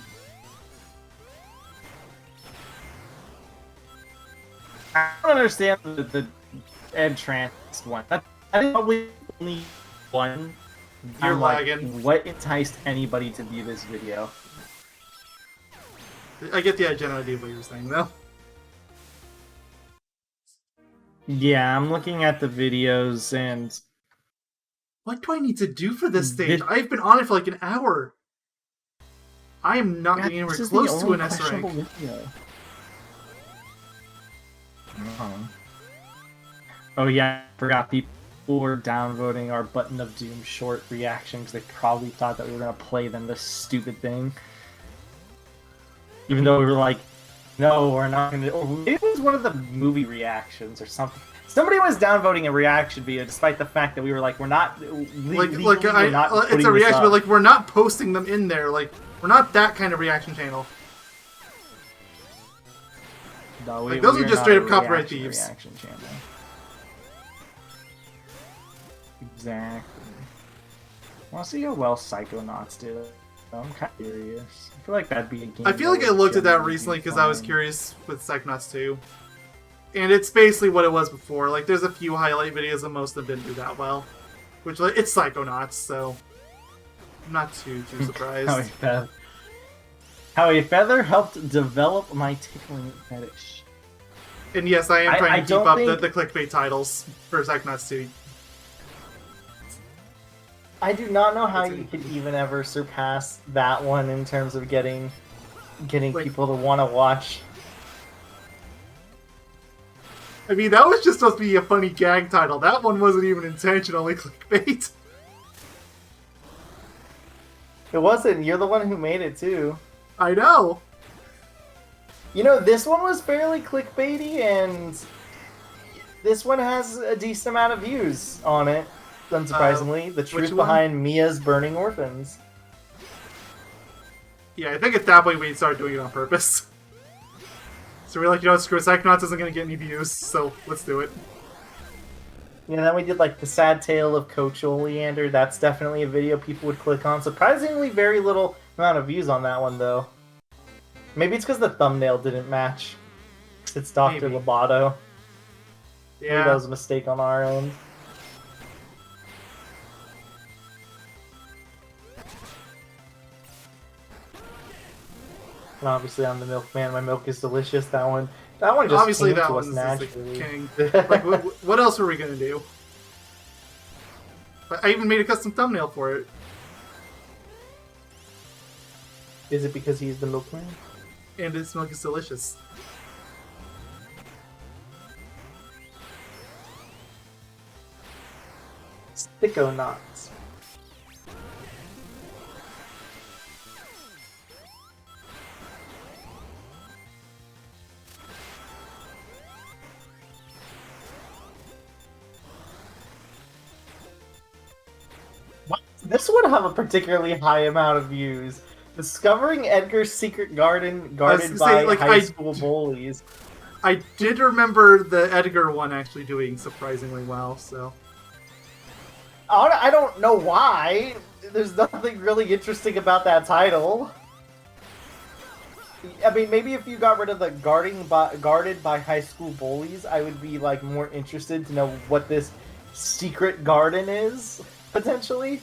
I don't understand the Ed Trance one. That's probably only one. You're lagging. What enticed anybody to view this video? I get the identity of what you're saying, though. Yeah, I'm looking at the videos and... What do I need to do for this stage? I've been on it for like an hour. I am not getting anywhere close to an S rank. Video. Oh yeah, I forgot people were downvoting our Button of Doom short reaction because they probably thought that we were going to play them this stupid thing. Even though we were like, no, we're not going to... Or maybe it was one of the movie reactions or something. Somebody was downvoting a reaction video despite the fact that we were like, we're not... it's a reaction, but like, we're not posting them in there. Like, we're not that kind of reaction channel. No, like, those are just straight up copyright thieves. Reaction channel. Exactly. I want to see how well Psychonauts did. I'm kind of curious. I feel like that'd be a game. I feel like I looked at that recently because I was curious with Psychonauts 2. And it's basically what it was before. Like, there's a few highlight videos and most of them didn't do that well. Which, like, it's Psychonauts, so... I'm not too surprised. How a feather helped develop my tickling fetish. And yes, I am trying to keep up the clickbait titles for Psychonauts 2. I do not know how you could even ever surpass that one in terms of getting like, people to want to watch. I mean, that was just supposed to be a funny gag title. That one wasn't even intentionally clickbait. It wasn't. You're the one who made it, too. I know. You know, this one was fairly clickbaity, and this one has a decent amount of views on it. Unsurprisingly, the truth behind Mia's burning orphans. Yeah, I think at that point we started doing it on purpose. So we're like, you know, screw it, Psychonauts isn't going to get any views, so let's do it. Yeah, then we did like the sad tale of Coach Oleander. That's definitely a video people would click on. Surprisingly, very little amount of views on that one, though. Maybe it's because the thumbnail didn't match. It's Dr. Lobato. Yeah. Maybe that was a mistake on our end. And obviously, I'm the milkman. My milk is delicious. That one just obviously came that to us one's naturally. the king. Like, what else were we gonna do? I even made a custom thumbnail for it. Is it because he's the milkman? And his milk is delicious. Sicko knots. This would have a particularly high amount of views. Discovering Edgar's secret garden guarded by high school bullies. I did remember the Edgar one actually doing surprisingly well, so... I don't know why. There's nothing really interesting about that title. I mean, maybe if you got rid of the guarded by high school bullies, I would be like more interested to know what this secret garden is, potentially.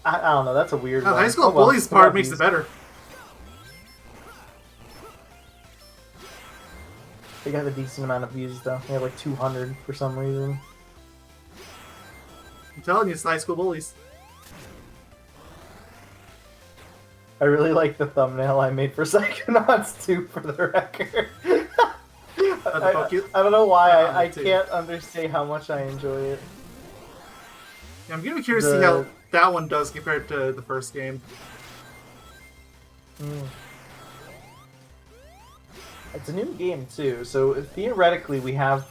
I don't know, that's a weird one. The high school bullies part makes it better. They got a decent amount of views, though. They have like 200 for some reason. I'm telling you, it's high school bullies. I really like the thumbnail I made for Psychonauts 2 for the record. I don't know why, I can't understate how much I enjoy it. Yeah, I'm gonna be curious to see how that one does compared to the first game. It's a new game too, so theoretically we have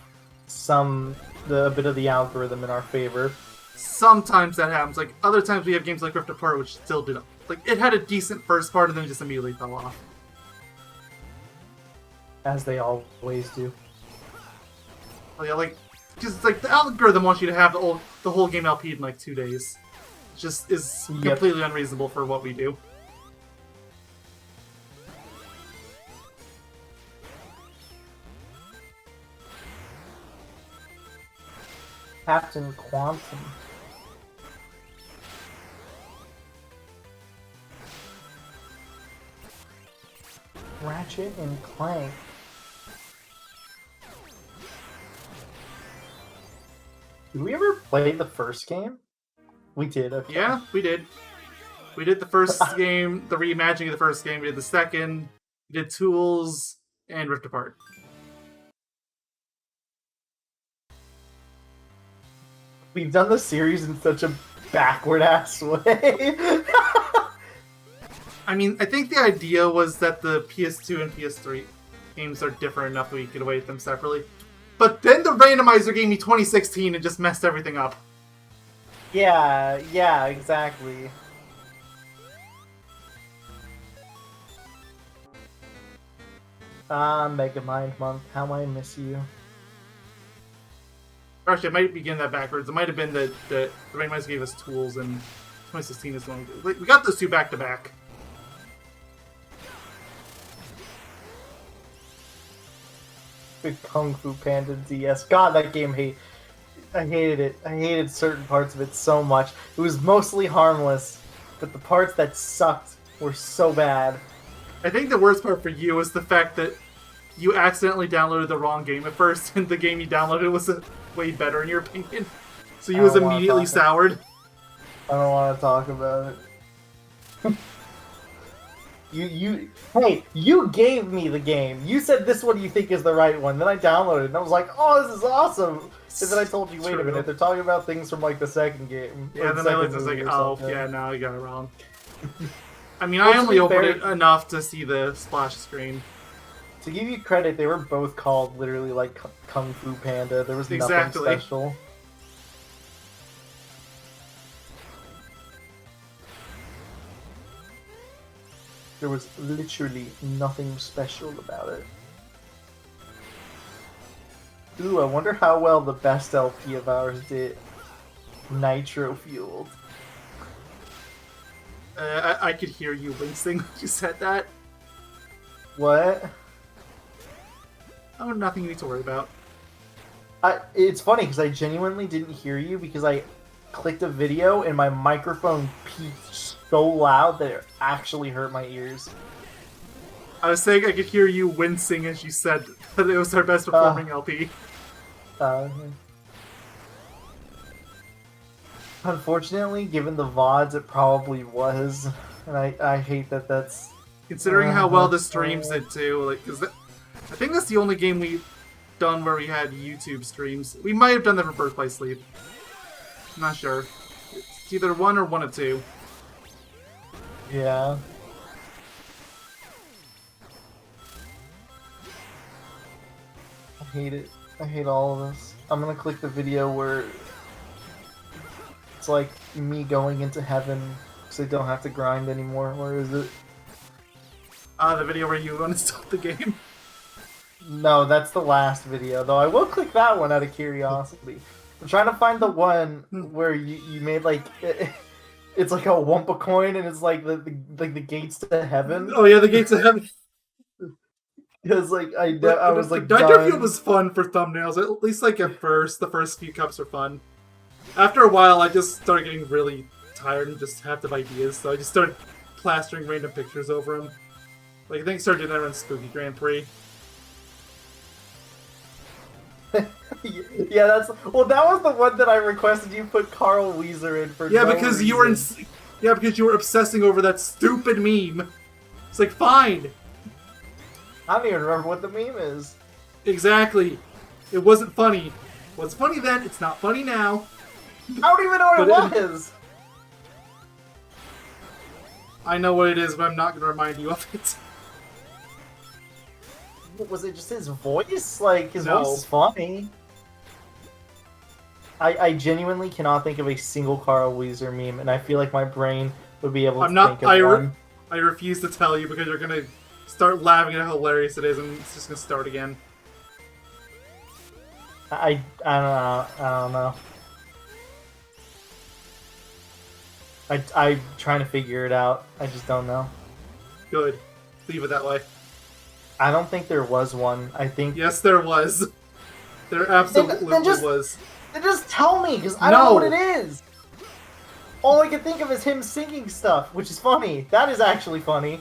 a bit of the algorithm in our favor. Sometimes that happens. Like other times we have games like Rift Apart, which still did like it had a decent first part and then just immediately fell off. As they always do. Oh, yeah, like just like the algorithm wants you to have the whole game LP'd in like 2 days. It just is completely unreasonable for what we do. Captain Quantum. Ratchet and Clank. Did we ever play the first game? We did, okay. Yeah, we did. We did the first game, the reimagining of the first game. We did the second. We did Tools and Rift Apart. We've done the series in such a backward-ass way. I mean, I think the idea was that the PS2 and PS3 games are different enough that we could await them separately. But then the randomizer gave me 2016 and just messed everything up. Yeah, exactly. Megamind Month, how I miss you. Actually, I might begin that backwards. It might have been that the randomizer gave us Tools and 2016 is one. We got those two back to back. Big Kung Fu Panda DS. God, that game I hated it. I hated certain parts of it so much. It was mostly harmless, but the parts that sucked were so bad. I think the worst part for you was the fact that you accidentally downloaded the wrong game at first, and the game you downloaded was way better in your opinion. So you was immediately soured. I don't want to talk about it. Hey, you gave me the game. You said this one you think is the right one. Then I downloaded it and I was like, oh, this is awesome. And then I told you, wait a minute, they're talking about things from like the second game. Yeah, then I was like, oh, yeah, now you got it wrong. I mean, I only opened it enough to see the splash screen. To give you credit, they were both called literally like Kung Fu Panda. There was nothing special. There was literally nothing special about it. Ooh, I wonder how well the best LP of ours did. Nitro Fueled. I could hear you wincing when you said that. What? Oh, nothing you need to worry about. It's funny because I genuinely didn't hear you because I clicked a video and my microphone peaked so loud that it actually hurt my ears. I was saying I could hear you wincing as you said that it was our best performing LP. Unfortunately, given the VODs, it probably was, and I hate that that's... Considering how well the streams did too, like, cause I think that's the only game we've done where we had YouTube streams. We might have done that for Birth by Sleep. I'm not sure. It's either one or one of two. Yeah. I hate it. I hate all of this. I'm gonna click the video where it's like me going into heaven because I don't have to grind anymore. Where is it? The video where you uninstalled the game. No, that's the last video, though I will click that one out of curiosity. I'm trying to find the one where you made like it's like a Wumpa coin and it's like the gates to heaven. Oh yeah, the gates to heaven. Because like I was like Nitro Fueled was fun for thumbnails. At least like at first, the first few cups are fun. After a while, I just started getting really tired and just half of ideas, so I just started plastering random pictures over them. Like I think I started doing that around Spooky Grand Prix. Yeah, that was the one that I requested you put Carl Weezer in for. Yeah, because you were Yeah, because you were obsessing over that stupid meme. It's like, fine. I don't even remember what the meme is. Exactly. It wasn't funny. It was funny then, it's not funny now. I don't even know what it was! I know what it is, but I'm not going to remind you of it. Was it just his voice? Like, his No. voice is funny. I genuinely cannot think of a single Carl Weezer meme, and I feel like my brain would be able to think of one. I refuse to tell you because you're going to start laughing at how hilarious it is, and it's just going to start again. I don't know. I'm trying to figure it out. I just don't know. Good. Leave it that way. I don't think there was one. I think... Yes, there was. There absolutely was. Then just tell me, because I don't know what it is. All I can think of is him singing stuff, which is funny. That is actually funny.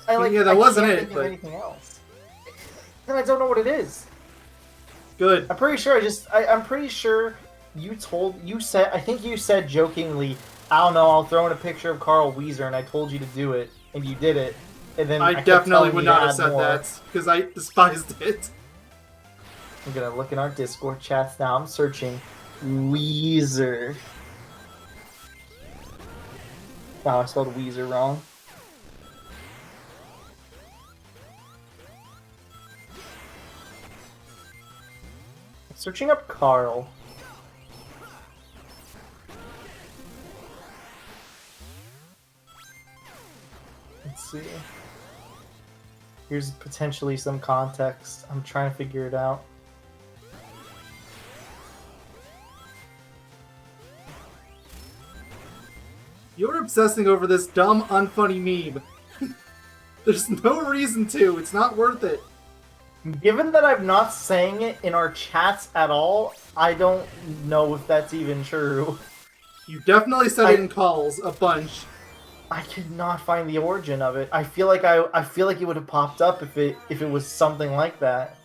Yeah, that wasn't it. Think of anything else. Then I don't know what it is. Good. I'm pretty sure I'm pretty sure you said, I think you said jokingly, I don't know, I'll throw in a picture of Carl Weezer, and I told you to do it, and you did it. And then I definitely would not have said that, because I despised it. I'm gonna look in our Discord chats now. I'm searching Weezer. Oh, I spelled Weezer wrong. Searching up Carl. Let's see. Here's potentially some context. I'm trying to figure it out. You're obsessing over this dumb, unfunny meme. There's no reason to. It's not worth it. Given that I'm not saying it in our chats at all, I don't know if that's even true. You definitely said it in calls a bunch. I could not find the origin of it. I feel like it would have popped up if it was something like that.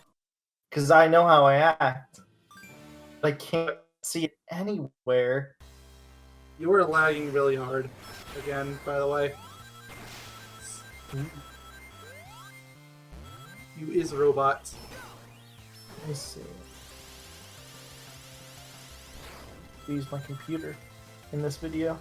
Because I know how I act. But I can't see it anywhere. You were lagging really hard. Again, by the way. You is robot. Let me see. Use my computer in this video.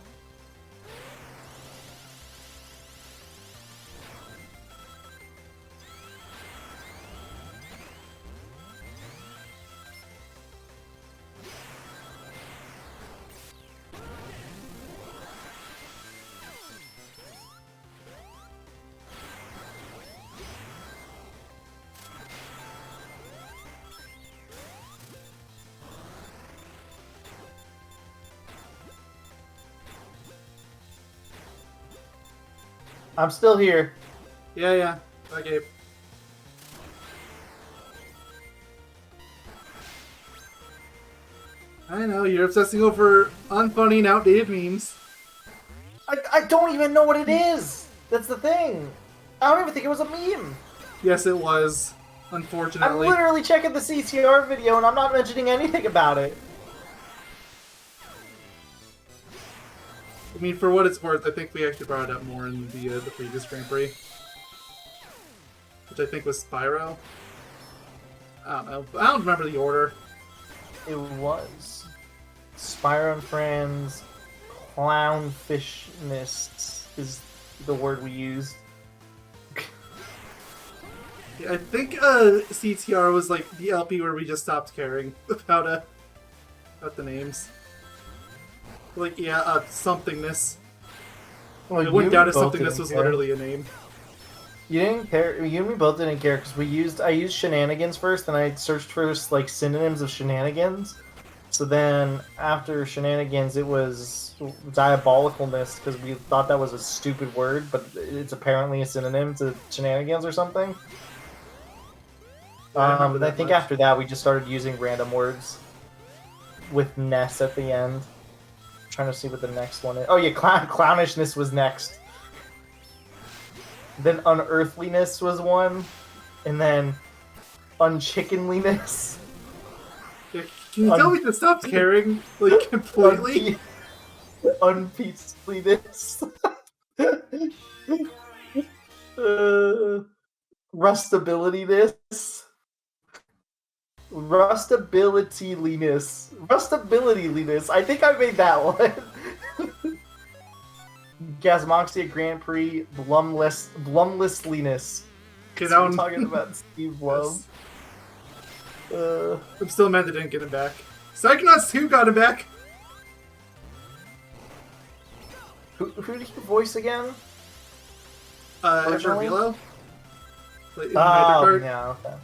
I'm still here. Yeah. Okay. I know, you're obsessing over unfunny and outdated memes. I don't even know what it is! That's the thing! I don't even think it was a meme! Yes, it was. Unfortunately. I'm literally checking the CTR video and I'm not mentioning anything about it. I mean, for what it's worth, I think we actually brought it up more in the previous Grand Prix. Which I think was Spyro. I don't know. I don't remember the order. It was Spyro and Friends, Clownfishness is the word we used. Yeah, I think CTR was like the LP where we just stopped caring about the names. Like, yeah, somethingness. Well, I wouldn't doubt if somethingness was literally a name. You didn't care. You and me both didn't care because I used shenanigans first, and I searched for like synonyms of shenanigans. So then after shenanigans, it was diabolicalness because we thought that was a stupid word, but it's apparently a synonym to shenanigans or something. I think after that we just started using random words with ness at the end. Trying to see what the next one is. Oh yeah, clownishness was next. Then unearthliness was one, and then unchickenliness. Yeah, can you tell me to stop caring, like, completely? Unpeaceliness. Rustabilityness. Rustabilityness. I think I made that one. Gasmoxia Grand Prix Blumlessliness. Okay, So we're talking about Steve Blum. Yes. I'm still mad they didn't get him back. Psychonauts 2 got him back. Who did he voice again? Vilo. Oh, yeah, okay.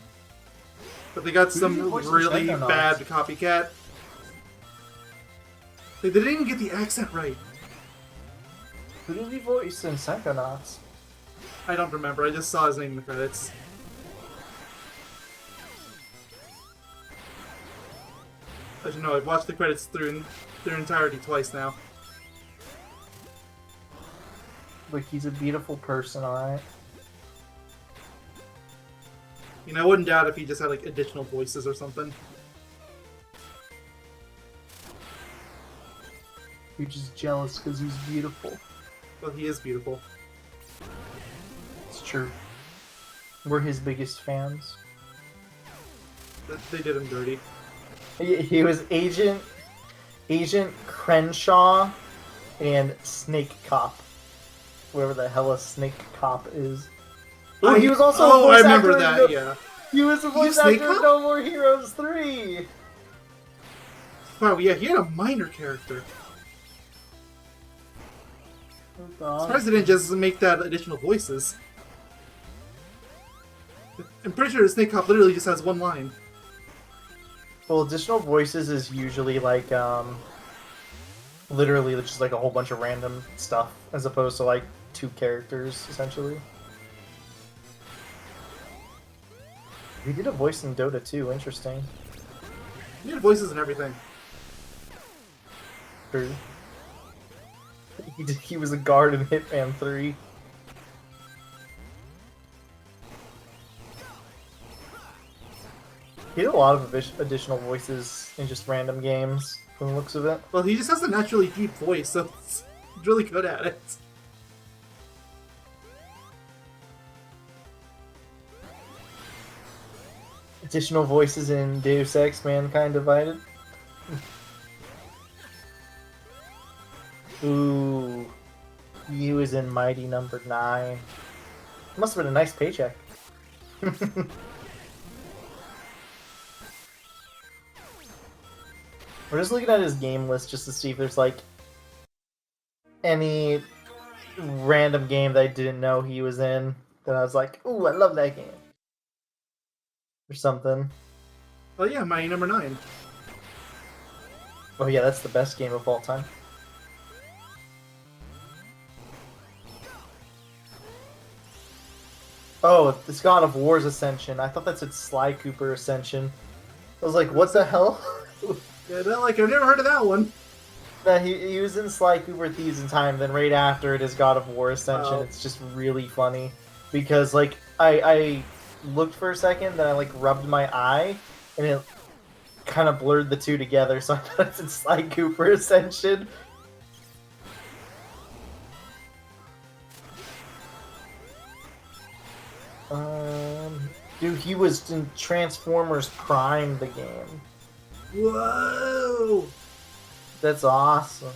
But they got some really bad copycat. They didn't even get the accent right. Who did he voice in Psychonauts? I don't remember. I just saw his name in the credits. I don't know. I've watched the credits through their entirety twice now. Like, he's a beautiful person, alright? You know, I wouldn't doubt if he just had, like, additional voices or something. You're just jealous because he's beautiful. Well, he is beautiful. It's true. We're his biggest fans. They did him dirty. He was Agent Crenshaw and Snake Cop. Whoever the hell a Snake Cop is. Oh, he was also a voice I remember actor that, yeah. He was a voice actor in No More Heroes 3! Wow, yeah, he had a minor character. I'm surprised they didn't just make that additional voices. I'm pretty sure the Snake Cop literally just has one line. Well, additional voices is usually like, literally just like a whole bunch of random stuff, as opposed to like 2 characters, essentially. He did a voice in Dota too, interesting. He had voices and everything. True. He was a guard in Hitman 3. He had a lot of additional voices in just random games, from the looks of it. Well, he just has a naturally deep voice, so he's really good at it. Additional voices in Deus Ex Mankind Divided. Ooh. He was in Mighty Number 9. Must have been a nice paycheck. We're just looking at his game list just to see if there's like any random game that I didn't know he was in that I was like, ooh, I love that game. Or something. Oh yeah, Mighty Number 9. Oh yeah, that's the best game of all time. Oh, it's God of War's Ascension. I thought that said Sly Cooper Ascension. I was like, what the hell? Yeah, I've never heard of that one. That he was in Sly Cooper Thieves in Time, then right after it is God of War Ascension. Oh. It's just really funny. Because, like, I looked for a second, then I, like, rubbed my eye, and it kind of blurred the two together, so I thought it's in Sly Cooper Ascension. Dude, he was in Transformers Prime, the game. Whoa! That's awesome.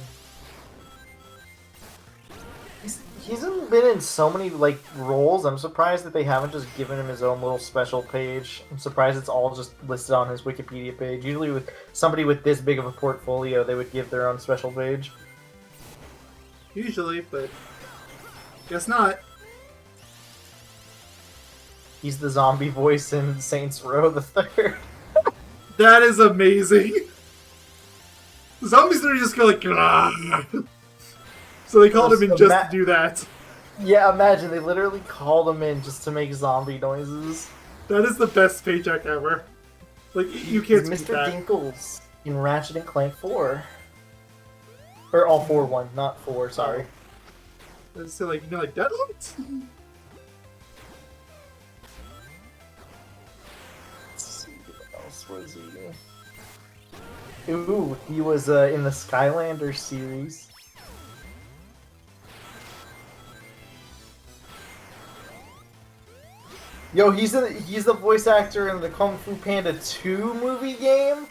He's been in so many like roles. I'm surprised that they haven't just given him his own little special page. I'm surprised it's all just listed on his Wikipedia page. Usually with somebody with this big of a portfolio, they would give their own special page. Usually, but guess not. He's the zombie voice in Saints Row the Third. That is amazing. The zombies literally just go like, grrr. So they called him in just to do that. Yeah, imagine they literally called him in just to make zombie noises. That is the best paycheck ever. Like you can't He's beat Mr. that. Dinkles in Ratchet and Clank 4, or all 4-1, not 4. Sorry. So like like Deadlight. Was he? Ooh, he was in the Skylanders series. Yo, he's the voice actor in the Kung Fu Panda 2 movie game.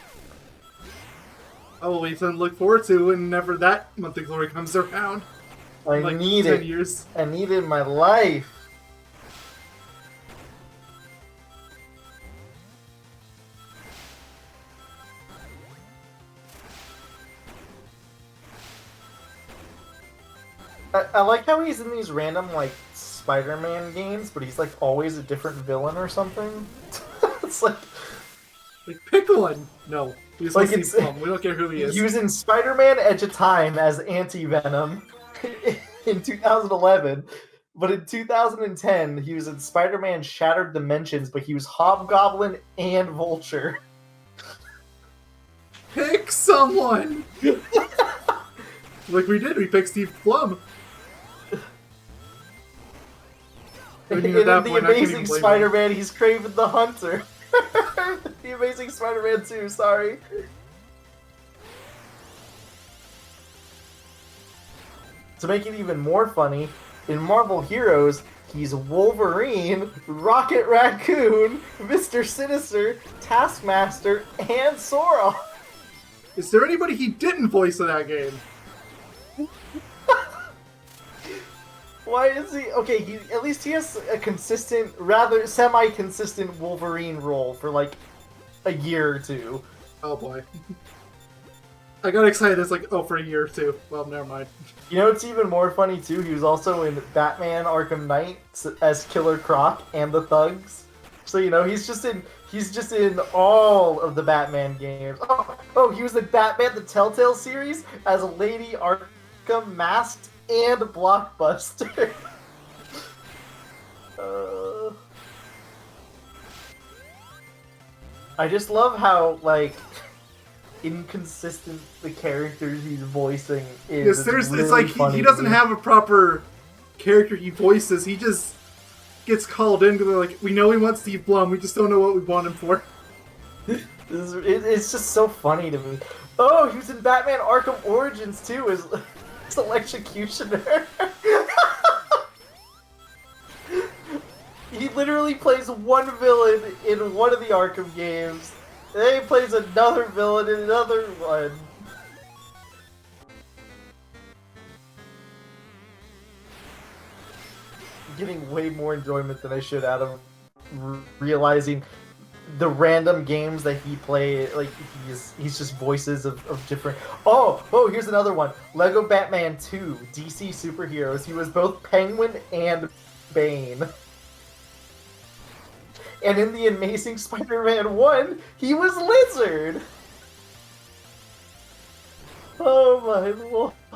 Oh, we can look forward to whenever that monthly glory comes around. I like need 10 it. years. I need it in my life. I like how he's in these random, like, Spider-Man games, but he's, like, always a different villain or something. It's like... Like, pick one! No. We just Like, want to see Plum. We don't care who he is. He was in Spider-Man Edge of Time as Anti-Venom in 2011, but in 2010, he was in Spider-Man Shattered Dimensions, but he was Hobgoblin and Vulture. Pick someone! Like we did, we picked Steve Plum. And in The Amazing Spider-Man, he's Kraven the Hunter. The Amazing Spider-Man 2, sorry. To make it even more funny, in Marvel Heroes, he's Wolverine, Rocket Raccoon, Mr. Sinister, Taskmaster, and Sora. Is there anybody he didn't voice in that game? Why is he... Okay, at least he has a consistent, rather semi-consistent Wolverine role for, like, a year or two. Oh, boy. I got excited. It's like, oh, for a year or two. Well, never mind. You know what's even more funny, too? He was also in Batman Arkham Knight as Killer Croc and the Thugs. So, you know, he's just in all of the Batman games. Oh, he was in Batman the Telltale series as Lady Arkham Masked and Blockbuster. I just love how, like, inconsistent the characters he's voicing is. Yeah, seriously, it's like he doesn't have a proper character he voices. He just gets called in because they're like, we know we want Steve Blum, we just don't know what we want him for. It's just so funny to me. Oh, he was in Batman Arkham Origins too as Electrocutioner. He literally plays one villain in one of the Arkham games, and then he plays another villain in another one. I'm getting way more enjoyment than I should out of realizing the random games that he plays. Like, he's just voices of different... Oh, here's another one. Lego Batman 2, DC Superheroes. He was both Penguin and Bane. And in The Amazing Spider-Man 1, he was Lizard! Oh my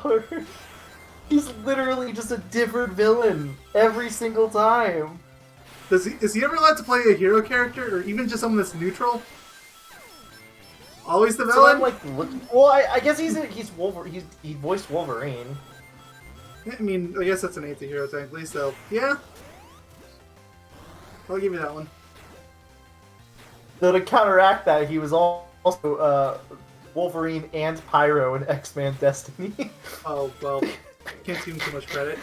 lord. He's literally just a different villain every single time. Is he ever allowed to play a hero character, or even just someone that's neutral? Always the villain? So I'm like, well, I guess he's Wolverine. He voiced Wolverine. I mean, I guess that's an anti-hero technically, so yeah. I'll give you that one. Though to counteract that, he was also Wolverine and Pyro in X-Men Destiny. Oh, well, can't give him too much credit.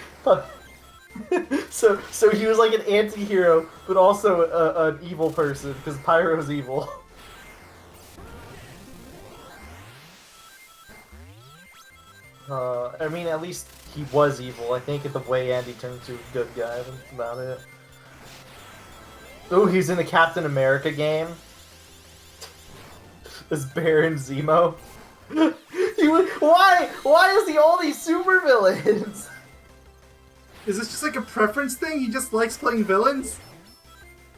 So he was like an anti-hero, but also an evil person, because Pyro's evil. I mean, at least he was evil. I think at the way Andy turned into a good guy, that's about it. Oh, he's in the Captain America game. As Baron Zemo. Why is he all these super villains? Is this just like a preference thing? He just likes playing villains?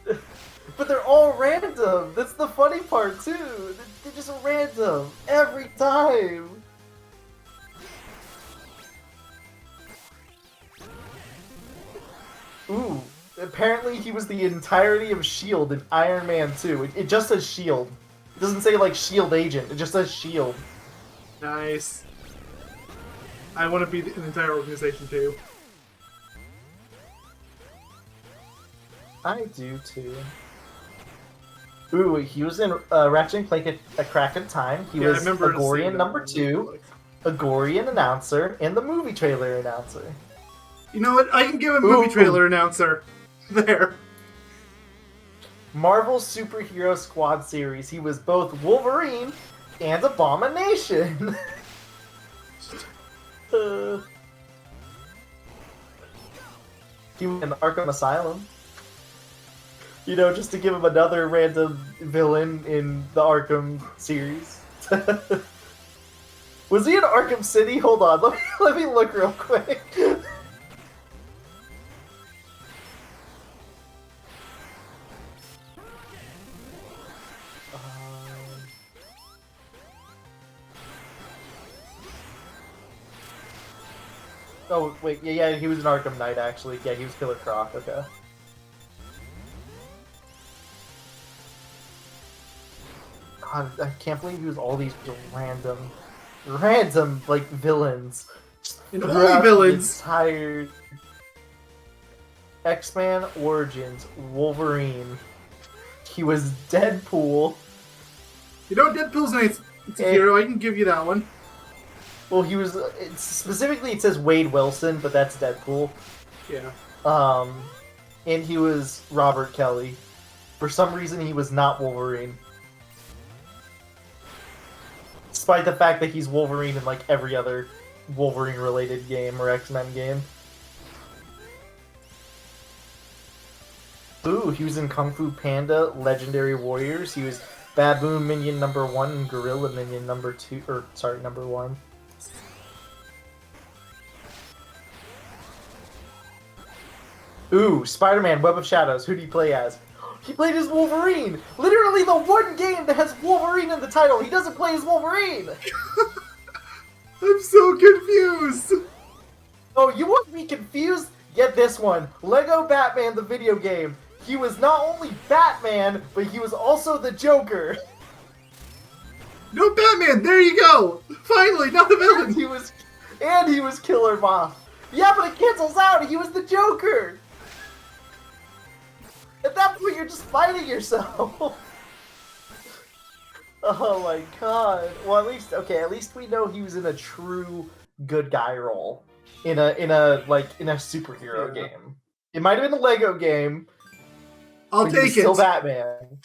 But they're all random. That's the funny part too. They're just random every time. Ooh. Apparently he was the entirety of S.H.I.E.L.D. in Iron Man 2. It just says S.H.I.E.L.D. It doesn't say, like, S.H.I.E.L.D. agent. It just says S.H.I.E.L.D. Nice. I want to be an entire organization, too. I do, too. Ooh, he was in Ratchet & Clank A Crack in Time. He was Agorian number 2, Agorian announcer, and the movie trailer announcer. You know what? I can give a movie trailer announcer. There. Marvel Superhero Squad series. He was both Wolverine and Abomination. He was in Arkham Asylum. You know, just to give him another random villain in the Arkham series. Was he in Arkham City? Hold on, let me look real quick. Oh, wait, yeah, he was in Arkham Knight, actually. Yeah, he was Killer Croc, okay. God, I can't believe he was all these random, like, villains. And only villains! Entire X-Men Origins, Wolverine. He was Deadpool. You know, Deadpool's nice. It's a hero, I can give you that one. Well, he was... specifically, it says Wade Wilson, but that's Deadpool. Yeah. And he was Robert Kelly. For some reason, he was not Wolverine. Despite the fact that he's Wolverine in, like, every other Wolverine-related game or X-Men game. Ooh, he was in Kung Fu Panda, Legendary Warriors. He was Baboon Minion number 1 and Gorilla Minion number 2, or, sorry, number 1. Ooh, Spider-Man, Web of Shadows. Who do you play as? He played as Wolverine! Literally the one game that has Wolverine in the title! He doesn't play as Wolverine! I'm so confused! Oh, you want to be confused? Get this one. Lego Batman, the video game. He was not only Batman, but he was also the Joker. No Batman! There you go! Finally, not a villain! And he was Killer Moth. Yeah, but it cancels out! He was the Joker! At that point, you're just fighting yourself. Oh my god. Well, at least we know he was in a true good guy role in a superhero game. It might have been a Lego game. I'll take it. Still Batman.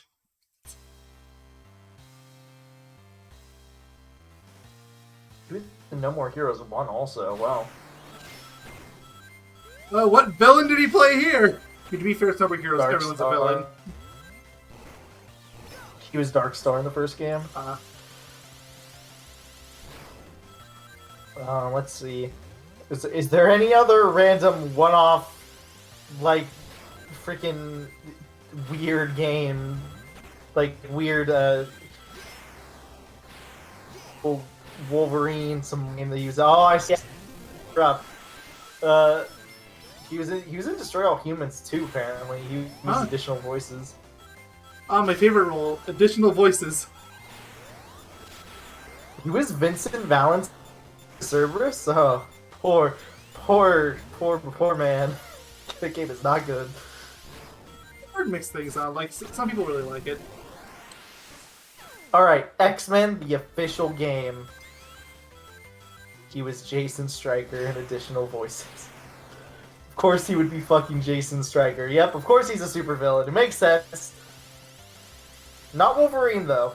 No More Heroes 1 also. Wow. What villain did he play here? To be fair, superheroes, Dark everyone's Star. a villain. He was Dark Star in the first game. Let's see. Is there any other random one-off, like, freaking weird game? Like, weird, Wolverine, some game they use. Oh, I see. He was in Destroy All Humans too, apparently. He used additional voices. My favorite role, additional voices. He was Vincent Valentine Cerberus? Oh, poor man. The game is not good. Hard to mix things up. Like, some people really like it. Alright, X-Men, the official game. He was Jason Stryker and additional voices. Of course he would be fucking Jason Stryker. Yep, of course he's a supervillain. It makes sense. Not Wolverine, though.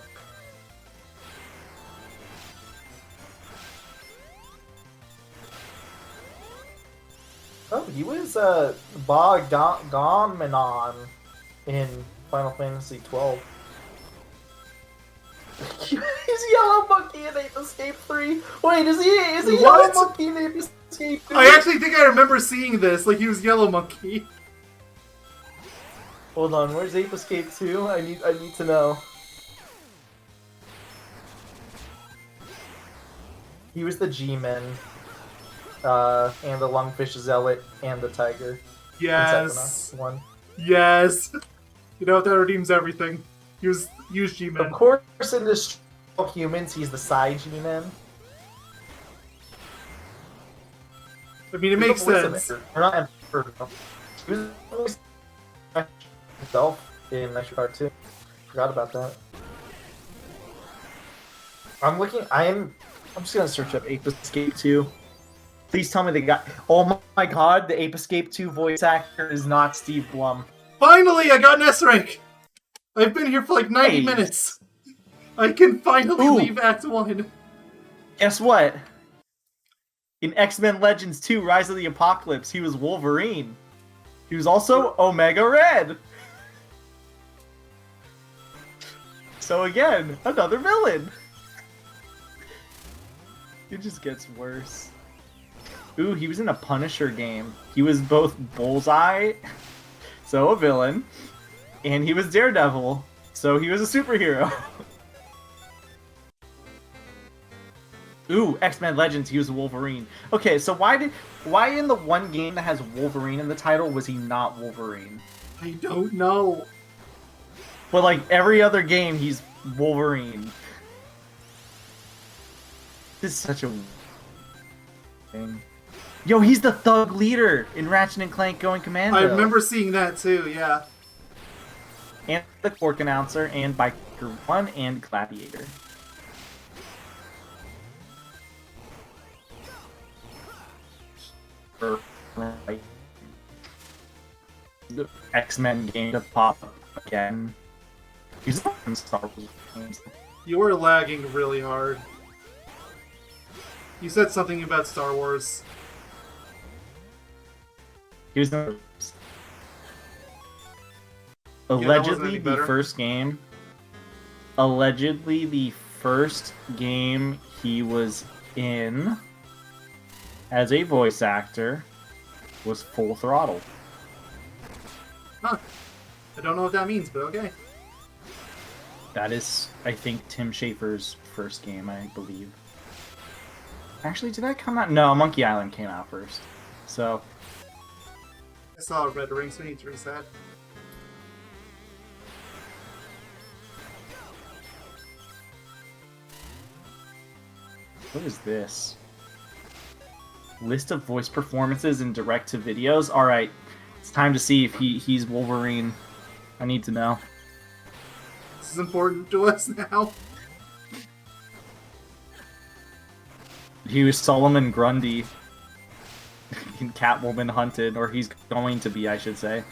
Oh, he was Bogdamenon in Final Fantasy XII. He's Yellow Monkey in Ape Escape 3. Wait, is he Yellow Monkey in Ape Escape 3? I actually think I remember seeing this. Like, he was Yellow Monkey. Hold on, where's Ape Escape 2? I need to know. He was the G-Men, and the Lungfish Zealot, and the Tiger. Yes. One. Yes. You know, that redeems everything. He was G-Men. Of course, in Destroy All Humans, he's the side G-Men. I mean, it makes sense. Or not Emperor. He was the voice himself in Metro Card 2. Forgot about that. I'm just gonna search up Ape Escape 2. Please tell me they got... Oh my god, the Ape Escape 2 voice actor is not Steve Blum. Finally, I got an S rank! I've been here for like 90 minutes. I can finally leave Act 1. Guess what? In X-Men Legends 2, Rise of the Apocalypse, he was Wolverine. He was also Omega Red. So again, another villain. It just gets worse. Ooh, he was in a Punisher game. He was both Bullseye, so a villain, and he was Daredevil, so he was a superhero. Ooh, X-Men Legends, he was Wolverine. Okay, so why in the one game that has Wolverine in the title was he not Wolverine? I don't know. But like every other game, he's Wolverine. This is such a thing. Yo, he's the thug leader in Ratchet and Clank Going Commando. I remember seeing that too, yeah. And the Cork Announcer, and Biker 1, and Gladiator. Right. The X-Men game to pop up again. He's in Star Wars games. You were lagging really hard. You said something about Star Wars. He was in allegedly the first game. Allegedly the first game he was in as a voice actor was Full Throttle. Huh. I don't know what that means, but okay. That is, I think, Tim Schafer's first game, I believe. Actually, did that come out? No, Monkey Island came out first. So... I saw a red ring, so I need to reset. What is this? List of voice performances in direct-to-videos? Alright, it's time to see if he's Wolverine. I need to know. This is important to us now. He was Solomon Grundy in Catwoman Hunted, or he's going to be, I should say.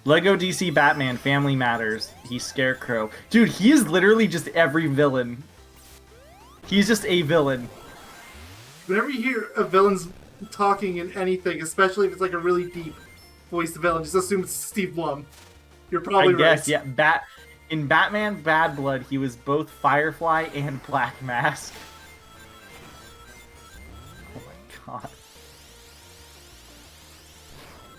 Lego DC Batman Family Matters. He's Scarecrow. Dude, he is literally just every villain. He's just a villain. Whenever you hear a villain's talking in anything, especially if it's like a really deep voiced villain, just assume it's Steve Blum. You're probably right. I guess, yeah. In Batman Bad Blood, he was both Firefly and Black Mask. Oh my god.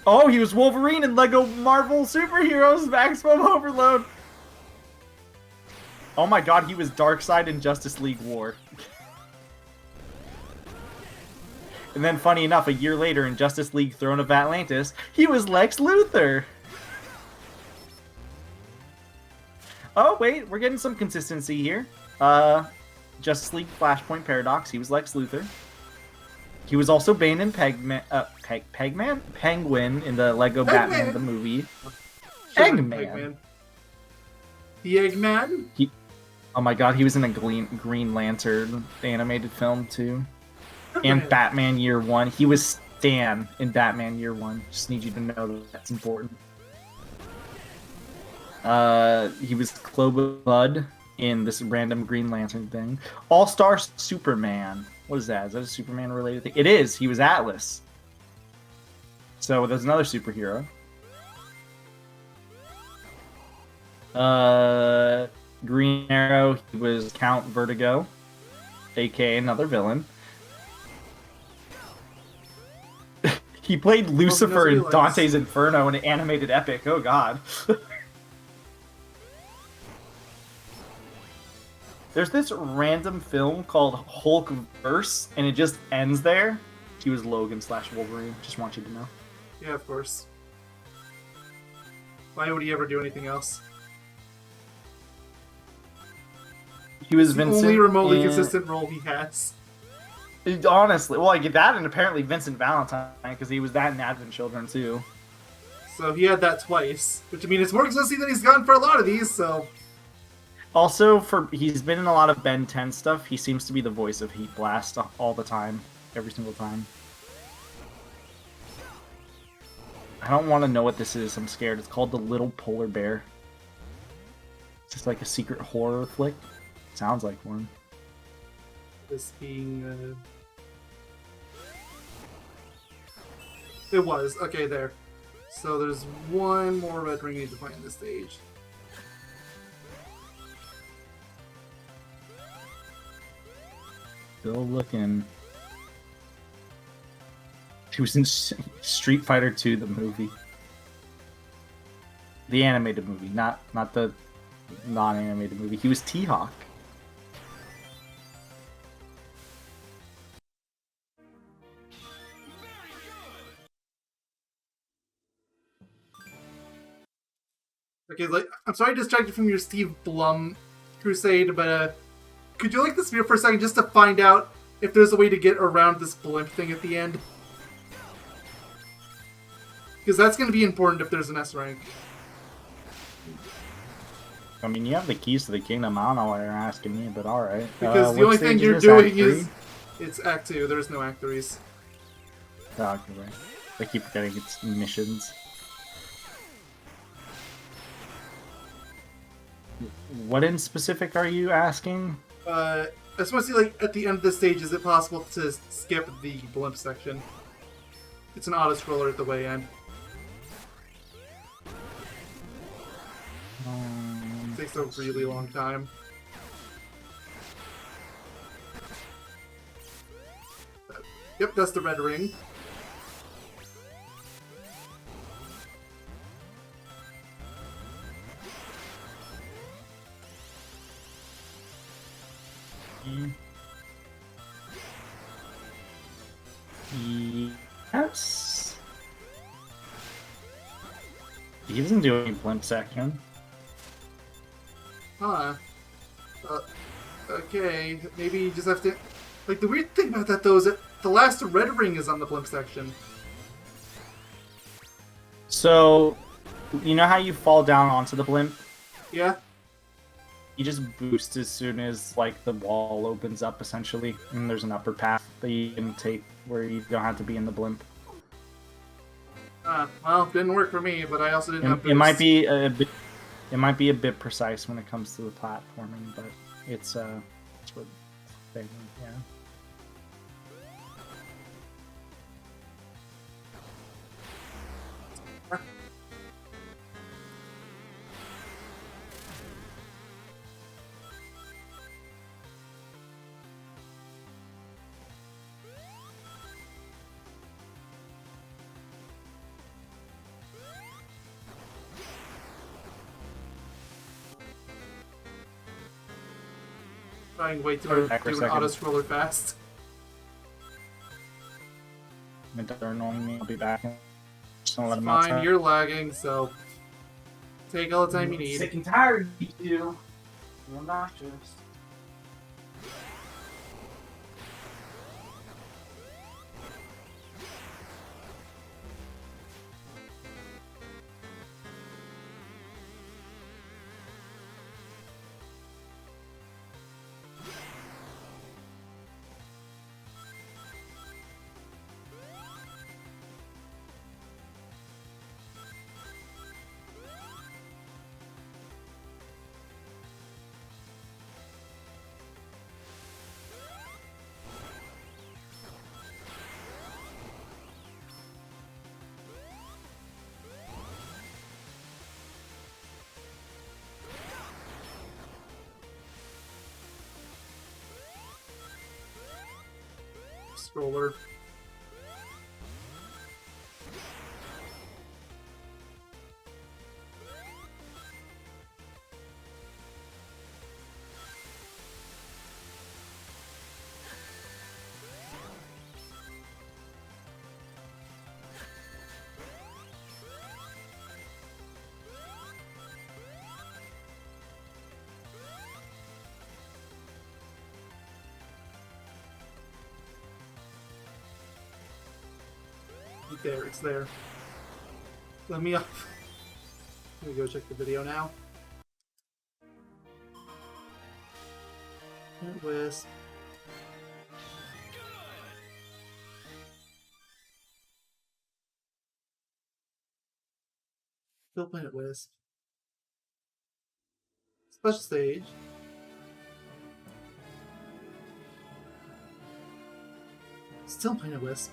Oh, he was Wolverine in Lego Marvel Superheroes Maximum Overload. Oh my god, he was Darkseid in Justice League War. And then, funny enough, a year later in Justice League Throne of Atlantis, he was Lex Luthor. Oh, wait, we're getting some consistency here. Justice League Flashpoint Paradox, he was Lex Luthor. He was also Bane and Penguin in the Lego Batman the movie. Eggman. The Eggman? Oh my god, he was in a Green Lantern animated film too. And Batman Year One. He was Stan in Batman Year One. Just need you to know that that's important. He was Clobud in this random Green Lantern thing. All-Star Superman. What is that? Is that a Superman related thing? It is. He was Atlas. So there's another superhero. Green Arrow, he was Count Vertigo, aka another villain. He played Lucifer in Dante's Inferno in an animated epic. Oh god. There's this random film called Hulkverse, and it just ends there. He was Logan/Wolverine. Just want you to know. Yeah, of course. Why would he ever do anything else? He was it's Vincent. The only remotely consistent role he has. Honestly, well, I get that, and apparently Vincent Valentine, because he was that in Advent Children too. So he had that twice, which I mean, it's more consistent than he's gotten for a lot of these. So. Also, he's been in a lot of Ben 10 stuff. He seems to be the voice of Heat Blast all the time, every single time. I don't want to know what this is. I'm scared. It's called The Little Polar Bear. It's just like a secret horror flick. Sounds like one. This being... It was. Okay, there. So there's one more red ring you need to find in this stage. Still looking. He was in Street Fighter 2, the movie. The animated movie, not the non-animated movie. He was T-Hawk. Okay, like, I'm sorry I distracted you from your Steve Blum crusade, but could you like the sphere for a second just to find out if there's a way to get around this blimp thing at the end? Because that's going to be important if there's an S rank. I mean, you have the keys to the kingdom. I don't know why you're asking me, but alright. Because the only thing you're doing is... It's Act 2. There's no Act 3s. Oh, okay, right. I keep forgetting it's missions. What in specific are you asking? I just want to see, like, at the end of the stage, is it possible to skip the blimp section? It's an auto-scroller at the way end. It takes a really long time. Yep, that's the red ring. Yes. He doesn't do any blimp section. Huh. Okay, maybe you just have to... Like, the weird thing about that, though, is that the last red ring is on the blimp section. So, you know how you fall down onto the blimp? Yeah? You just boost as soon as, like, the wall opens up, essentially. And there's an upper path that you can take where you don't have to be in the blimp. Well, it didn't work for me, but I also didn't have boost. It might be a bit... It might be a bit precise when it comes to the platforming, but it's what they, yeah. Trying way to do an auto-scroller fast. They're annoying me. I'll be back. Just gonna let It's them fine, outside. you're lagging, so take all the time you need. Sick and tired of you two. You're obnoxious. Scroller. There, it's there. Let me off. Let me go check the video now. Wisp. Still Planet Wisp. Special stage. Still Planet Wisp.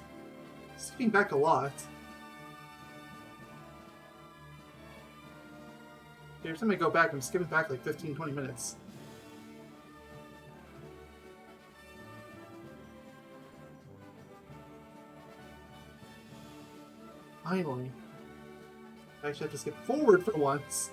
Skipping back a lot. Every time I go back, I'm skipping back like 15-20 minutes. Finally. I actually have to skip forward for once.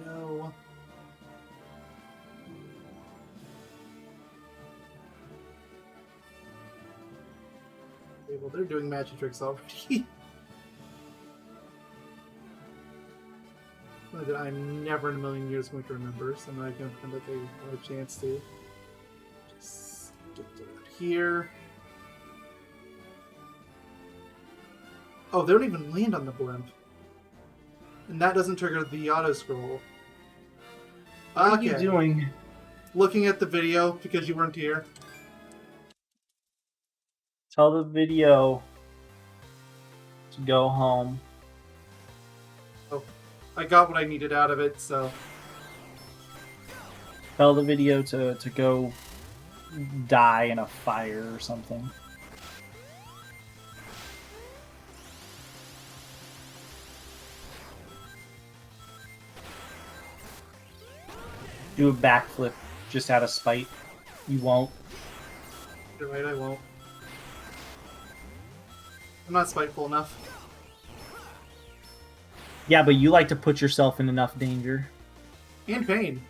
Yo. Okay, well, they're doing magic tricks already. That I'm never in a million years going to remember, so I'm not going to pretend like I have a chance to. Just get to that here. Oh, they don't even land on the blimp. And that doesn't trigger the auto scroll. What are you doing? Looking at the video because you weren't here. Tell the video to go home. Oh, I got what I needed out of it, so. Tell the video to go die in a fire or something. Do a backflip just out of spite. You won't. You're right, I won't. I'm not spiteful enough. Yeah, but you like to put yourself in enough danger. And pain.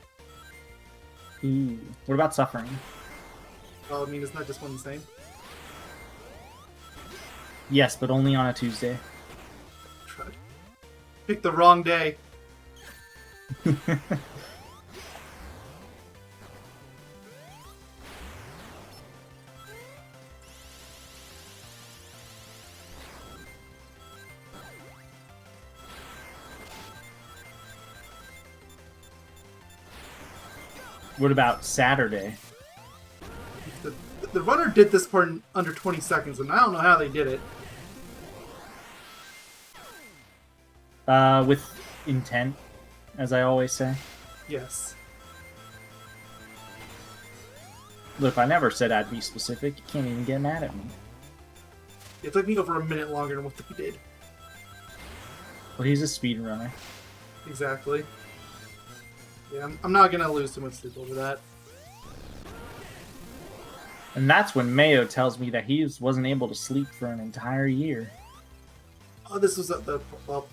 Ooh. What about suffering? Well, I mean, isn't that just one the same? Yes, but only on a Tuesday. Tried. Picked the wrong day. What about Saturday? The runner did this part in under 20 seconds, and I don't know how they did it. With intent, as I always say. Yes. Look, I never said I'd be specific. You can't even get mad at me. It took me over a minute longer than what they did. Well, he's a speedrunner. Exactly. Yeah, I'm not gonna lose too much sleep over that. And that's when Mayo tells me that he wasn't able to sleep for an entire year. Oh, this was well.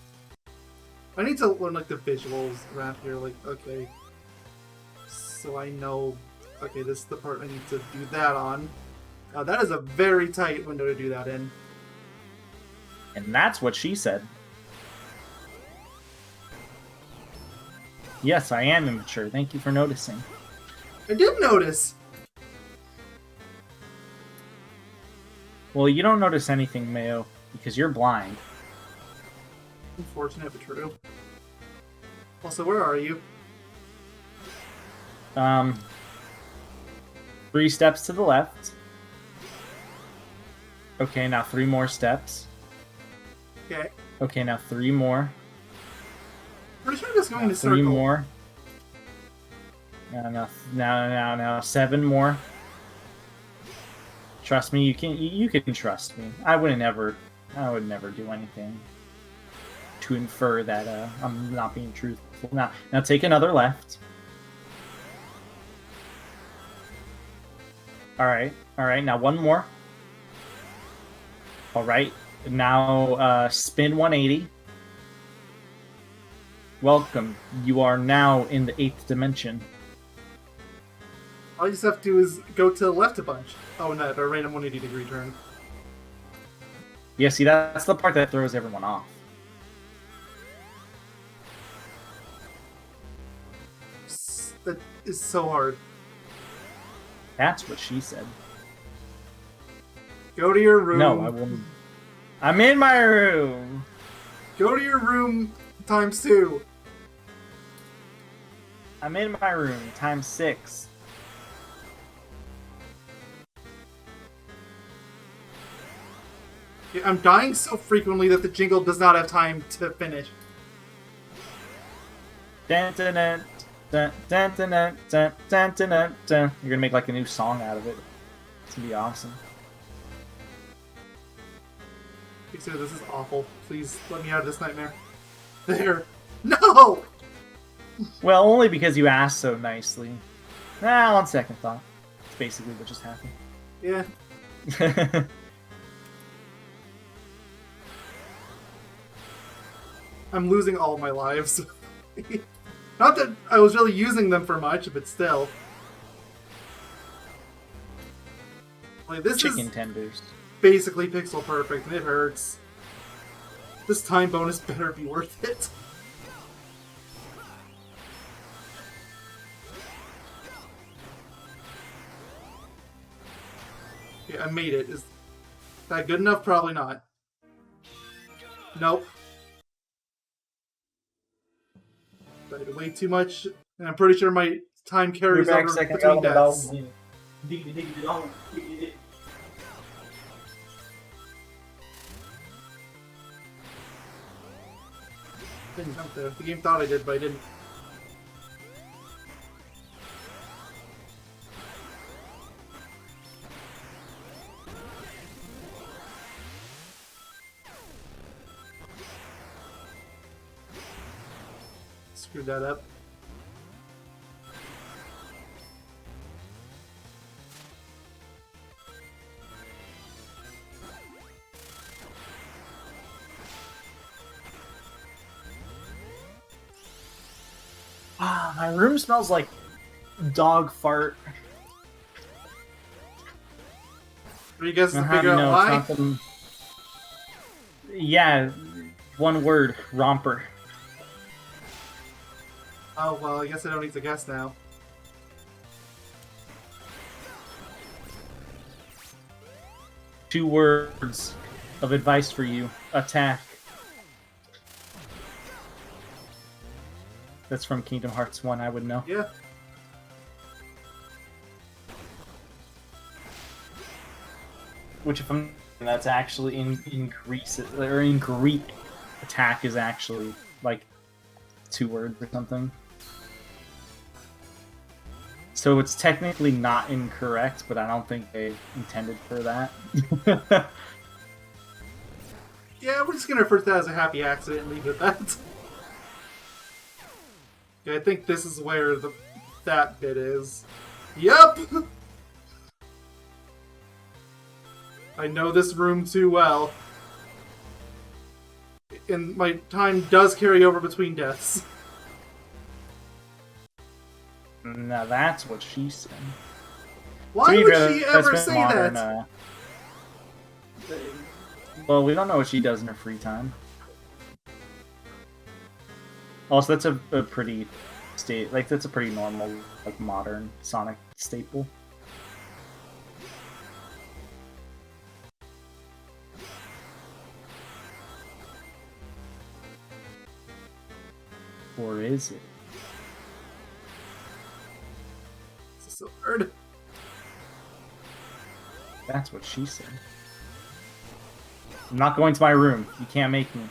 I need to learn like the visuals around here. Like, okay, so I know. Okay, this is the part I need to do that on. That is a very tight window to do that in. And that's what she said. Yes, I am immature. Thank you for noticing. I did notice. Well, you don't notice anything, Mayo, because you're blind. Unfortunate, but true. Also, where are you? 3 steps to the left. Okay, now 3 more steps. Okay. Okay, now 3 more. Pretty sure I'm just going to circle. 3 more. Now 7 more. Trust me, you can trust me. I would never do anything to infer that I'm not being truthful. Now take another left. All right. Now 1 more. All right. Now spin 180. Welcome. You are now in the 8th dimension. All you just have to do is go to the left a bunch. Oh, and that a random 180-degree turn. Yeah, see, that's the part that throws everyone off. is so hard. That's what she said. Go to your room. No, I won't. I'm in my room. Go to your room ×2. I'm in my room ×6. Yeah, I'm dying so frequently that the jingle does not have time to finish. Dun, dun, dun, dun, dun, dun, dun, dun, dun, dun, dun. You're gonna make like a new song out of it. It's gonna be awesome. This is awful. Please let me out of this nightmare. There. No! Well, only because you asked so nicely. On second thought. It's basically what just happened. Yeah. I'm losing all my lives. Not that I was really using them for much, but still. Like, this Chicken is tenders. basically pixel perfect, and it hurts. This time bonus better be worth it. Yeah, I made it. Is that good enough? Probably not. Nope. Played way too much, and I'm pretty sure my time carries over between deaths. Didn't jump there. The game thought I did, but I didn't. Screwed that up. My room smells like dog fart. Are you guys to How do figure you out know? why? It's not them. Yeah, one word, romper. Oh, well, I guess I don't need to guess now. Two words of advice for you. Attack. That's from Kingdom Hearts 1, I would know. Yeah. Which, if I'm that's actually in Greece or in Greek, attack is actually like 2 words or something. So it's technically not incorrect, but I don't think they intended for that. Yeah, we're just gonna refer to that as a happy accident and leave it at that. Okay, I think this is where that bit is. Yep! I know this room too well. And my time does carry over between deaths. Now that's what she said. Why To be would fair, she that's ever been say modern, that? Well, we don't know what she does in her free time. Also, that's a pretty that's a pretty normal, like, modern Sonic staple. Or is it? This is so hard. That's what she said. I'm not going to my room. You can't make me.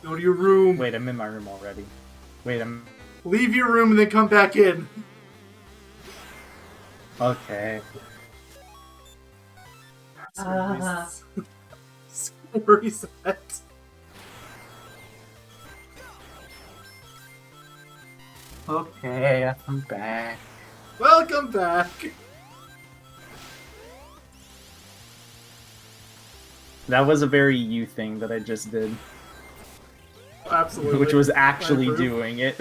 Go to your room. Wait, I'm in my room already. Wait, I'm... Leave your room and then come back in. Okay. Reset. Okay, I'm back. Welcome back. That was a very you thing that I just did. Absolutely. Which was actually I approve. doing it.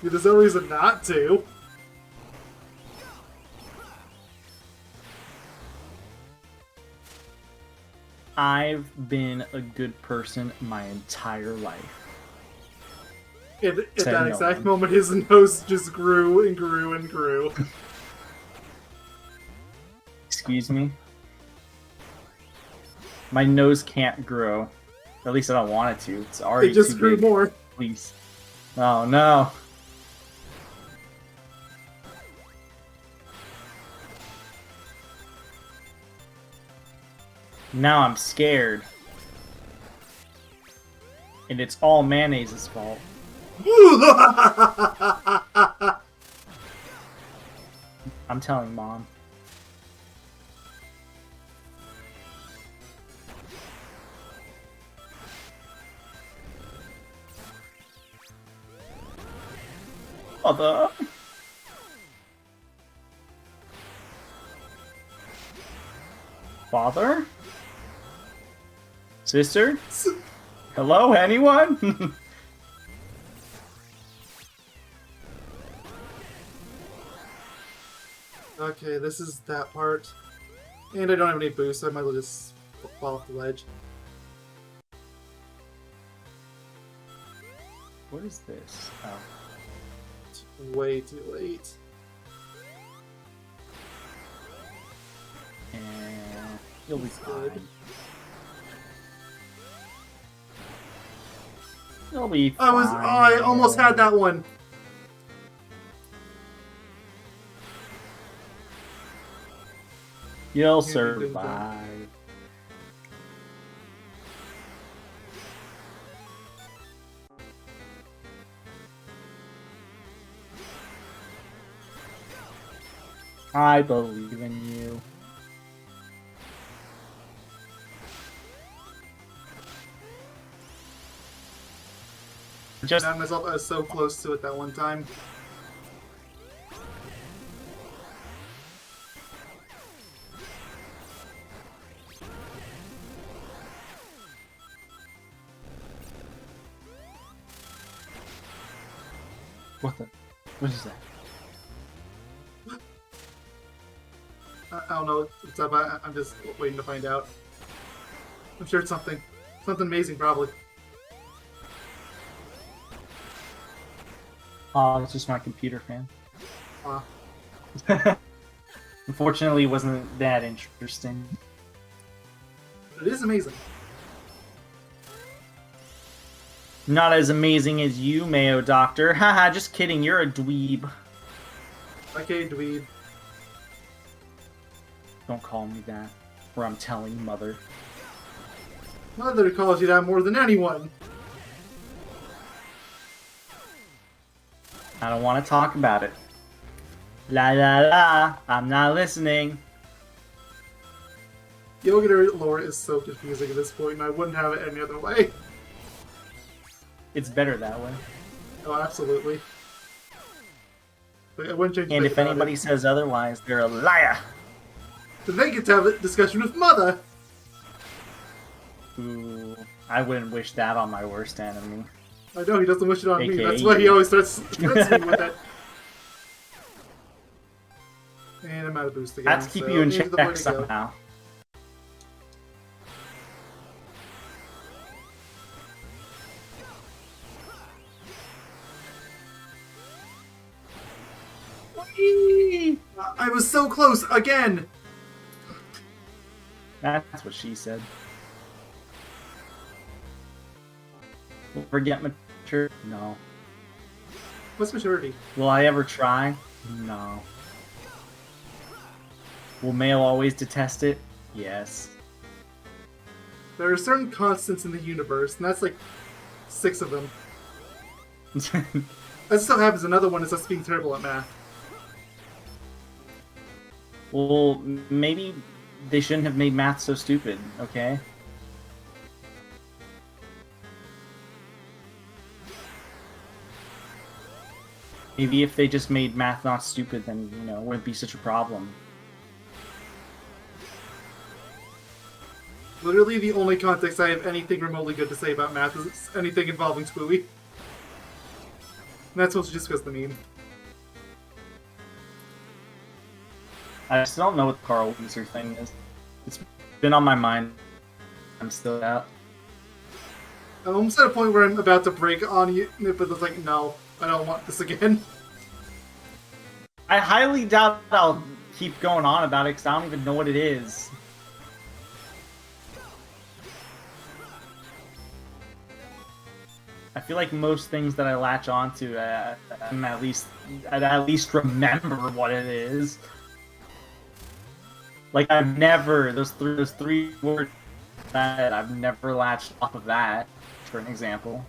There's no reason not to. I've been a good person my entire life. At Said that no exact one. moment, his nose just grew and grew and grew. Excuse me? My nose can't grow. At least I don't want it to. It's already It just too grew big. more. Please. Oh, no. Now I'm scared. And it's all Mayonnaise's fault. I'm telling Mom. Mother. Father? Sister? Hello, anyone? Okay, this is that part. And I don't have any boost, so I might as well just fall off the ledge. What is this? Oh. It's way too late. And you'll be Good. fine. You'll be fine. I almost had that one. You'll survive. I believe in you. Just I myself, I was so close to it that one time. what is that? I don't know what's up. I'm just waiting to find out. I'm sure it's something amazing, probably. Oh, it's just my computer fan. Wow. Unfortunately, it wasn't that interesting. It is amazing. Not as amazing as you, Mayo Doctor. Haha, just kidding. You're a dweeb. Okay, dweeb. Don't call me that, or I'm telling Mother. Mother calls you that more than anyone. I don't want to talk about it. La la la, I'm not listening. Yogaidr lore is so confusing at this point, and I wouldn't have it any other way. It's better that way. Oh, absolutely. Like, I wouldn't change a And thing if about anybody it. says otherwise, they're a liar. But they get to have a discussion with Mother. Ooh, I wouldn't wish that on my worst enemy. I know he doesn't wish it on me. AKA That's why he you. always threatens me with it. And I'm out of boost again. I have to keep so you in here's check the way to go. somehow. Whee! I was so close again. That's what she said. Forget mature? No. What's maturity? Will I ever try? No. Will Mayo always detest it? Yes. There are certain constants in the universe, and that's like 6 of them. That so happens another one is us being terrible at math. Well, maybe they shouldn't have made math so stupid, okay? Maybe if they just made math not stupid, then, you know, it wouldn't be such a problem. Literally the only context I have anything remotely good to say about math is anything involving Spooey. And that's mostly just because of the meme. I still don't know what the Carl Weezer thing is. It's been on my mind. I'm still out. I'm almost at a point where I'm about to break on you, but it's like, no, I don't want this again. I highly doubt I'll keep going on about it because I don't even know what it is. I feel like most things that I latch onto, I'd at least remember what it is. Like I've never those three words that I've never latched off of that, for an example.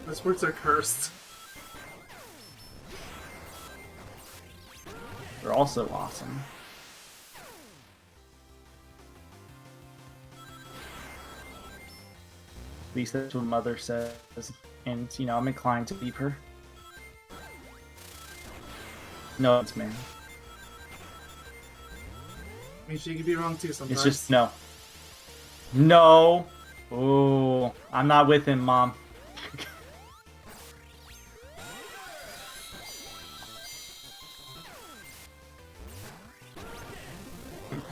Those words are cursed. They're also awesome. At least that's what Mother says, and you know I'm inclined to believe her. No, it's me. I mean, she could be wrong too sometimes. It's just no. No. Oh, I'm not with him, Mom.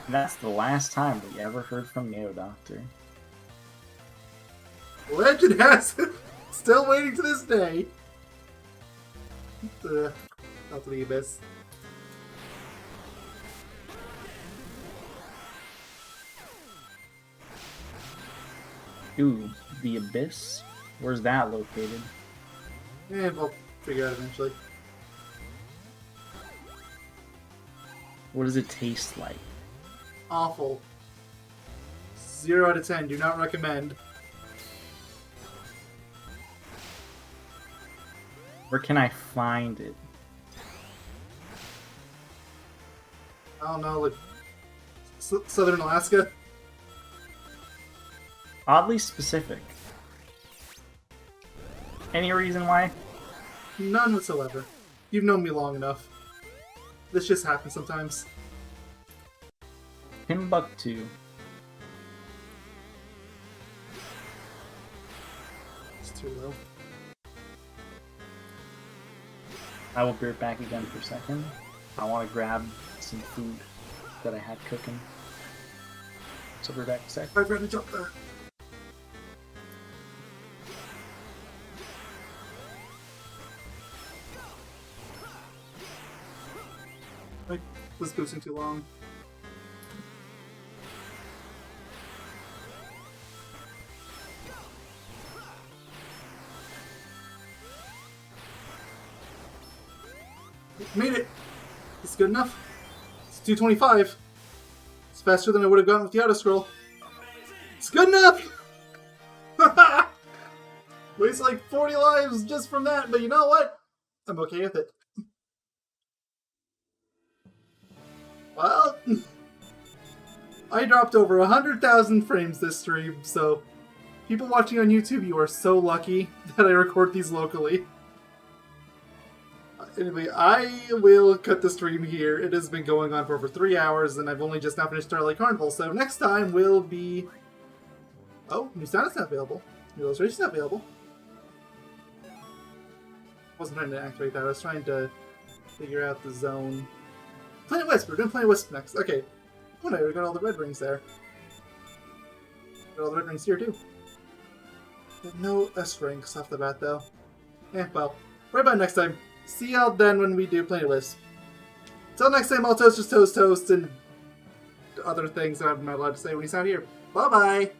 That's the last time we ever heard from Yogaidr. Legend has it. Still waiting to this day. Out to the abyss. Ooh, the abyss? Where's that located? Yeah, we'll figure it out eventually. What does it taste like? Awful. 0 out of 10. Do not recommend. Where can I find it? I don't know, like Southern Alaska. Oddly specific. Any reason why? None whatsoever. You've known me long enough. This just happens sometimes. Timbuktu. It's too low. I will be right back again for a second. I want to grab some food that I had cooking. So we're back in a sec. I've read a jump there. I was boosting too long. Made it! It's good enough. It's 225. It's faster than I would have gotten with the auto scroll. It's good enough! Waste like 40 lives just from that, but you know what? I'm okay with it. Well, I dropped over 100,000 frames this stream, so people watching on YouTube, you are so lucky that I record these locally. Anyway, I will cut the stream here. It has been going on for over 3 hours, and I've only just now finished Starlight Carnival, so next time will be... Oh, new sound is not available. New illustration is not available. I wasn't trying to activate that, I was trying to figure out the zone. Planet Wisp, we're doing Planet Wisp next. Okay. Oh no, we got all the red rings there. Got all the red rings here too. But no S ranks off the bat though. Well, right about next time. See y'all then when we do Planet Wisp. Till next time, I'll toast, and other things that I'm not allowed to say when he's not here. Bye bye!